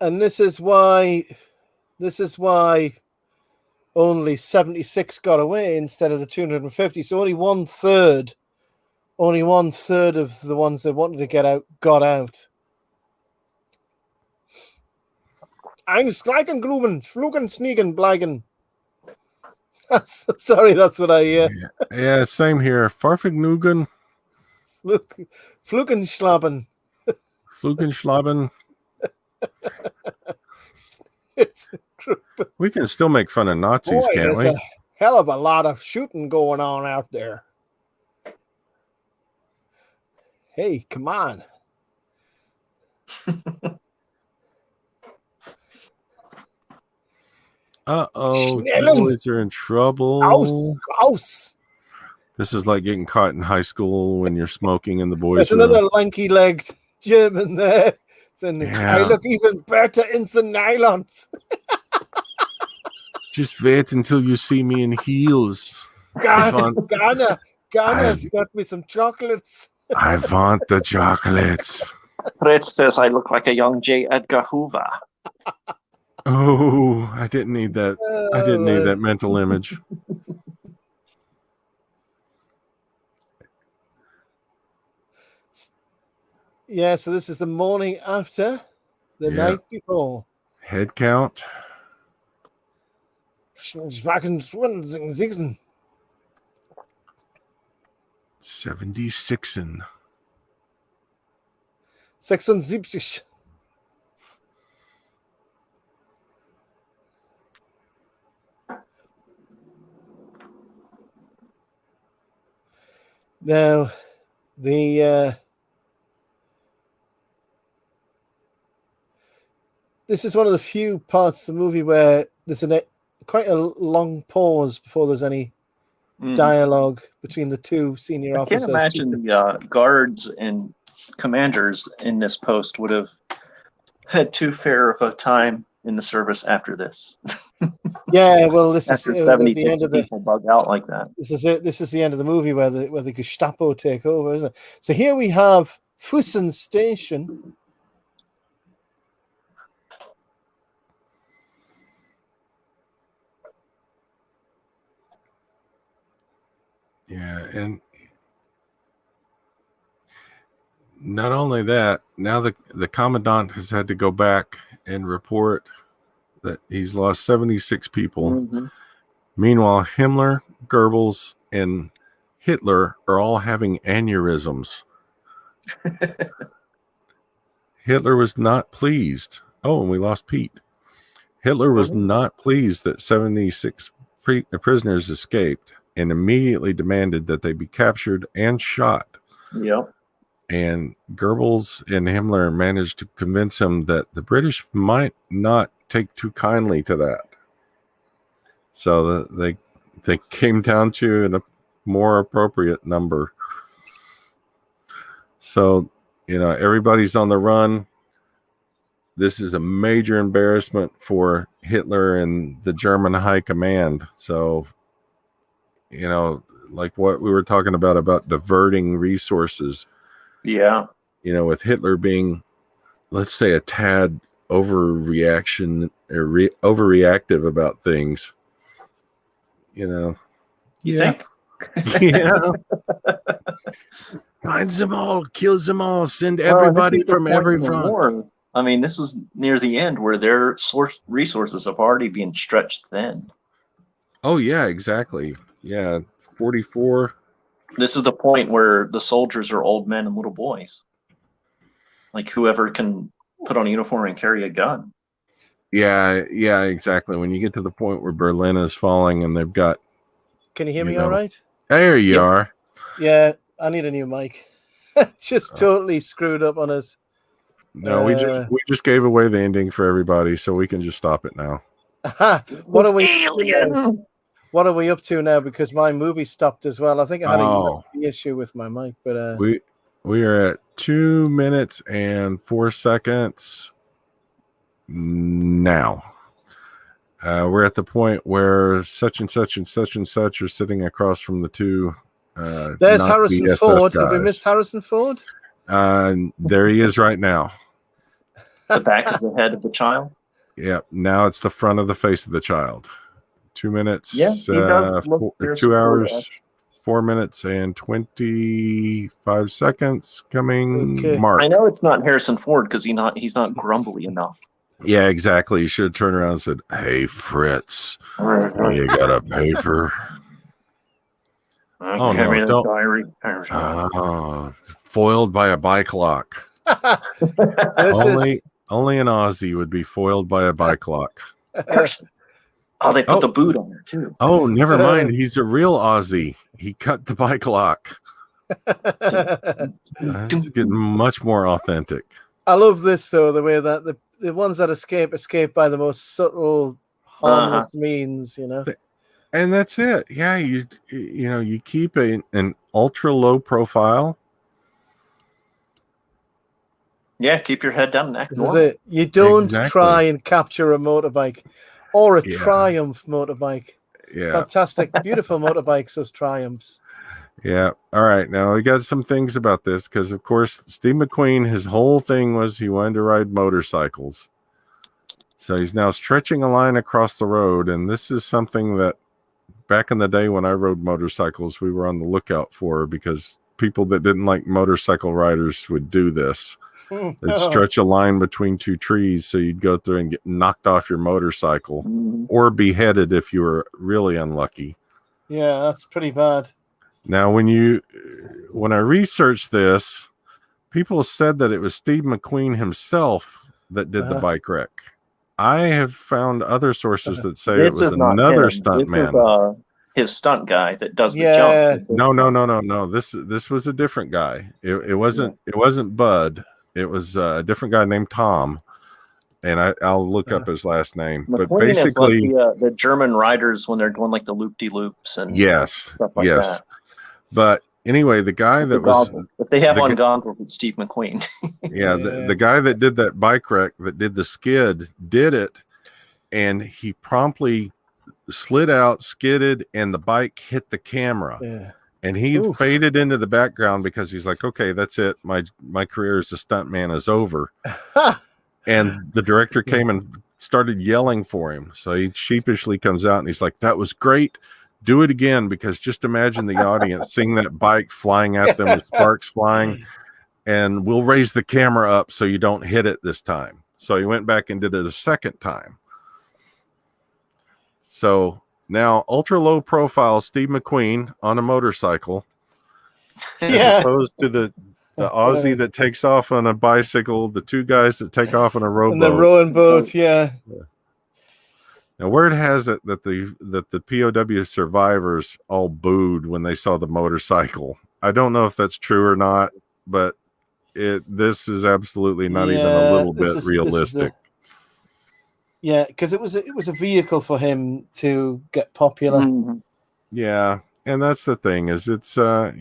And this is why only 76 got away instead of the 250. So only one third of the ones that wanted to get out got out. Einschleikengruben, Flugen, Sneegen, Bleigen. That's what I hear. Yeah, same here. Farfignugen. Flugenschlaben. Flugenschlaben. We can still make fun of Nazis, can't we? A hell of a lot of shooting going on out there. Hey, come on. Uh-oh, you Schnellen. boys are in trouble. House. This is like getting caught in high school when you're smoking in the boys' There's room. another lanky-legged German there. Saying, Yeah. I look even better in the nylons. Just wait until you see me in heels. Garner's got me some chocolates. I want the chocolates. Fritz says I look like a young J. Edgar Hoover. Oh, I didn't need that. I didn't need that mental image. Yeah, so this is the morning after, the night before. Head count. 76. 76. 76. Now, this is one of the few parts of the movie where there's quite a long pause before there's any dialogue between the two senior officers. I can't imagine the guards and commanders in this post would have had too fair of a time in the service after this. Yeah, well, this after is 76 people bug out like that. This is it. This is the end of the movie where the Gestapo take over, isn't it? So here we have Fussen Station. Yeah, and not only that, now the commandant has had to go back and report that he's lost 76 people. Mm-hmm. Meanwhile, Himmler, Goebbels, and Hitler are all having aneurysms. Hitler was not pleased. Oh, and we lost Pete. Hitler was not pleased that 76 prisoners escaped and immediately demanded that they be captured and shot. Yep. And Goebbels and Himmler managed to convince him that the British might not take too kindly to that. So they came down to a more appropriate number. So, everybody's on the run. This is a major embarrassment for Hitler and the German high command. So, like what we were talking about diverting resources. Yeah. With Hitler being, let's say, a tad overreaction or overreactive about things. You think? Yeah. Finds them all, kills them all, send everybody from every front. I mean, this is near the end where their resources have already been stretched thin. Oh, yeah, exactly. Yeah, 44. This is the point where the soldiers are old men and little boys. Like whoever can put on a uniform and carry a gun. Yeah, exactly. When you get to the point where Berlin is falling and they've got... Can you hear me all right? There you are. Yeah, I need a new mic. Just totally screwed up on us. No, we just gave away the ending for everybody, so we can just stop it now. What are we up to now? Because my movie stopped as well. I think I had a USB issue with my mic, but we are at 2 minutes and 4 seconds now. We're at the point where such and such and such and such are sitting across from the two. There's Harrison Ford. Have we missed Harrison Ford? There he is right now. The back of the head of the child? Yeah, now it's the front of the face of the child. 2 minutes, yeah, 2 hours, 4 minutes, and 25 seconds coming. Okay. Mark. I know it's not Harrison Ford because he's not grumbly enough. Yeah, exactly. You should have turned around and said, "Hey, Fritz, you got a paper?" Oh no! Don't. Diary. Foiled by a bike lock. Only an Aussie would be foiled by a bike lock. Oh, they put the boot on there too. Oh, never mind. He's a real Aussie. He cut the bike lock. It's getting much more authentic. I love this though, the way that the ones that escape by the most subtle, harmless means, you know. And that's it. Yeah, you keep an ultra low profile. Yeah, keep your head down and act This normal. is it. You don't Exactly. try and capture a motorbike or a Triumph motorbike. Yeah. Fantastic, beautiful motorbikes, those Triumphs. Yeah. All right. Now we got some things about this because, of course, Steve McQueen, his whole thing was he wanted to ride motorcycles. So he's now stretching a line across the road. And this is something that back in the day when I rode motorcycles, we were on the lookout for, because people that didn't like motorcycle riders would do this. They'd stretch a line between two trees so you'd go through and get knocked off your motorcycle or beheaded if you were really unlucky. Yeah, that's pretty bad. Now, when I researched this, people said that it was Steve McQueen himself that did the bike wreck. I have found other sources that say it was another stuntman. This is his stunt guy that does the jump. No. This was a different guy. It wasn't Bud. It was a different guy named Tom, and I'll look up his last name. McQueen but basically, is like the German riders when they're doing like the loop-de-loops and stuff like that. But anyway, the guy that was, if they have on goggles, it's Steve McQueen. The guy that did that bike wreck, that did the skid, did it, and he promptly slid out, skidded, and the bike hit the camera. Yeah. And he faded into the background because he's like, okay, that's it. My career as a stuntman is over. And the director came and started yelling for him. So he sheepishly comes out and he's like, that was great. Do it again, because just imagine the audience seeing that bike flying at them with sparks flying, and we'll raise the camera up so you don't hit it this time. So he went back and did it a second time. So now ultra low profile Steve McQueen on a motorcycle, as opposed to the Aussie that takes off on a bicycle, the two guys that take off on a rowboat. And the rowing boat, yeah. Now, word has it that the POW survivors all booed when they saw the motorcycle. I don't know if that's true or not, but this is absolutely not even a little bit realistic. Yeah, because it was a vehicle for him to get popular. Yeah, and that's the thing, is it's it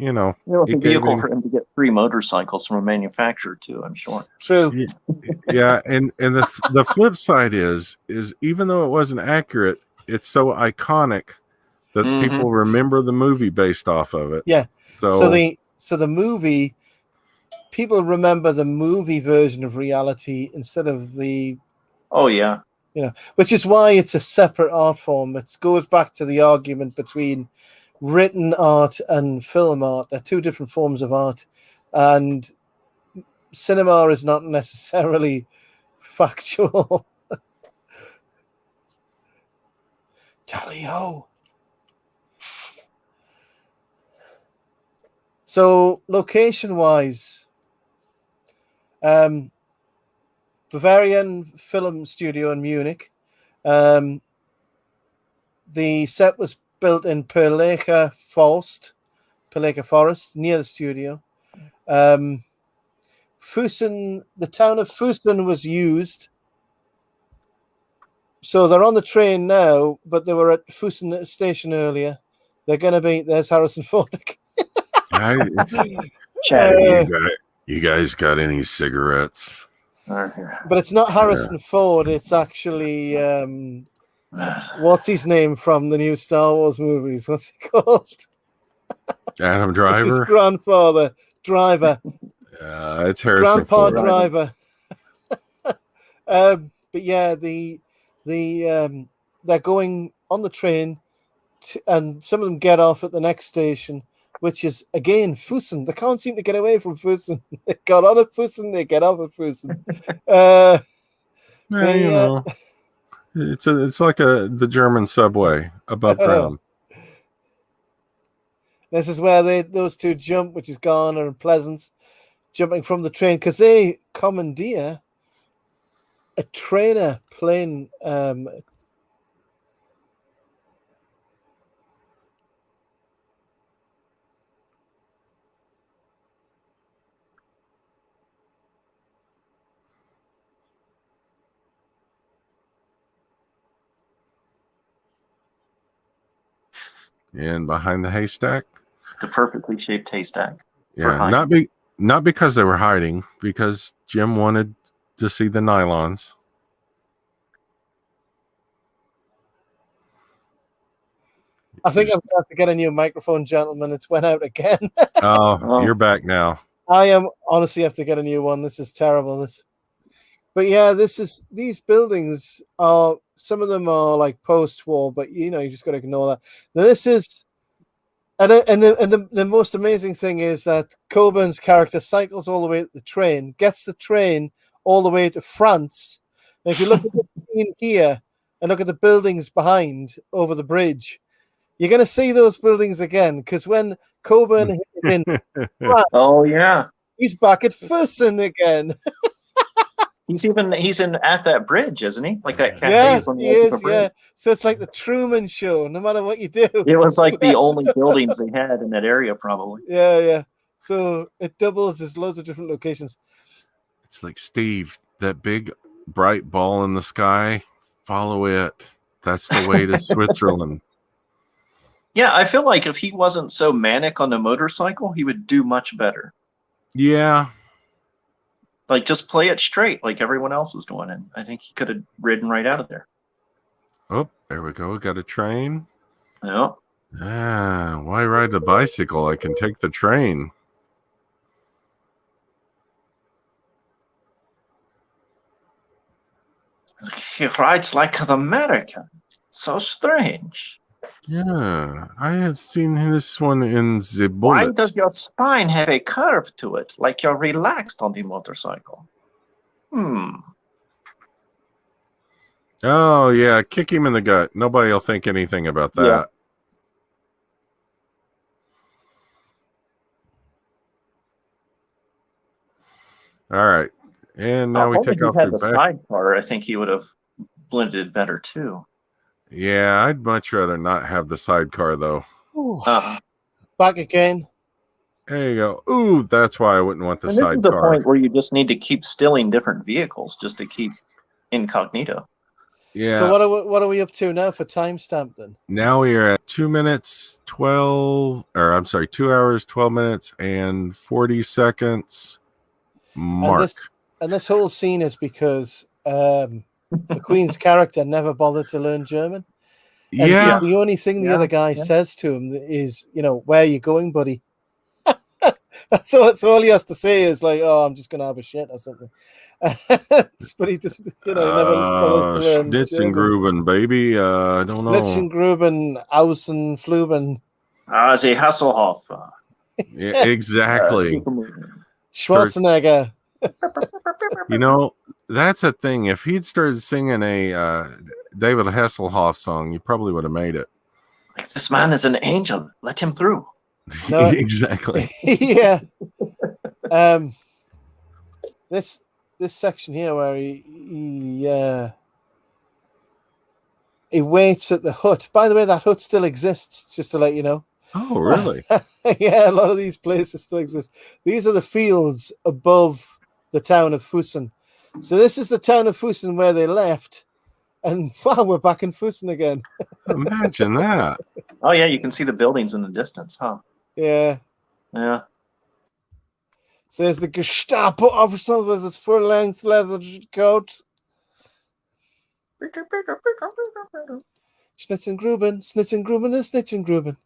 was a vehicle for him to get free motorcycles from a manufacturer too, I'm sure. True. Yeah, and the flip side is even though it wasn't accurate, it's so iconic that people remember the movie based off of it. Yeah. So the movie, people remember the movie version of reality instead of the which is why it's a separate art form. It goes back to the argument between written art and film art. They're two different forms of art, and cinema is not necessarily factual. Tally-ho. So location-wise, Bavarian Film Studio in Munich. The set was built in Perleca Forest, near the studio. Fussen, the town of Fussen was used. So they're on the train now, but they were at Fussen station earlier. They're going to be, there's Harrison Ford. You guys got any cigarettes? But it's not Harrison Ford. It's actually what's his name from the new Star Wars movies? What's he called? Adam Driver. It's his grandfather, Driver. It's Harrison Grandpa Ford. Driver. But yeah, they're going on the train, and some of them get off at the next station, which is again Fussen. They can't seem to get away from Fussen. They got on at Fussen, they get off at Fussen. It's like the German subway above ground. This is where those two jump, which is Garner and Pleasence, jumping from the train because they commandeer a trainer plane. And behind the haystack? The perfectly shaped haystack. Yeah, not because they were hiding, because Jim wanted to see the nylons. I think I'm going to have to get a new microphone, gentlemen. It's went out again. Oh, you're back now. I am honestly have to get a new one. This is terrible. But yeah, these buildings are, some of them are like post-war, but you just got to ignore that. Now this is, and the most amazing thing is that Coburn's character cycles all the way to the train, gets the train all the way to France. And if you look at the scene here and look at the buildings behind over the bridge, you're going to see those buildings again, because when Coburn is in France, he's back at Fussen again. He's in at that bridge, isn't he? Like that cafe Yeah, is on the he edge is, of the bridge. yeah. So it's like the Truman Show, no matter what you do. It was like the only buildings they had in that area, probably. Yeah. So it doubles as loads of different locations. It's like, Steve, that big bright ball in the sky, follow it. That's the way to Switzerland. Yeah, I feel like if he wasn't so manic on the motorcycle, he would do much better. Yeah. Like, just play it straight like everyone else is doing. And I think he could have ridden right out of there. Oh, there we go. Got a train. Yeah. Why ride the bicycle? I can take the train. He rides like an American. So strange. Yeah, I have seen this one in the Bullets. Why does your spine have a curve to it, like you're relaxed on the motorcycle? Oh, yeah, kick him in the gut. Nobody will think anything about that. Yeah. All right, and now we take off the sidecar. I think he would have blended better, too. Yeah, I'd much rather not have the sidecar, though. Back again. There you go. Ooh, that's why I wouldn't want the sidecar. This is the point where you just need to keep stealing different vehicles just to keep incognito. Yeah. So what are we up to now for timestamp then? Now we are at 2 hours, 12 minutes and 40 seconds mark. And this whole scene is because McQueen's character never bothered to learn German. And the only thing the other guy says to him is, where are you going, buddy? That's all he has to say is like, oh, I'm just going to have a shit or something. But he just, never bothers to learn Schnitzengruben, baby. I don't know. Schnitzengruben, Außenfluben. Sie Hasselhoff. Yeah, exactly. Schwarzenegger. That's a thing. If he'd started singing a David Hasselhoff song, you probably would have made it. This man is an angel. Let him through. No, exactly. Yeah. This section here where he waits at the hut. By the way, that hut still exists, just to let you know. Oh, really? Yeah, a lot of these places still exist. These are the fields above the town of Fussen. So this is the town of Fussen where they left. And wow, we're back in Fussen again. Imagine that. Oh, yeah, you can see the buildings in the distance, huh? Yeah. Yeah. So there's the Gestapo officer with his full-length leather coat. Schnitzengruben, Schnitzengruben.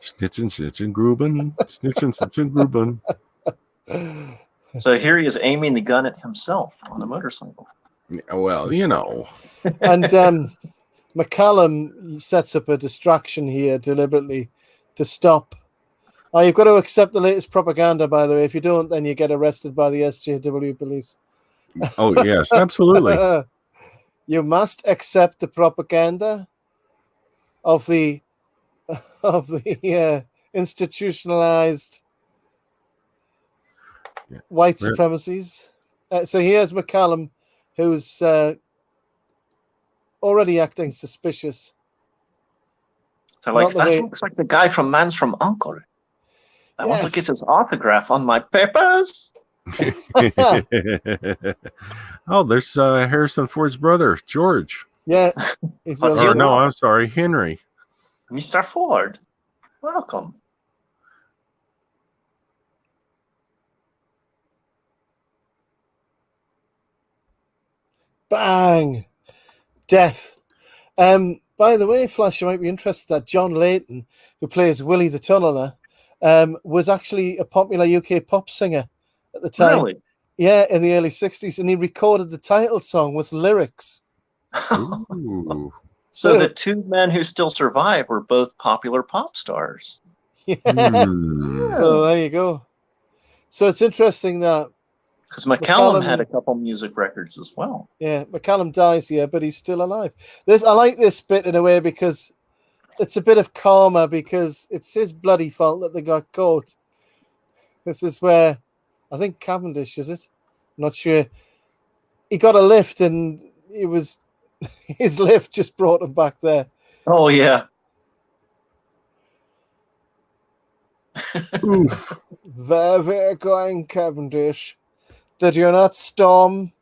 Schnitzengruben. So here he is aiming the gun at himself on the motorcycle. Well, And McCallum sets up a distraction here deliberately to stop. Oh, you've got to accept the latest propaganda, by the way. If you don't, then you get arrested by the SJW police. Oh, yes, absolutely. You must accept the propaganda of the institutionalized white supremacies. So here's McCallum, who's already acting suspicious. So that looks like the guy from Man's from U.N.C.L.E. I want to get his autograph on my papers. Oh, there's Harrison Ford's brother, George. Yeah. I'm sorry, Henry. Mr. Ford, welcome. Bang! Death. By the way, Flash, you might be interested that John Layton, who plays Willie the Tunneler, was actually a popular UK pop singer at the time. Really? Yeah, in the early 60s, and he recorded the title song with lyrics. Ooh. So the two men who still survive were both popular pop stars. Yeah. Hmm. So there you go. So it's interesting that because McCallum had a couple music records as well. Yeah, McCallum dies here, but he's still alive. I like this bit in a way because it's a bit of karma because it's his bloody fault that they got caught. This is where I think Cavendish, is it? I'm not sure. He got a lift and it was his lift just brought him back there. Oh yeah. Oof. Where we're going, Cavendish. Did you not storm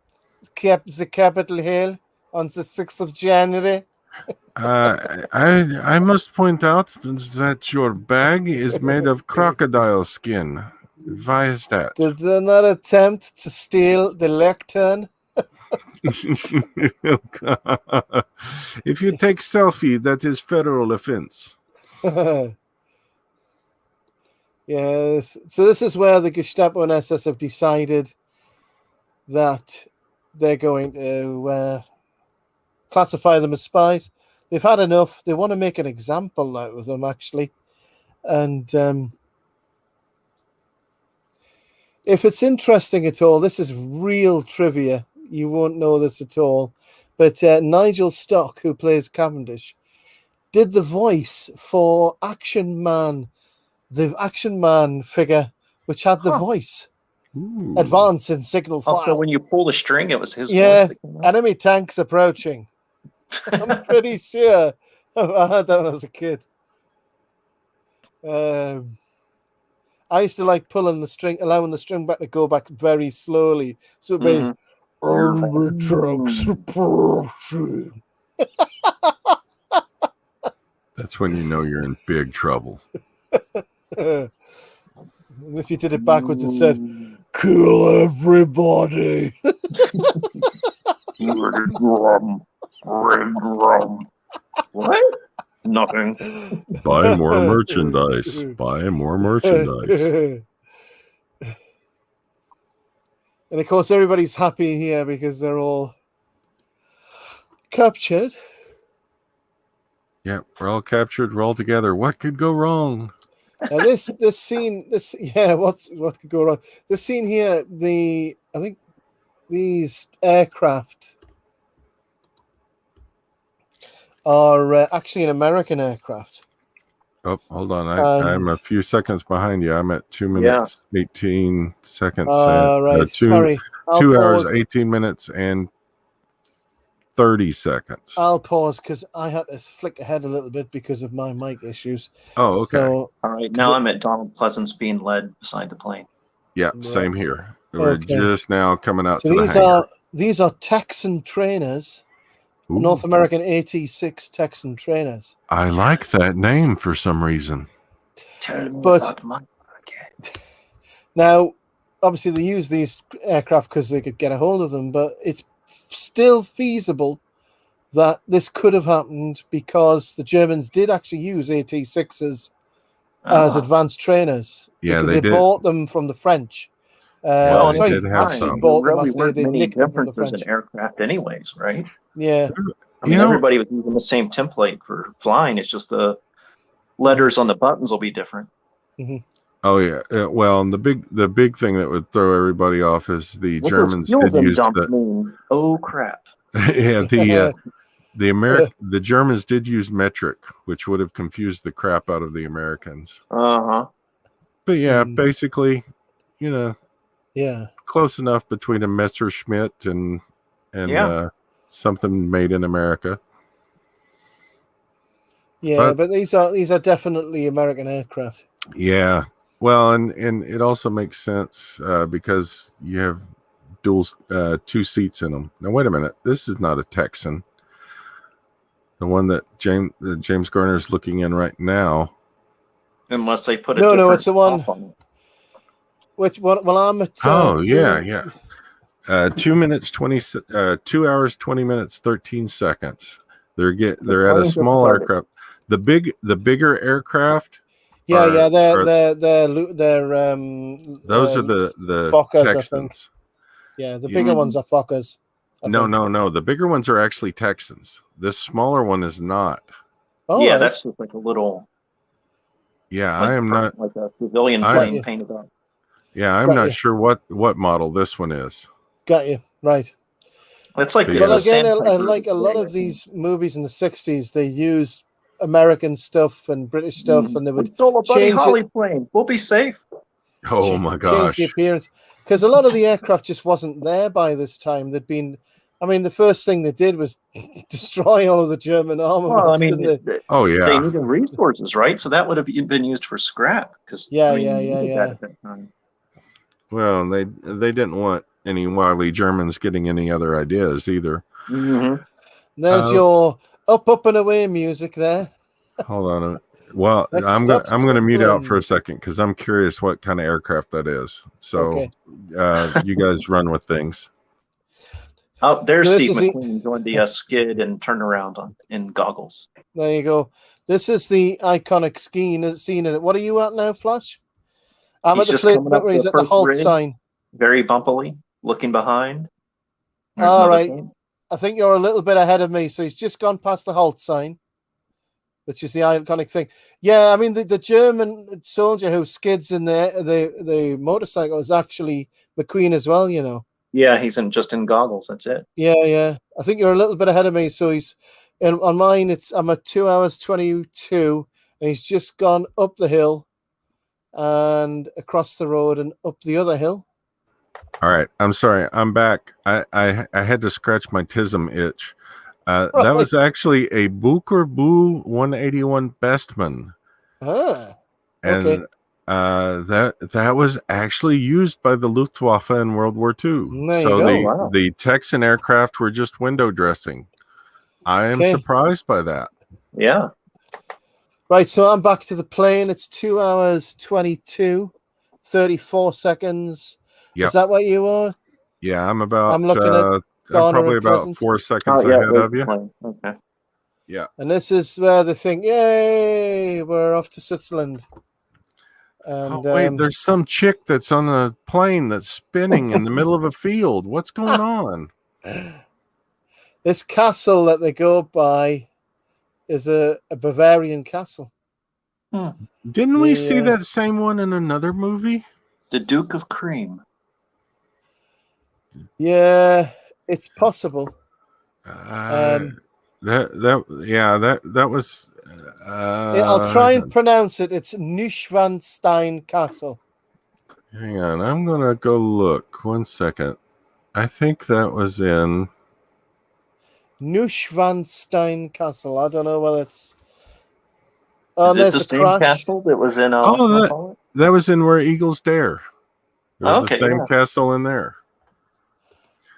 the Capitol Hill on the 6th of January? I must point out that your bag is made of crocodile skin. Why is that? Did they not attempt to steal the lectern? If you take selfie, that is federal offense. Yes. So this is where the Gestapo and SS have decided that they're going to classify them as spies. They've had enough. They want to make an example out of them, actually. And if it's interesting at all, this is real trivia. You won't know this at all. But Nigel Stock, who plays Cavendish, did the voice for Action Man, the Action Man figure, which had the voice. Ooh. Advance in signal fire. Also, when you pull the string, it was his Yeah, voice. enemy tanks approaching. I'm pretty sure I had that when I was a kid. I used to like pulling the string, allowing the string back to go back very slowly. So it'd be enemy tanks approaching. That's when you know you're in big trouble. Unless you did it backwards and said, "Kill everybody." Red drum. What? Nothing. Buy more merchandise. Buy more merchandise. And of course, everybody's happy here because they're all captured. Yeah, we're all captured. We're all together. What could go wrong? Now this scene, what could go wrong? This scene here, I think these aircraft are actually an American aircraft. Oh, hold on. I'm a few seconds behind you. I'm at 2 minutes, 18 seconds. Right. Sorry. 2 hours, 18 minutes, and 30 seconds. I'll pause because I had to flick ahead a little bit because of my mic issues. Oh, okay. So, all right. Now I'm at Donald Pleasance being led beside the plane. Yeah, same here. We're just now coming out to the hangar. These are Texan trainers. Ooh. North American AT-6 Texan trainers. I like that name for some reason. Tell me about my market. Now, obviously, they use these aircraft because they could get a hold of them, but it's still feasible that this could have happened because the Germans did actually use AT-6s as advanced trainers. Yeah, they did. Bought them from the French. They did have some. Bought them really as weren't they many nicked them from the differences French. in aircraft anyways, right? Yeah. I mean, everybody was using the same template for flying. It's just the letters on the buttons will be different. Mm-hmm. Oh yeah. Well, and the big thing that would throw everybody off is the Germans did use the. Oh crap! Yeah, the Germans did use metric, which would have confused the crap out of the Americans. But yeah, basically, close enough between a Messerschmitt and something made in America. Yeah, but these are definitely American aircraft. Yeah. Well, and it also makes sense because you have two seats in them. Now, wait a minute. This is not a Texan. The one that James Garner is looking in right now. Unless they put no, it's the one. Which one? Well, I'm at. 2 minutes 20. 2 hours 20 minutes 13 seconds. They're at a small aircraft. The bigger aircraft. They're those are the Fokkers, Texans. I think. Yeah, the bigger ones are Fokkers. No. The bigger ones are actually Texans. This smaller one is not. Oh, yeah, that's just like a little. Yeah, I am not like a civilian plane painted up. Yeah, I'm not sure what model this one is. Got you right. It's like but again, like a lot of these movies in the '60s, they used American stuff and British stuff, and they would stole a Buddy Holly plane. We'll be safe. Oh my gosh! Change the appearance because a lot of the aircraft just wasn't there by this time. They'd been. I mean, the first thing they did was destroy all of the German armaments. Well, I mean, they needed resources, right? So that would have been used for scrap. Because Well, they didn't want any wily Germans getting any other ideas either. Mm-hmm. There's your up and away music there. Hold on. Well, I'm going to mute out for a second because I'm curious what kind of aircraft that is. So you guys run with things. Oh, there's Steve McQueen going the skid and turn around in goggles. There you go. This is the iconic scene. What are you at now, Flash? I'm at the place where he's at the halt sign. Very bumpily, looking behind. All right. I think you're a little bit ahead of me. So he's just gone past the halt sign, which is the iconic thing. Yeah, I mean, the German soldier who skids in the motorcycle is actually McQueen as well, you know. Yeah, he's just in goggles. That's it. Yeah. I think you're a little bit ahead of me. So on mine, I'm at 2 hours 22, and he's just gone up the hill and across the road and up the other hill. All right. I'm sorry. I'm back. I had to scratch my tism itch. That was actually a Booker Boo 181 Bestman. Okay. And that was actually used by the Luftwaffe in World War II. So the Texan aircraft were just window dressing. I am surprised by that. Yeah. Right, so I'm back to the plane. It's 2 hours 22, 34 seconds. Yep. Is that what you are? Yeah, I'm about. I'm looking at I'm probably about 4 seconds ahead of you. Okay. Yeah. And this is where they think, "Yay, we're off to Switzerland." And wait, there's some chick that's on a plane that's spinning in the middle of a field. What's going on? This castle that they go by is a Bavarian castle. Didn't we see that same one in another movie? The Duke of Cream. Yeah, it's possible. That was. I'll try and pronounce it. It's Neuschwanstein Castle. Hang on, I'm gonna go look. 1 second. I think that was in Neuschwanstein Castle. I don't know whether it's. Is it the same castle that was in? That was in Where Eagles Dare. There's the same castle in there.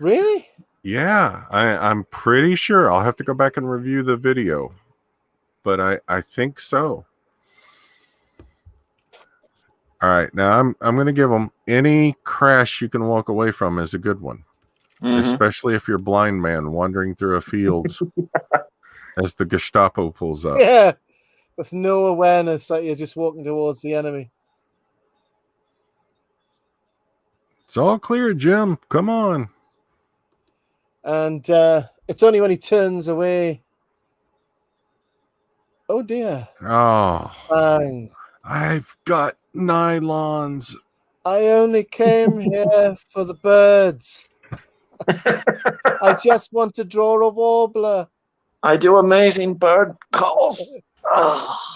Really? Yeah, I'm pretty sure. I'll have to go back and review the video, but I think so. All right, now I'm going to give them any crash you can walk away from is a good one, especially if you're a blind man wandering through a field as the Gestapo pulls up. Yeah, with no awareness that you're just walking towards the enemy. It's all clear, Jim. Come on. And it's only when he turns away. Oh dear. Oh. Bang. I've got nylons. I only came here for the birds. I just want to draw a warbler. I do amazing bird calls.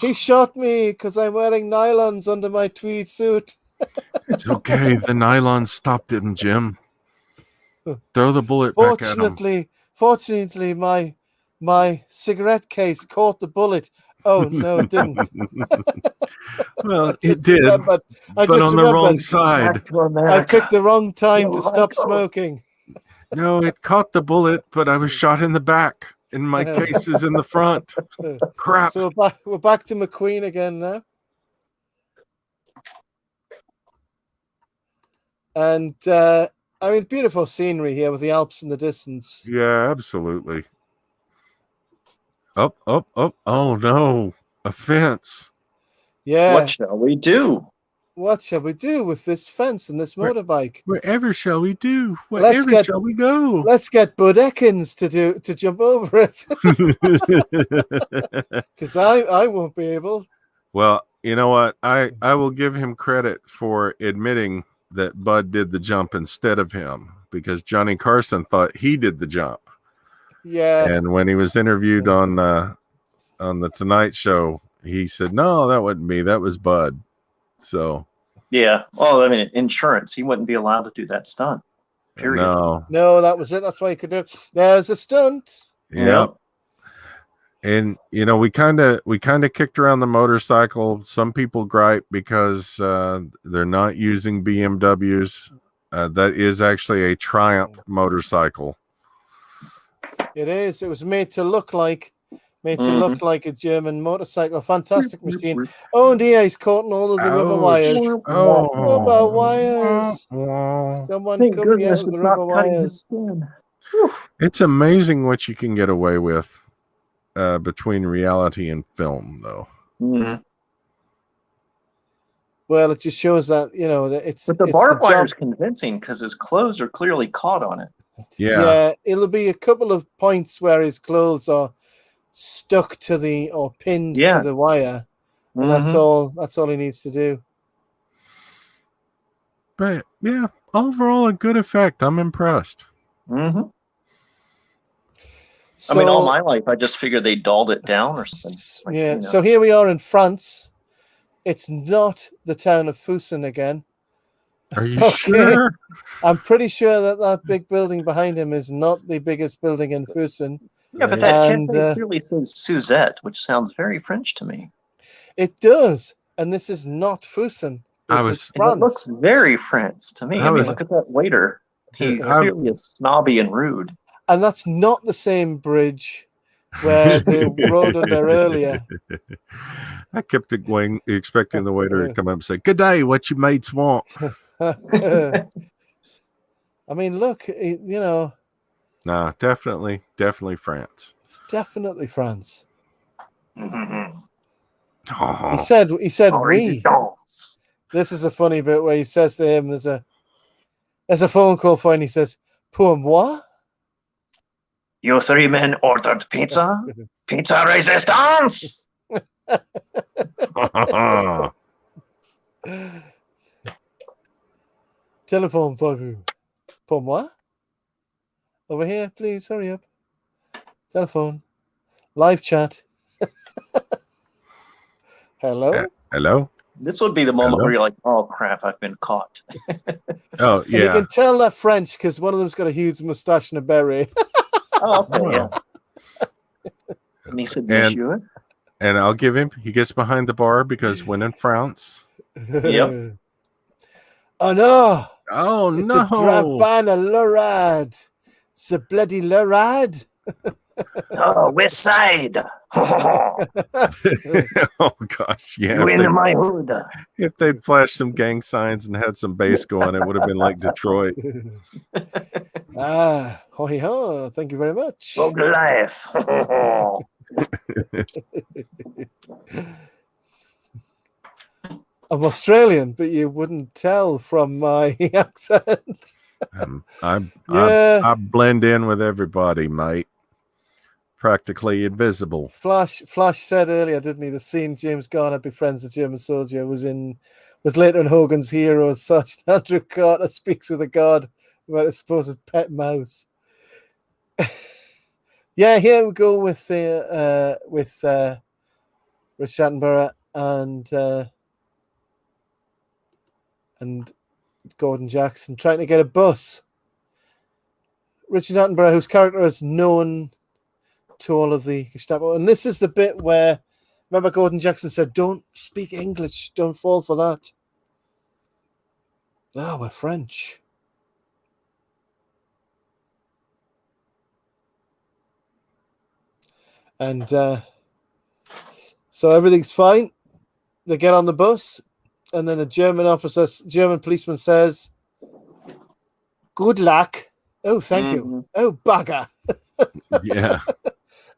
He shot me because I'm wearing nylons under my tweed suit. It's okay. The nylon stopped him, Jim. Throw the bullet back at him. Fortunately, my cigarette case caught the bullet. Oh, no, it didn't. Well, it did, but on the wrong side. I picked the wrong time to stop smoking. No, it caught the bullet, but I was shot in the back. and my case is in the front. Crap. So we're back to McQueen again now. And I mean, beautiful scenery here with the Alps in the distance. Yeah, absolutely. Up. Oh no, a fence. Yeah. What shall we do? What shall we do with this fence and this motorbike? Wherever shall we do? Wherever shall we go? Let's get Bud Ekins to jump over it. Because I won't be able. Well, you know what? I will give him credit for admitting that Bud did the jump instead of him, because Johnny Carson thought he did the jump. Yeah. And when he was interviewed on the Tonight Show, he said, "No, that wasn't me. That was Bud." So. Yeah. Oh, I mean, insurance. He wouldn't be allowed to do that stunt. Period. No, that was it. That's why he could do it. There's a stunt. Yep. And you know, we kind of kicked around the motorcycle. Some people gripe because they're not using BMWs. That is actually a Triumph motorcycle. It is. It was made to look like a German motorcycle. Fantastic machine. Oh, and he's caught in all of the rubber wires. Rubber wires. Someone Thank cut me out goodness with it's the rubber not cutting wires. his skin. It's amazing what you can get away with between reality and film, though. Mm-hmm. Well, it just shows that, you know, that it's. But the it's barbed the wire is convincing because his clothes are clearly caught on it. Yeah, it'll be a couple of points where his clothes are stuck to or pinned to the wire. And that's all he needs to do. But yeah, overall a good effect. I'm impressed. Mm-hmm. So, I mean, all my life, I just figured they dulled it down or something. Like, yeah. You know. So here we are in France. It's not the town of Fussen again. Are you sure? I'm pretty sure that big building behind him is not the biggest building in Fussen. Yeah, but that cafe clearly says Suzette, which sounds very French to me. It does, and this is not Fussen. This is France. It looks very French to me. I mean, look at that waiter. He clearly is snobby and rude. And that's not the same bridge where they rode under earlier. I kept expecting the waiter to come up and say, "Good day, what you mates want?" I mean, look, you know. Nah, definitely France. It's definitely France. Mm-hmm. Oh. He said we. This is a funny bit where he says to him, there's a phone call for him, and he says, "Pour moi?" You three men ordered pizza? Pizza resistance! Telephone for vous. Pour moi? Over here, please, hurry up. Telephone. Live chat. Hello? Hello? This would be the moment where you're like, oh crap, I've been caught. Oh, yeah. And you can tell they're French because one of them's got a huge mustache and a beret. Oh, okay, yeah. And he said, Monsieur. And I'll give him, he gets behind the bar because when in France. Yep. Oh, no. Oh, it's no. It's a Drabana Lorad. It's a bloody Lorad. Oh, West Side. Oh, gosh. Yeah. You in my hood. If they'd flashed some gang signs and had some bass going, it would have been like Detroit. Ho-he-ho. Thank you very much. Log life. I'm Australian, but you wouldn't tell from my accent. I blend in with everybody, mate. Practically invisible. Flash said earlier, didn't he? The scene James Garner befriends the German soldier was later in Hogan's Heroes. Sergeant Andrew Carter speaks with a guard about a supposed pet mouse. Yeah, here we go with Richard Attenborough and Gordon Jackson trying to get a bus. Richard Attenborough, whose character is known to all of the Gestapo, and this is the bit where, remember, Gordon Jackson said, "Don't speak English, don't fall for that." Oh, we're French. And so everything's fine. They get on the bus, and then a German policeman says, "Good luck." Oh, thank you. Oh, bugger. Yeah.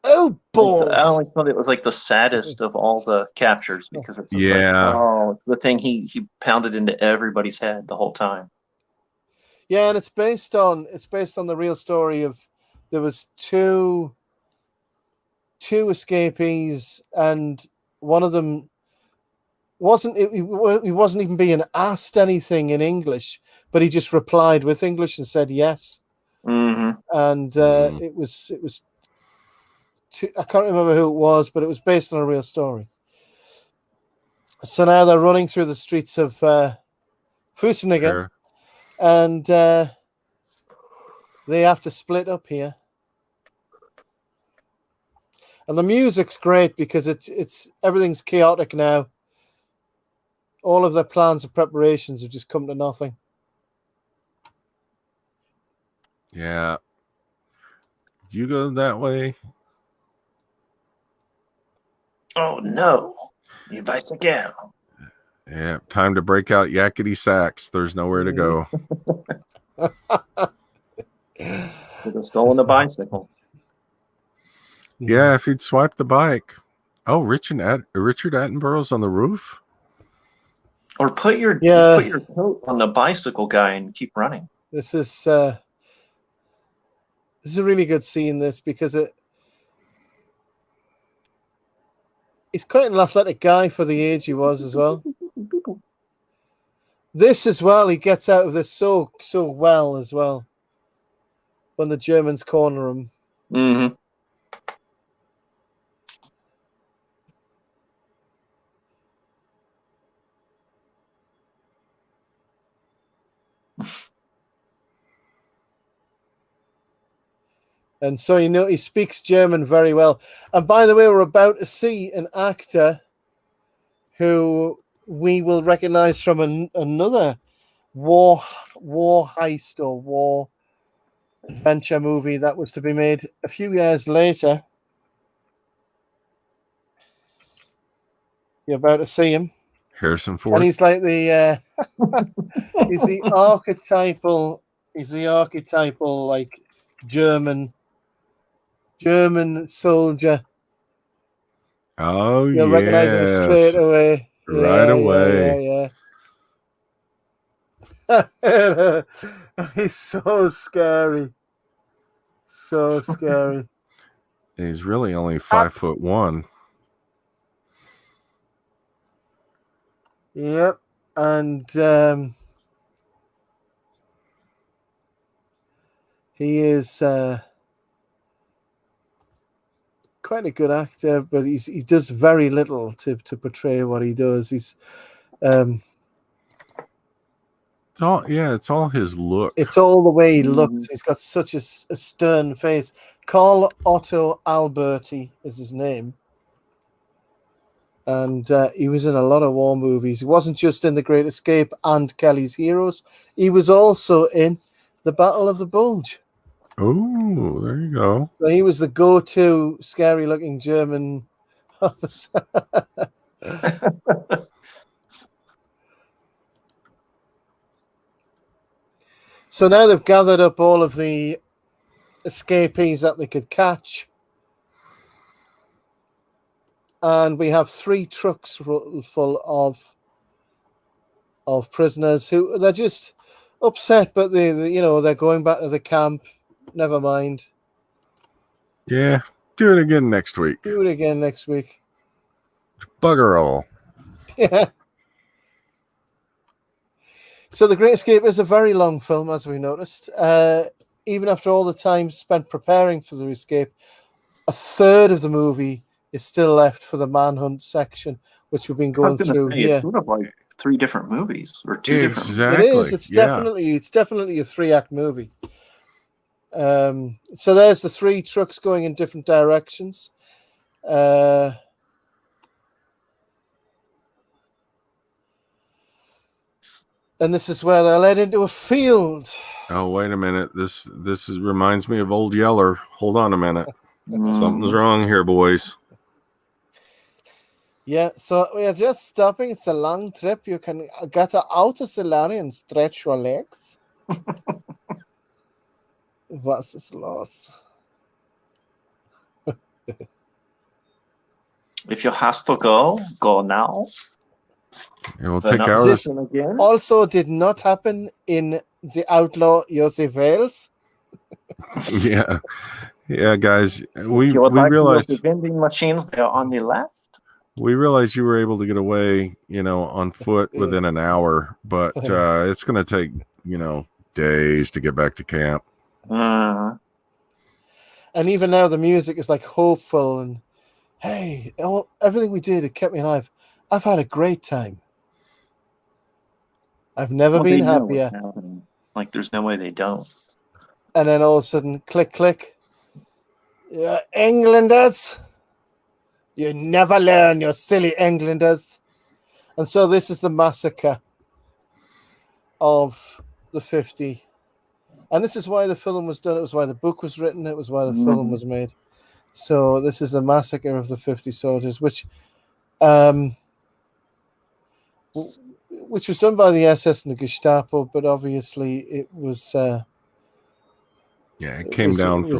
Oh, balls. I always thought it was like the saddest of all the captures because it's just like, oh, it's the thing he pounded into everybody's head the whole time. Yeah, and it's based on the real story of there was two escapees, and one of them he wasn't even being asked anything in English, but he just replied with English and said yes. Mm-hmm. And it was I can't remember who it was, but it was based on a real story. So now they're running through the streets of Fusen again, Sure. and they have to split up here. And the music's great because it's everything's chaotic now. All of their plans and preparations have just come to nothing. Yeah. You go that way. Oh no, you bicycle. Yeah, time to break out yakety sax. There's nowhere to go. They've stolen a bicycle. Yeah, if he'd swiped the bike. Oh, Richard Attenborough's on the roof. Or put your coat on the bicycle guy and keep running. This is a really good scene. This because he's quite an athletic guy for the age he was as well. This as well, he gets out of this so well as well. When the Germans corner him. Mm-hmm. And so he speaks German very well. And by the way, we're about to see an actor who we will recognize from another war heist or war adventure movie that was to be made a few years later. You're about to see him. Harrison Ford. And he's like the he's the archetypal like German soldier. Oh, You'll recognize him straight away. Right away. Yeah. He's so scary. So scary. He's really only 5'1". Yep. And he is quite a good actor, but he does very little to portray what he does. He's it's all his look. It's all the way he looks. He's got such a stern face. Carl Otto Alberti is his name. And he was in a lot of war movies. He wasn't just in The Great Escape and Kelly's Heroes. He was also in The Battle of the Bulge. Oh, there you go. So he was the go-to scary-looking German officer. So now they've gathered up all of the escapees that they could catch. And we have 3 trucks full of prisoners who they're just upset, but they're going back to the camp. Never mind. Yeah, do it again next week. Bugger all. Yeah. So The Great Escape is a very long film, as we noticed. Even after all the time spent preparing for the escape, a third of the movie is still left for the manhunt section, which we've been going through here. It's sort of like 3 different movies or 2 different movies. It is. It's definitely a 3-act movie. So there's the 3 trucks going in different directions. And this is where they're led into a field. Oh, wait a minute. This reminds me of Old Yeller. Hold on a minute. Something's wrong here, boys. Yeah, so we are just stopping. It's a long trip. You can get out of the lorry and stretch your legs. Was ist los? If you has to go, go now. It will take hours. Again. Also did not happen in the outlaw Joseph Wales. Yeah. Yeah, guys. We like realized those vending machines there on the left. We realized you were able to get away, on foot within an hour, but it's going to take, days to get back to camp. And even now the music is like hopeful and, hey, everything we did, it kept me alive. I've had a great time. I've never been happier. Like there's no way they don't. And then all of a sudden, click, click. Englanders. You never learn, you silly Englanders. And so this is the massacre of the 50. And this is why the film was done. It was why the book was written. It was why the film was made. So this is the massacre of the 50 soldiers, which was done by the SS and the Gestapo, but obviously it was... it came down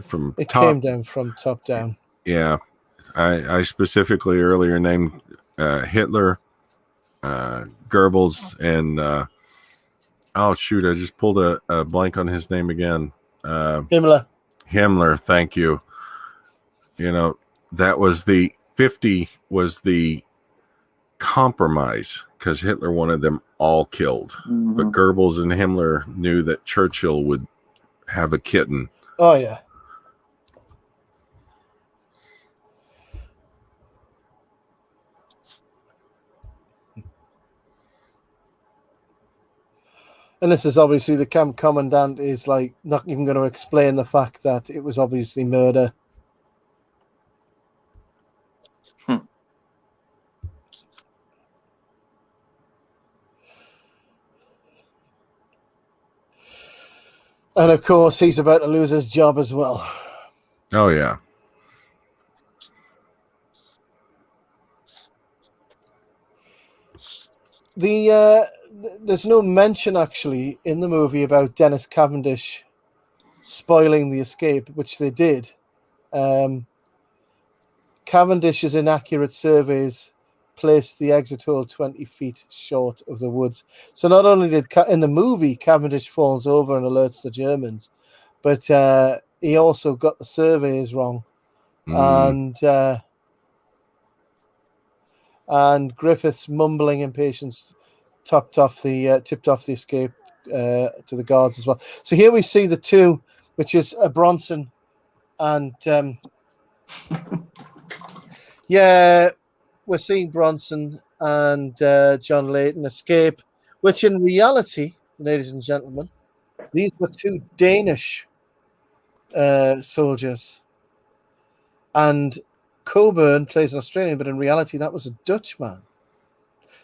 from it top. came down from top down. Yeah. I specifically earlier named Hitler, Goebbels, and I just pulled a blank on his name again. Himmler, thank you. That was the 50 was the compromise because Hitler wanted them all killed. But Goebbels and Himmler knew that Churchill would have a kitten. Oh, yeah. And this is obviously the camp commandant is like not even going to explain the fact that it was obviously murder. And of course, he's about to lose his job as well. Oh, yeah. There's no mention actually in the movie about Dennis Cavendish spoiling the escape, which they did. Cavendish's inaccurate surveys placed the exit hole 20 feet short of the woods. So not only did in the movie Cavendish falls over and alerts the Germans, but he also got the surveys wrong, and Griffith's mumbling impatience tipped off the escape to the guards as well. So here we see the two, which is Bronson and we're seeing Bronson and John Layton escape, which in reality, ladies and gentlemen, these were two Danish soldiers, and Coburn plays an Australian, but in reality that was a Dutchman.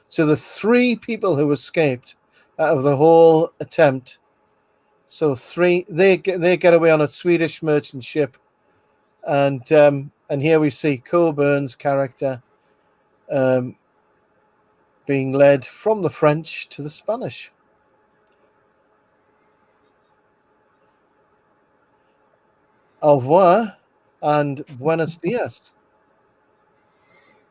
So the three people who escaped out of the whole attempt, so three, they get away on a Swedish merchant ship, and here we see Coburn's character being led from the French to the Spanish. Au revoir and buenos dias.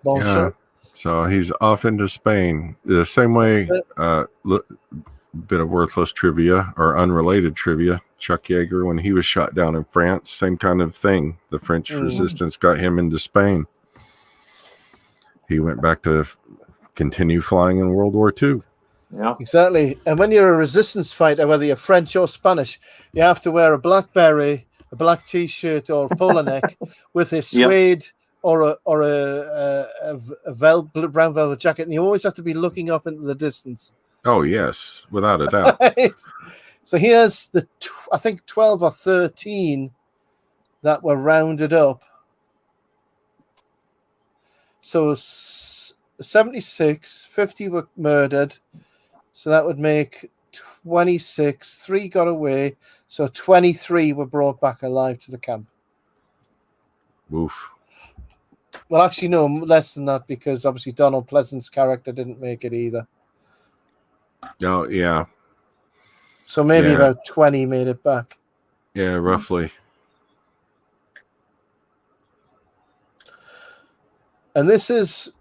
Bonjour. Yeah. So he's off into Spain. The same way, bit of worthless trivia or unrelated trivia. Chuck Yeager, when he was shot down in France, same kind of thing. The French resistance got him into Spain. He went back to continue flying in World War II. Yeah, exactly. And when you're a resistance fighter, whether you're French or Spanish, you have to wear a black beret, a black T-shirt, or a polo neck with a suede or a brown velvet jacket, and you always have to be looking up into the distance. Oh yes, without a doubt. So here's I think 12 or 13 that were rounded up. So 76, 50 were murdered. So that would make 26. 3 got away. So 23 were brought back alive to the camp. Oof. Well, actually, no, less than that, because obviously Donald Pleasant's character didn't make it either. Oh, yeah. So maybe about 20 made it back. Yeah, roughly. And this is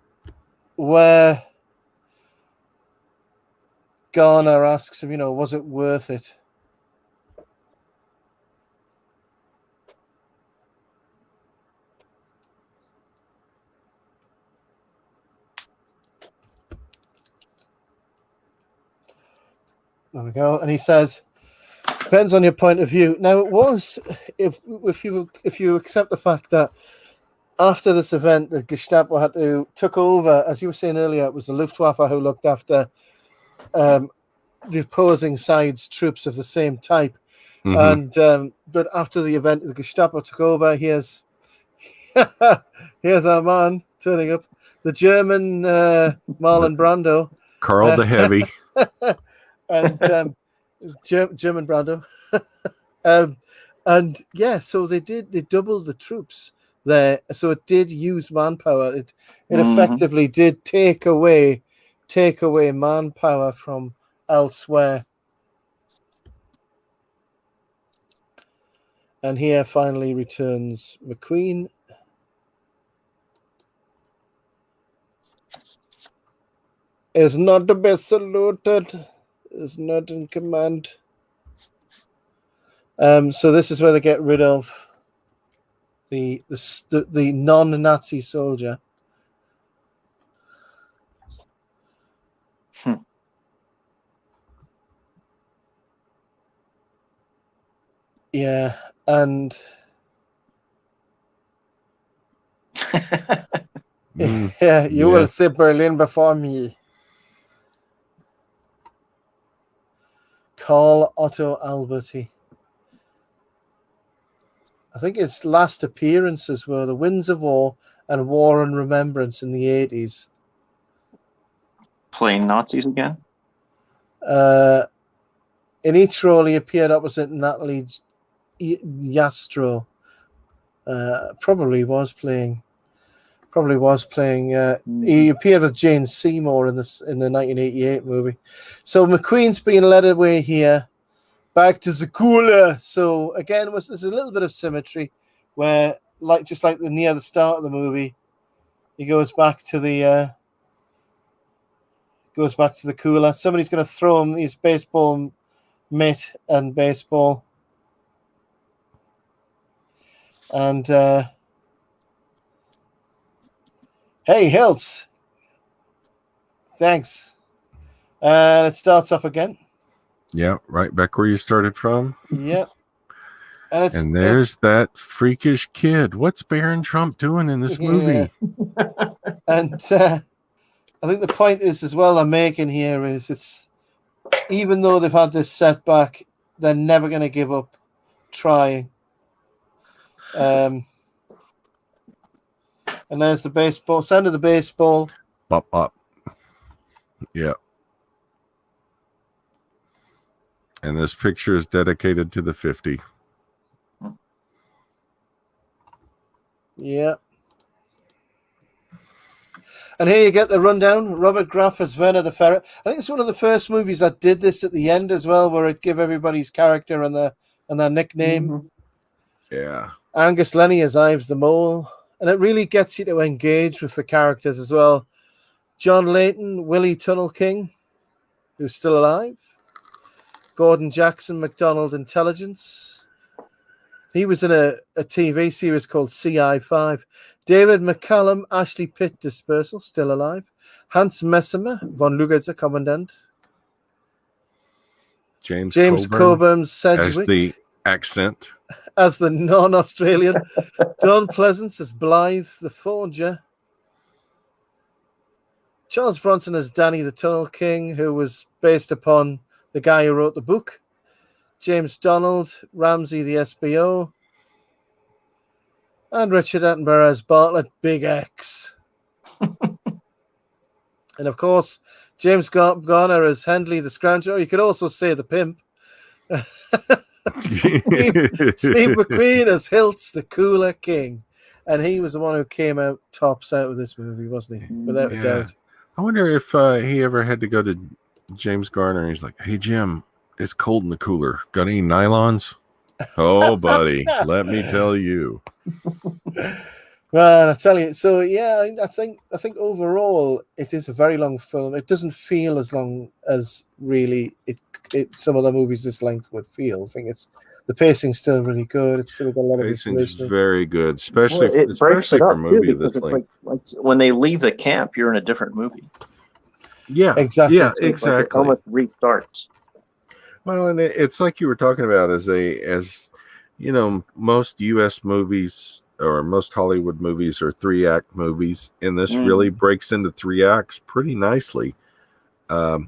where Garner asks him, was it worth it? There we go. And he says, depends on your point of view. Now, it was, if you accept the fact that after this event, the Gestapo took over, as you were saying earlier, it was the Luftwaffe who looked after the opposing side's troops of the same type. Mm-hmm. And but after the event, the Gestapo took over. Here's our man turning up, the German Marlon Brando, Carl the Heavy, and German Brando, and yeah, so they doubled the troops there. So it did use manpower. It effectively did take away manpower from elsewhere. And here finally returns McQueen. Is not to be saluted. Is not in command. So this is where they get rid of the non-Nazi soldier. Yeah, and you will see Berlin before me. Carl Otto Alberti. I think his last appearances were The Winds of War and War and Remembrance in the 80s. Playing Nazis again? In each role, he appeared opposite Natalie Yastro. Probably was playing. He appeared with Jane Seymour in the 1988 movie. So McQueen's being led away here, back to Zakula. So again, there's a little bit of symmetry, where just like near the start of the movie, he goes back to the cooler. Somebody's going to throw him his baseball mitt and baseball. And hey, Hiltz. Thanks. And it starts up again. Yeah, right back where you started from. Yep. And there's that freakish kid. What's Baron Trump doing in this movie? And I think the point is as well I'm making here is it's even though they've had this setback, they're never going to give up trying. And there's the baseball, sound of the baseball. Bop, bop. Yeah. And this picture is dedicated to the 50. Yeah. And here you get the rundown. Robert Graff as Werner the Ferret. I think it's one of the first movies that did this at the end as well, where it give everybody's character and their nickname. Mm-hmm. Yeah. Angus Lenny as Ives the Mole. And it really gets you to engage with the characters as well. John Layton, Willie Tunnel King, who's still alive. Gordon Jackson, McDonald Intelligence. He was in a TV series called CI5. David McCallum, Ashley Pitt Dispersal, still alive. Hans Messimer, von Lugetzer Commandant. James Coburn, Sedgwick. As the accent. As the non-Australian. Don Pleasance as Blythe the Forger. Charles Bronson as Danny the Tunnel King, who was based upon the guy who wrote the book. James Donald, Ramsey the SBO. And Richard Attenborough as Bartlett Big X. And of course, James Garner as Hendley the Scrounger. Or you could also say the Pimp. Steve McQueen as Hiltz the Cooler King. And he was the one who came out tops out with this movie, wasn't he? Without a doubt. I wonder if he ever had to go to James Garner. He's like, "Hey Jim, it's cold in the cooler. Got any nylons?" "Oh, buddy, let me tell you." Well, I tell you. So yeah, I think overall it is a very long film. It doesn't feel as long as really it some other movies this length would feel. I think the pacing's still really good. It's still got a lot of Pacing's information. very good, especially breaks it for a up movie too, because this it's length. like when they leave the camp, you're in a different movie. Yeah, exactly. Yeah, So exactly. it almost restarts. Well, and it's like you were talking about as you know, most U.S. movies or most Hollywood movies are 3-act movies, and this really breaks into 3 acts pretty nicely. Of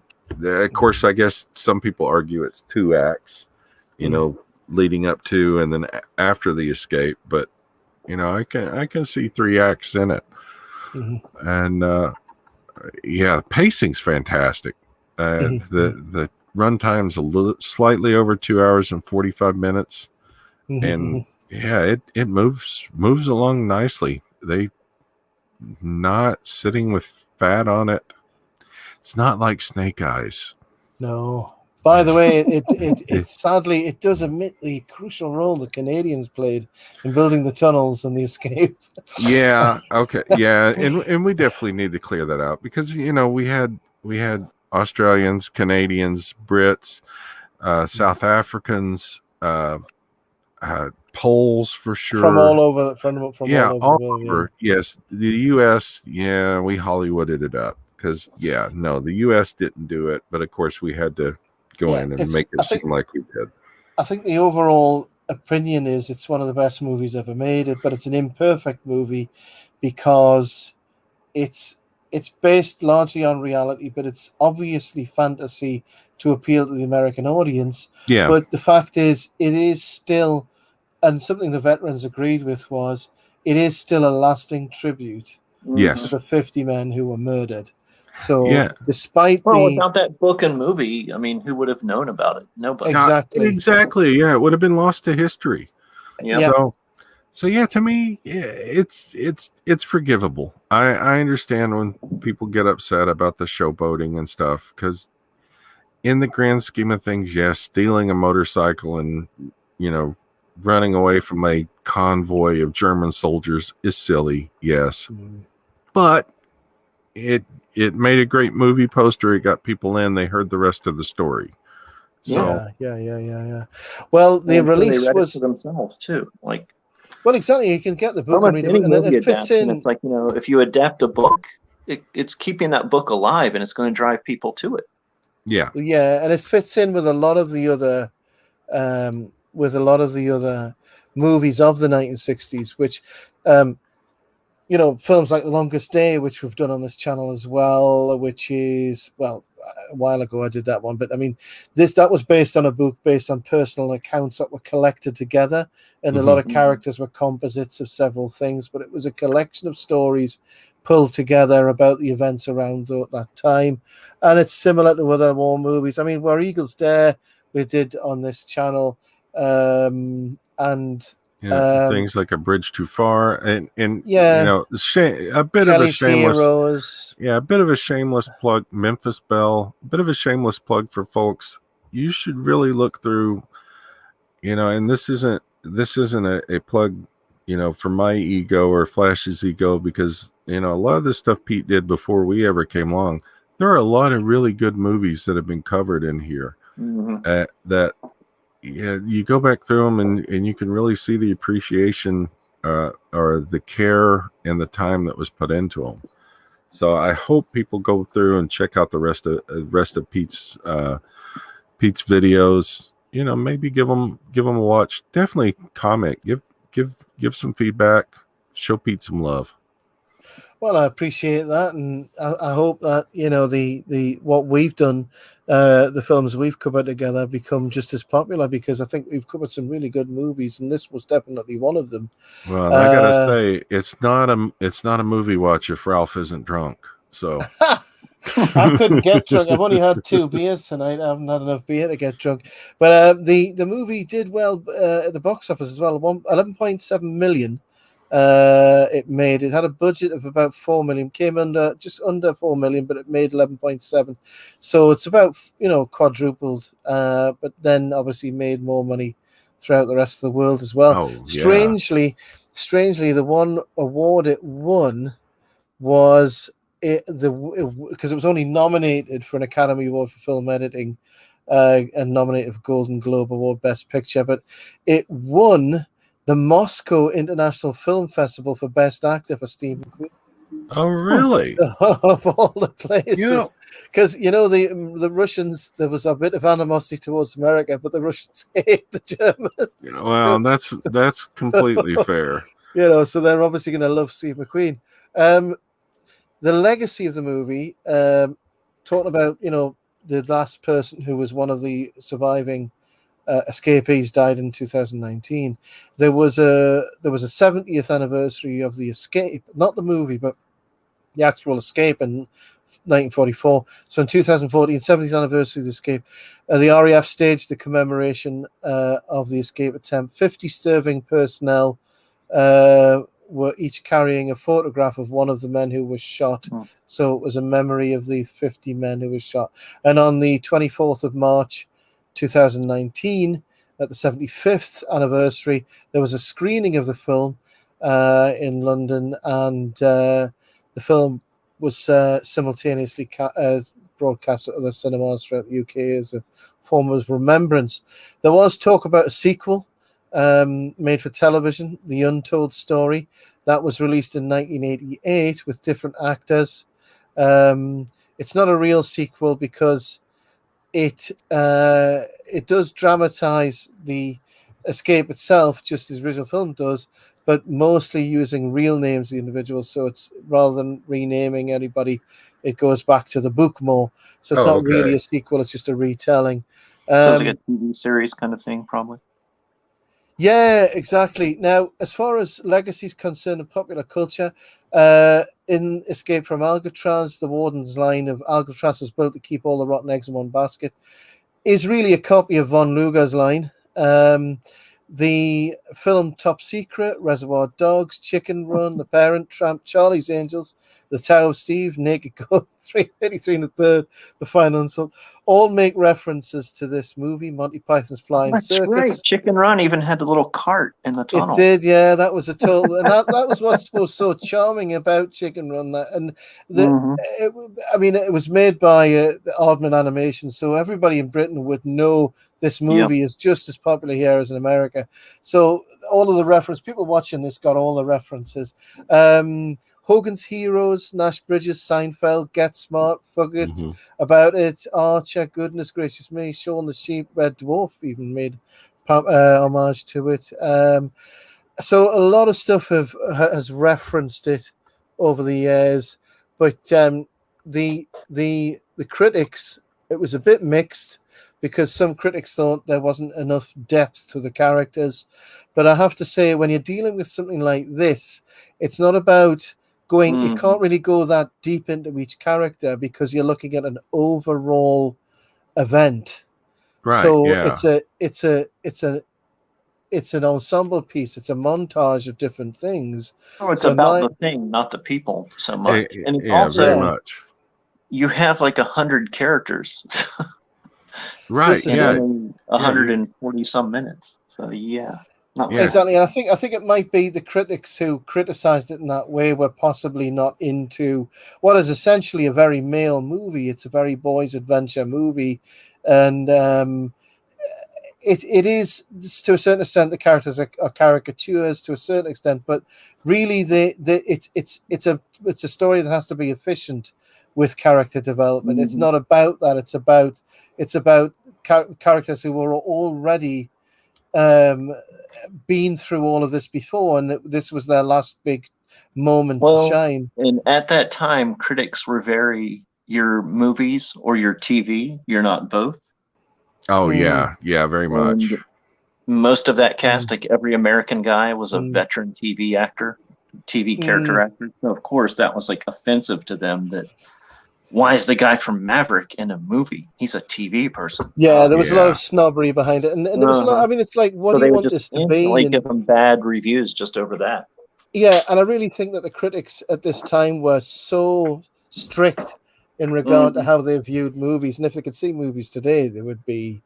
course, I guess some people argue it's 2 acts, you know, leading up to and then after the escape, but you know, I can see 3 acts in it. And yeah, pacing's fantastic. The runtime's slightly over 2 hours and 45 minutes, and yeah, it moves along nicely. They not sitting with fat on it. It's not like Snake Eyes. No. By the way, it sadly it does omit the crucial role the Canadians played in building the tunnels and the escape. Yeah. Okay. Yeah, and we definitely need to clear that out, because you know we had Australians, Canadians, Brits, South Africans, Poles for sure, from all over all over. Yes, the U.S. Yeah, we Hollywooded it up because the U.S. didn't do it, but of course we had to go in and make it seem like we did. I think the overall opinion is it's one of the best movies ever made, but it's an imperfect movie because it's based largely on reality, but it's obviously fantasy to appeal to the American audience. Yeah. But the fact is, it is still, and something the veterans agreed with was, it is still a lasting tribute to the 50 men who were murdered. So despite without that book and movie, I mean, who would have known about it? Nobody. Exactly. Yeah, it would have been lost to history. Yeah. So yeah, to me, it's forgivable. I understand when people get upset about the showboating and stuff, because in the grand scheme of things, yes, stealing a motorcycle and running away from a convoy of German soldiers is silly, yes, but it made a great movie poster. It got people in. They heard the rest of the story. So yeah. Well, the release was for themselves too, like. Well, exactly. You can get the book almost and read any it, movie and it fits in. It's like, if you adapt a book, it's keeping that book alive, and it's going to drive people to it. Yeah, and it fits in with a lot of the other, movies of the 1960s, which, films like The Longest Day, which we've done on this channel as well, which is a while ago I did that one, but I mean that was based on a book based on personal accounts that were collected together, and a lot of characters were composites of several things, but it was a collection of stories pulled together about the events around that time. And it's similar to other war movies. I mean, Where Eagles Dare we did on this channel, and things like A Bridge Too Far, and a bit Kelly's of a shameless Heroes. A bit of a shameless plug. Memphis Belle, a bit of a shameless plug for folks. You should really look through, and this isn't a plug, for my ego or Flash's ego, because a lot of this stuff Pete did before we ever came along. There are a lot of really good movies that have been covered in here that. Yeah, you go back through them and you can really see the appreciation or the care and the time that was put into them. So I hope people go through and check out the rest of Pete's videos. Maybe give them a watch. Definitely comment. Give some feedback. Show Pete some love. Well, I appreciate that, and I hope that the what we've done, the films we've covered together, become just as popular, because I think we've covered some really good movies, and this was definitely one of them. Well, I gotta say, it's not a movie watch if Ralph isn't drunk. So I couldn't get drunk. I've only had 2 beers tonight. I haven't had enough beer to get drunk. But the movie did well at the box office as well. 11.7 million. It had a budget of about 4 million, came just under 4 million, but it made 11.7. So it's about, quadrupled, but then obviously made more money throughout the rest of the world as well. Oh, yeah. Strangely, the one award it won was because it was only nominated for an Academy Award for film editing, and nominated for Golden Globe Award Best Picture, but it won the Moscow International Film Festival for Best Actor for Steve McQueen. Oh, really? Of all the places, because the Russians, there was a bit of animosity towards America, but the Russians hate the Germans. Well, that's completely fair. So they're obviously going to love Steve McQueen. The legacy of the movie, talking about the last person who was one of the surviving escapees died in 2019. There was a 70th anniversary of the escape, not the movie, but the actual escape in 1944. So in 2014, 70th anniversary of the escape, the RAF staged the commemoration of the escape attempt. 50 serving personnel were each carrying a photograph of one of the men who was shot. So it was a memory of the 50 men who were shot. And on the 24th of March 2019, at the 75th anniversary, there was a screening of the film in London, and the film was simultaneously broadcast at other cinemas throughout the UK as a form of remembrance. There was talk about a sequel made for television, The Untold Story. That was released in 1988 with different actors. It's not a real sequel because it does dramatize the escape itself, just as the original film does, but mostly using real names of the individuals. So it's, rather than renaming anybody, it goes back to the book more. So it's not really a sequel, it's just a retelling. So it's like a TV series kind of thing, probably. Yeah, exactly. Now, as far as legacy is concerned in popular culture, in Escape from Alcatraz, the warden's line of Alcatraz was built to keep all the rotten eggs in one basket is really a copy of von Luger's line. The film Top Secret, Reservoir Dogs, Chicken Run, The Parent Trap, Charlie's Angels, The Tower of Steve, Naked Gun, 383 and a Third, The Final Insult, all make references to this movie, Monty Python's Flying Circus. Right. Chicken Run even had the little cart in the tunnel. It did, yeah. That was a total, and that was what was so charming about Chicken Run. It was made by Aardman Animation, so everybody in Britain would know this movie is just as popular here as in America. So all of the reference, people watching this got all the references. Hogan's Heroes, Nash Bridges, Seinfeld, Get Smart, Forget About It, Archer, Goodness Gracious Me, Shaun the Sheep, Red Dwarf even made homage to it. So a lot of stuff has referenced it over the years, but the critics, it was a bit mixed, because some critics thought there wasn't enough depth to the characters. But I have to say, when you're dealing with something like this, it's not about going, you can't really go that deep into each character because you're looking at an overall event. Right. So yeah. it's an ensemble piece. It's a montage of different things. Oh, it's about the thing, not the people so much. And also, very much. You have like 100 characters. Right. Yeah. 140 some minutes. So yeah. Exactly. And I think it might be the critics who criticized it in that way were possibly not into what is essentially a very male movie. It's a very boys' adventure movie. And it is, to a certain extent, the characters are caricatures to a certain extent, but really it's a story that has to be efficient with character development. It's not about that. It's about characters who were already been through all of this before, and this was their last big moment to shine. And at that time, critics were very, your movies or your TV, you're not both. Oh yeah, very much. And most of that cast, like every American guy, was a veteran TV actor, TV character actor. So of course, that was like offensive to them. That why is the guy from Maverick in a movie? He's a TV person. Yeah, there was a lot of snobbery behind it, and there was a lot. I mean, it's like, what do you want this to be? Instantly give them bad reviews just over that. Yeah, and I really think that the critics at this time were so strict in regard to how they viewed movies, and if they could see movies today, they would be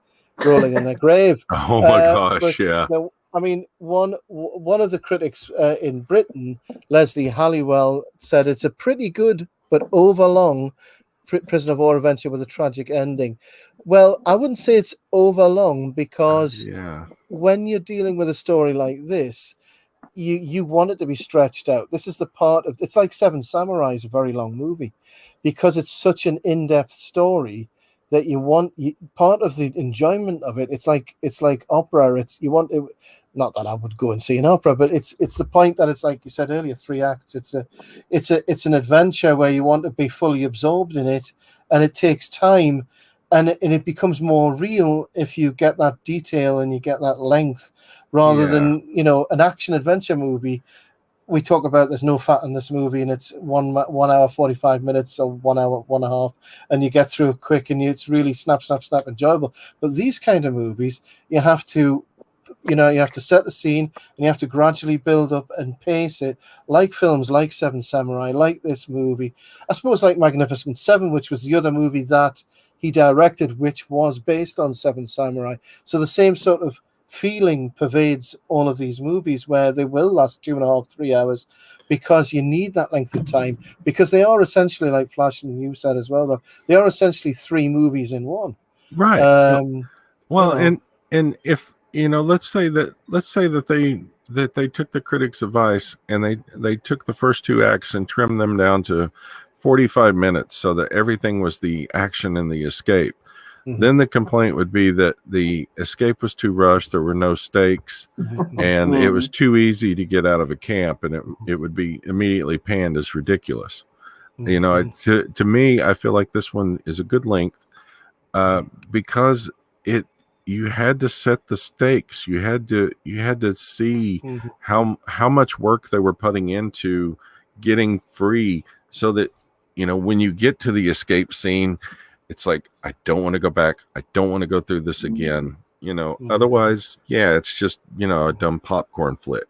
rolling in their grave. Oh my gosh, But yeah. I mean, one of the critics in Britain, Leslie Halliwell, said it's a pretty good but overlong prisoner of war adventure with a tragic ending. Well, I wouldn't say it's overlong because when you're dealing with a story like this, you want it to be stretched out. This is the part of it's like Seven Samurai is a very long movie because it's such an in-depth story that part of the enjoyment of it. It's like opera. It's you want it. Not that I would go and see an opera, but it's the point that it's like you said earlier, 3 acts. It's an adventure where you want to be fully absorbed in it, and it takes time, and it becomes more real if you get that detail and you get that length, rather than an action adventure movie. We talk about there's no fat in this movie, and it's 1 hour 45 minutes or 1 hour 1.5, and you get through it quick, and it's really snap enjoyable. But these kind of movies, you have to set the scene, and you have to gradually build up and pace it, like films like Seven Samurai, like this movie. I suppose like Magnificent Seven, which was the other movie that he directed, which was based on Seven Samurai. So the same sort of feeling pervades all of these movies, where they will last 2.5, 3 hours, because you need that length of time, because they are essentially, like Flash and you said as well, Rob, they are essentially 3 movies in one. Right. And if let's say that they took the critics' advice and they took the first 2 acts and trimmed them down to 45 minutes so that everything was the action and the escape. Mm-hmm. Then the complaint would be that the escape was too rushed, there were no stakes, and it was too easy to get out of a camp, and it would be immediately panned as ridiculous. To me, I feel like this one is a good length because you had to set the stakes. You had to see how much work they were putting into getting free, so that when you get to the escape scene, it's like, I don't want to go back. I don't want to go through this again. Otherwise, it's just a dumb popcorn flick.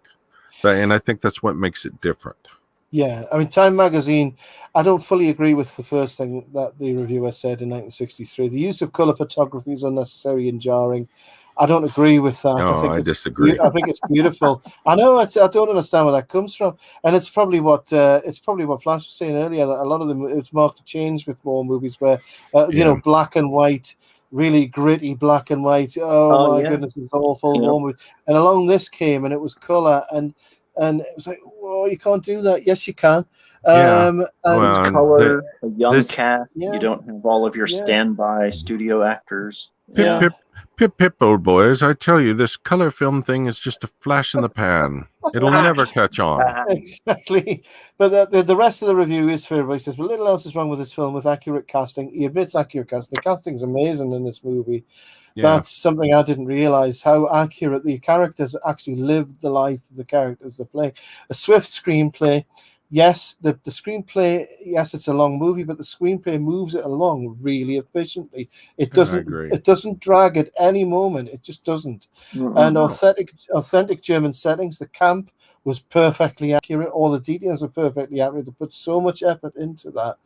And I think that's what makes it different. Yeah, I mean, Time Magazine, I don't fully agree with the first thing that the reviewer said in 1963. The use of color photography is unnecessary and jarring. I don't agree with that. No, I disagree. I think it's beautiful. I know. I don't understand where that comes from, and it's probably what Flash was saying earlier, that a lot of them, it's marked a change with more movies where black and white, really gritty black and white. Oh my goodness, it's awful. And along this came, and it was color, and it was like, whoa, you can't do that. Yes, you can. And it's color, a young cast. You don't have all of your standby studio actors. Pip, old boys, I tell you, this color film thing is just a flash in the pan. It'll never catch on. Exactly. But the rest of the review is favorable. He says, well, little else is wrong with this film with accurate casting. He admits accurate casting. The casting's amazing in this movie. Yeah. That's something I didn't realize, how accurate the characters actually lived the life of the characters they play. A swift screenplay. Yes, the screenplay, yes, it's a long movie, but the screenplay moves it along really efficiently. It doesn't drag at any moment. It just doesn't. Mm-hmm. And authentic German settings. The camp was perfectly accurate. All the details were perfectly accurate. They put so much effort into that.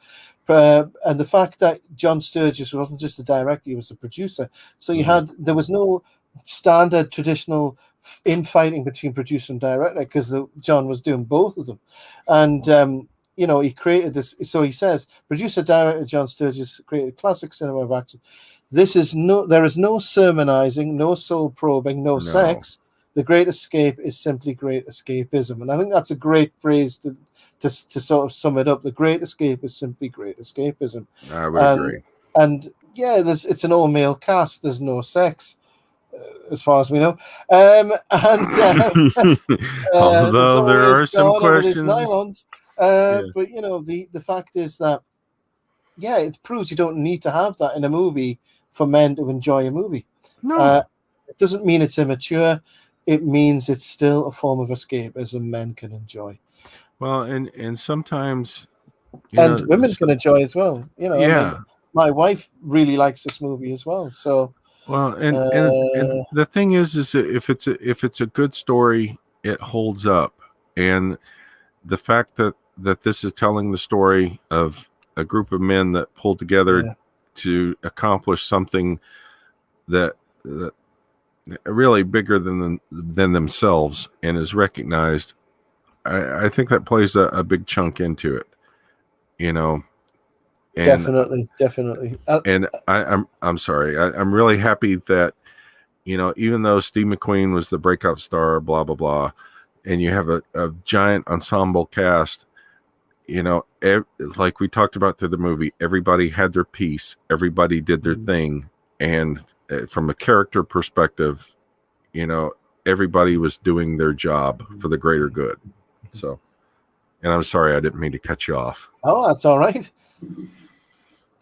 And the fact that John Sturges wasn't just the director, he was the producer. So there was no standard traditional infighting between producer and director, because John was doing both of them. And he created this. So he says, producer director John Sturges created classic cinema of action. There is no sermonizing, no soul probing, no sex. The great escape is simply great escapism. And I think that's a great phrase to sort of sum it up. The great escape is simply great escapism. I would agree. And it's an all male cast. There's no sex, as far as we know. Although there are some questions. Nylons. But the fact is that it proves you don't need to have that in a movie for men to enjoy a movie. No, it doesn't mean it's immature. It means it's still a form of escapism men can enjoy. Well, and sometimes women can enjoy as well. I mean, my wife really likes this movie as well. So well, and the thing is that if it's a good story, it holds up. And the fact that this is telling the story of a group of men that pulled together to accomplish something that really bigger than themselves and is recognized, I think that plays a big chunk into it, you know. And, definitely. And I'm sorry. I'm really happy that, you know, even though Steve McQueen was the breakout star, blah blah blah, and you have a giant ensemble cast, you know, like we talked about through the movie, everybody had their piece, everybody did their thing, and from a character perspective, you know, everybody was doing their job for the greater good. So, and I'm sorry, I didn't mean to cut you off. Oh, that's all right.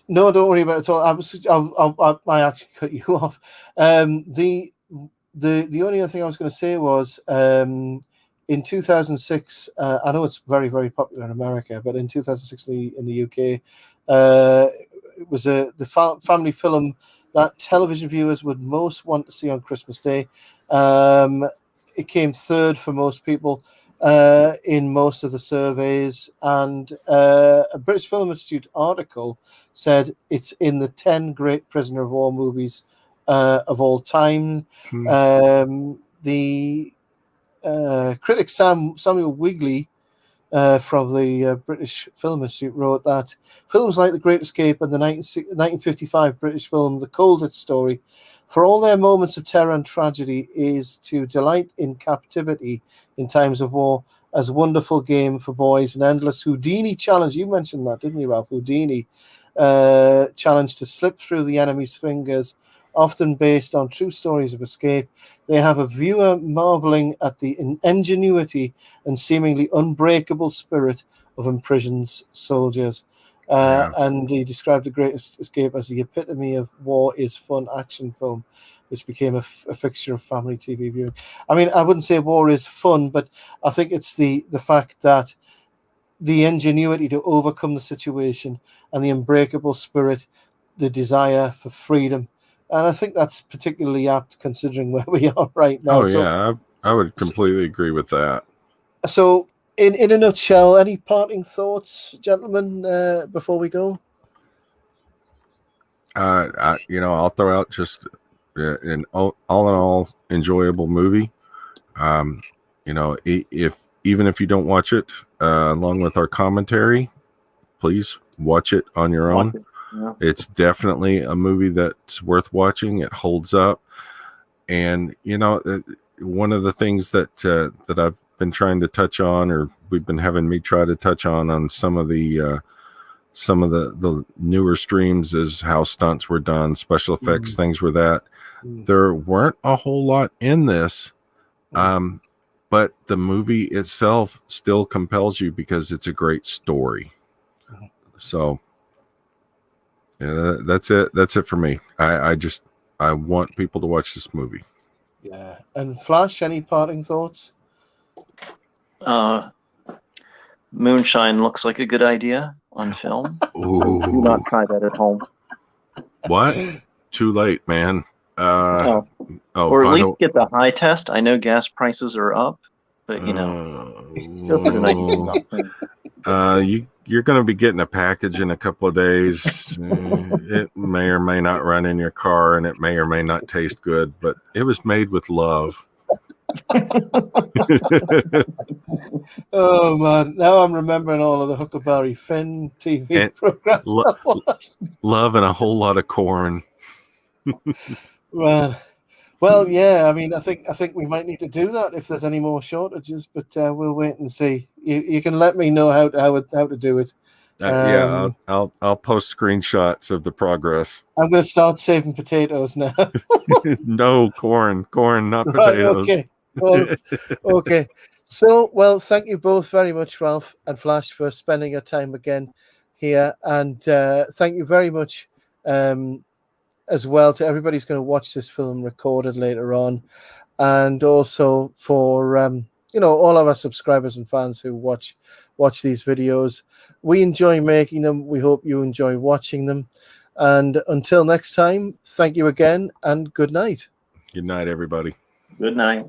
No, don't worry about it at all. I actually cut you off. The only other thing I was going to say was in 2006. I know it's very, very popular in America, but in 2006 in the UK, it was the family film that television viewers would most want to see on Christmas Day. It came third for most people in most of the surveys, and a British Film Institute article said it's in the 10 great prisoner of war movies of all time. The critic Samuel Wigley from the British Film Institute wrote that films like The Great Escape and the 1955 British film The Colditz Story, for all their moments of terror and tragedy, is to delight in captivity in times of war, as a wonderful game for boys, an endless Houdini challenge. You mentioned that, didn't you, Ralph? Houdini challenge to slip through the enemy's fingers, often based on true stories of escape. They have a viewer marveling at the ingenuity and seemingly unbreakable spirit of imprisoned soldiers. And he described The Great Escape as the epitome of war is fun action film, which became a fixture of family TV viewing. I mean, I wouldn't say war is fun, but I think it's the fact that the ingenuity to overcome the situation and the unbreakable spirit, the desire for freedom. And I think that's particularly apt considering where we are right now. Oh, yeah, I would completely agree with that. So, in a nutshell, any parting thoughts, gentlemen, before we go? I'll throw out just an all in all enjoyable movie. Even if you don't watch it along with our commentary, please watch it on your own. Yeah. It's definitely a movie that's worth watching. It holds up, and you know, one of the things that I've been trying to touch on, or we've been having me try to touch on some of the newer streams, is how stunts were done, special effects, things were that. There weren't a whole lot in this, but the movie itself still compels you because it's a great story. So that's it. That's it for me. I want people to watch this movie. Yeah. And Flash, any parting thoughts? Moonshine looks like a good idea on film. Ooh. Do not try that at home. What? Too late, man. Or at least get the high test. I know gas prices are up, but you know, you're going to be getting a package in a couple of days. It may or may not run in your car, and it may or may not taste good, but it was made with love. Oh man, now I'm remembering all of the Huckleberry Finn TV programs. Love and a whole lot of corn. Well, yeah. I mean, I think we might need to do that if there's any more shortages, but we'll wait and see. You can let me know how to do it. I'll post screenshots of the progress. I'm going to start saving potatoes now. No, corn, not potatoes. Okay. Well, okay. So, well, thank you both very much, Ralph and Flash, for spending your time again here, and thank you very much as well to everybody who's going to watch this film recorded later on, and also for all of our subscribers and fans who watch these videos. We enjoy making them. We hope you enjoy watching them. And until next time, thank you again, and good night. Good night, everybody. Good night.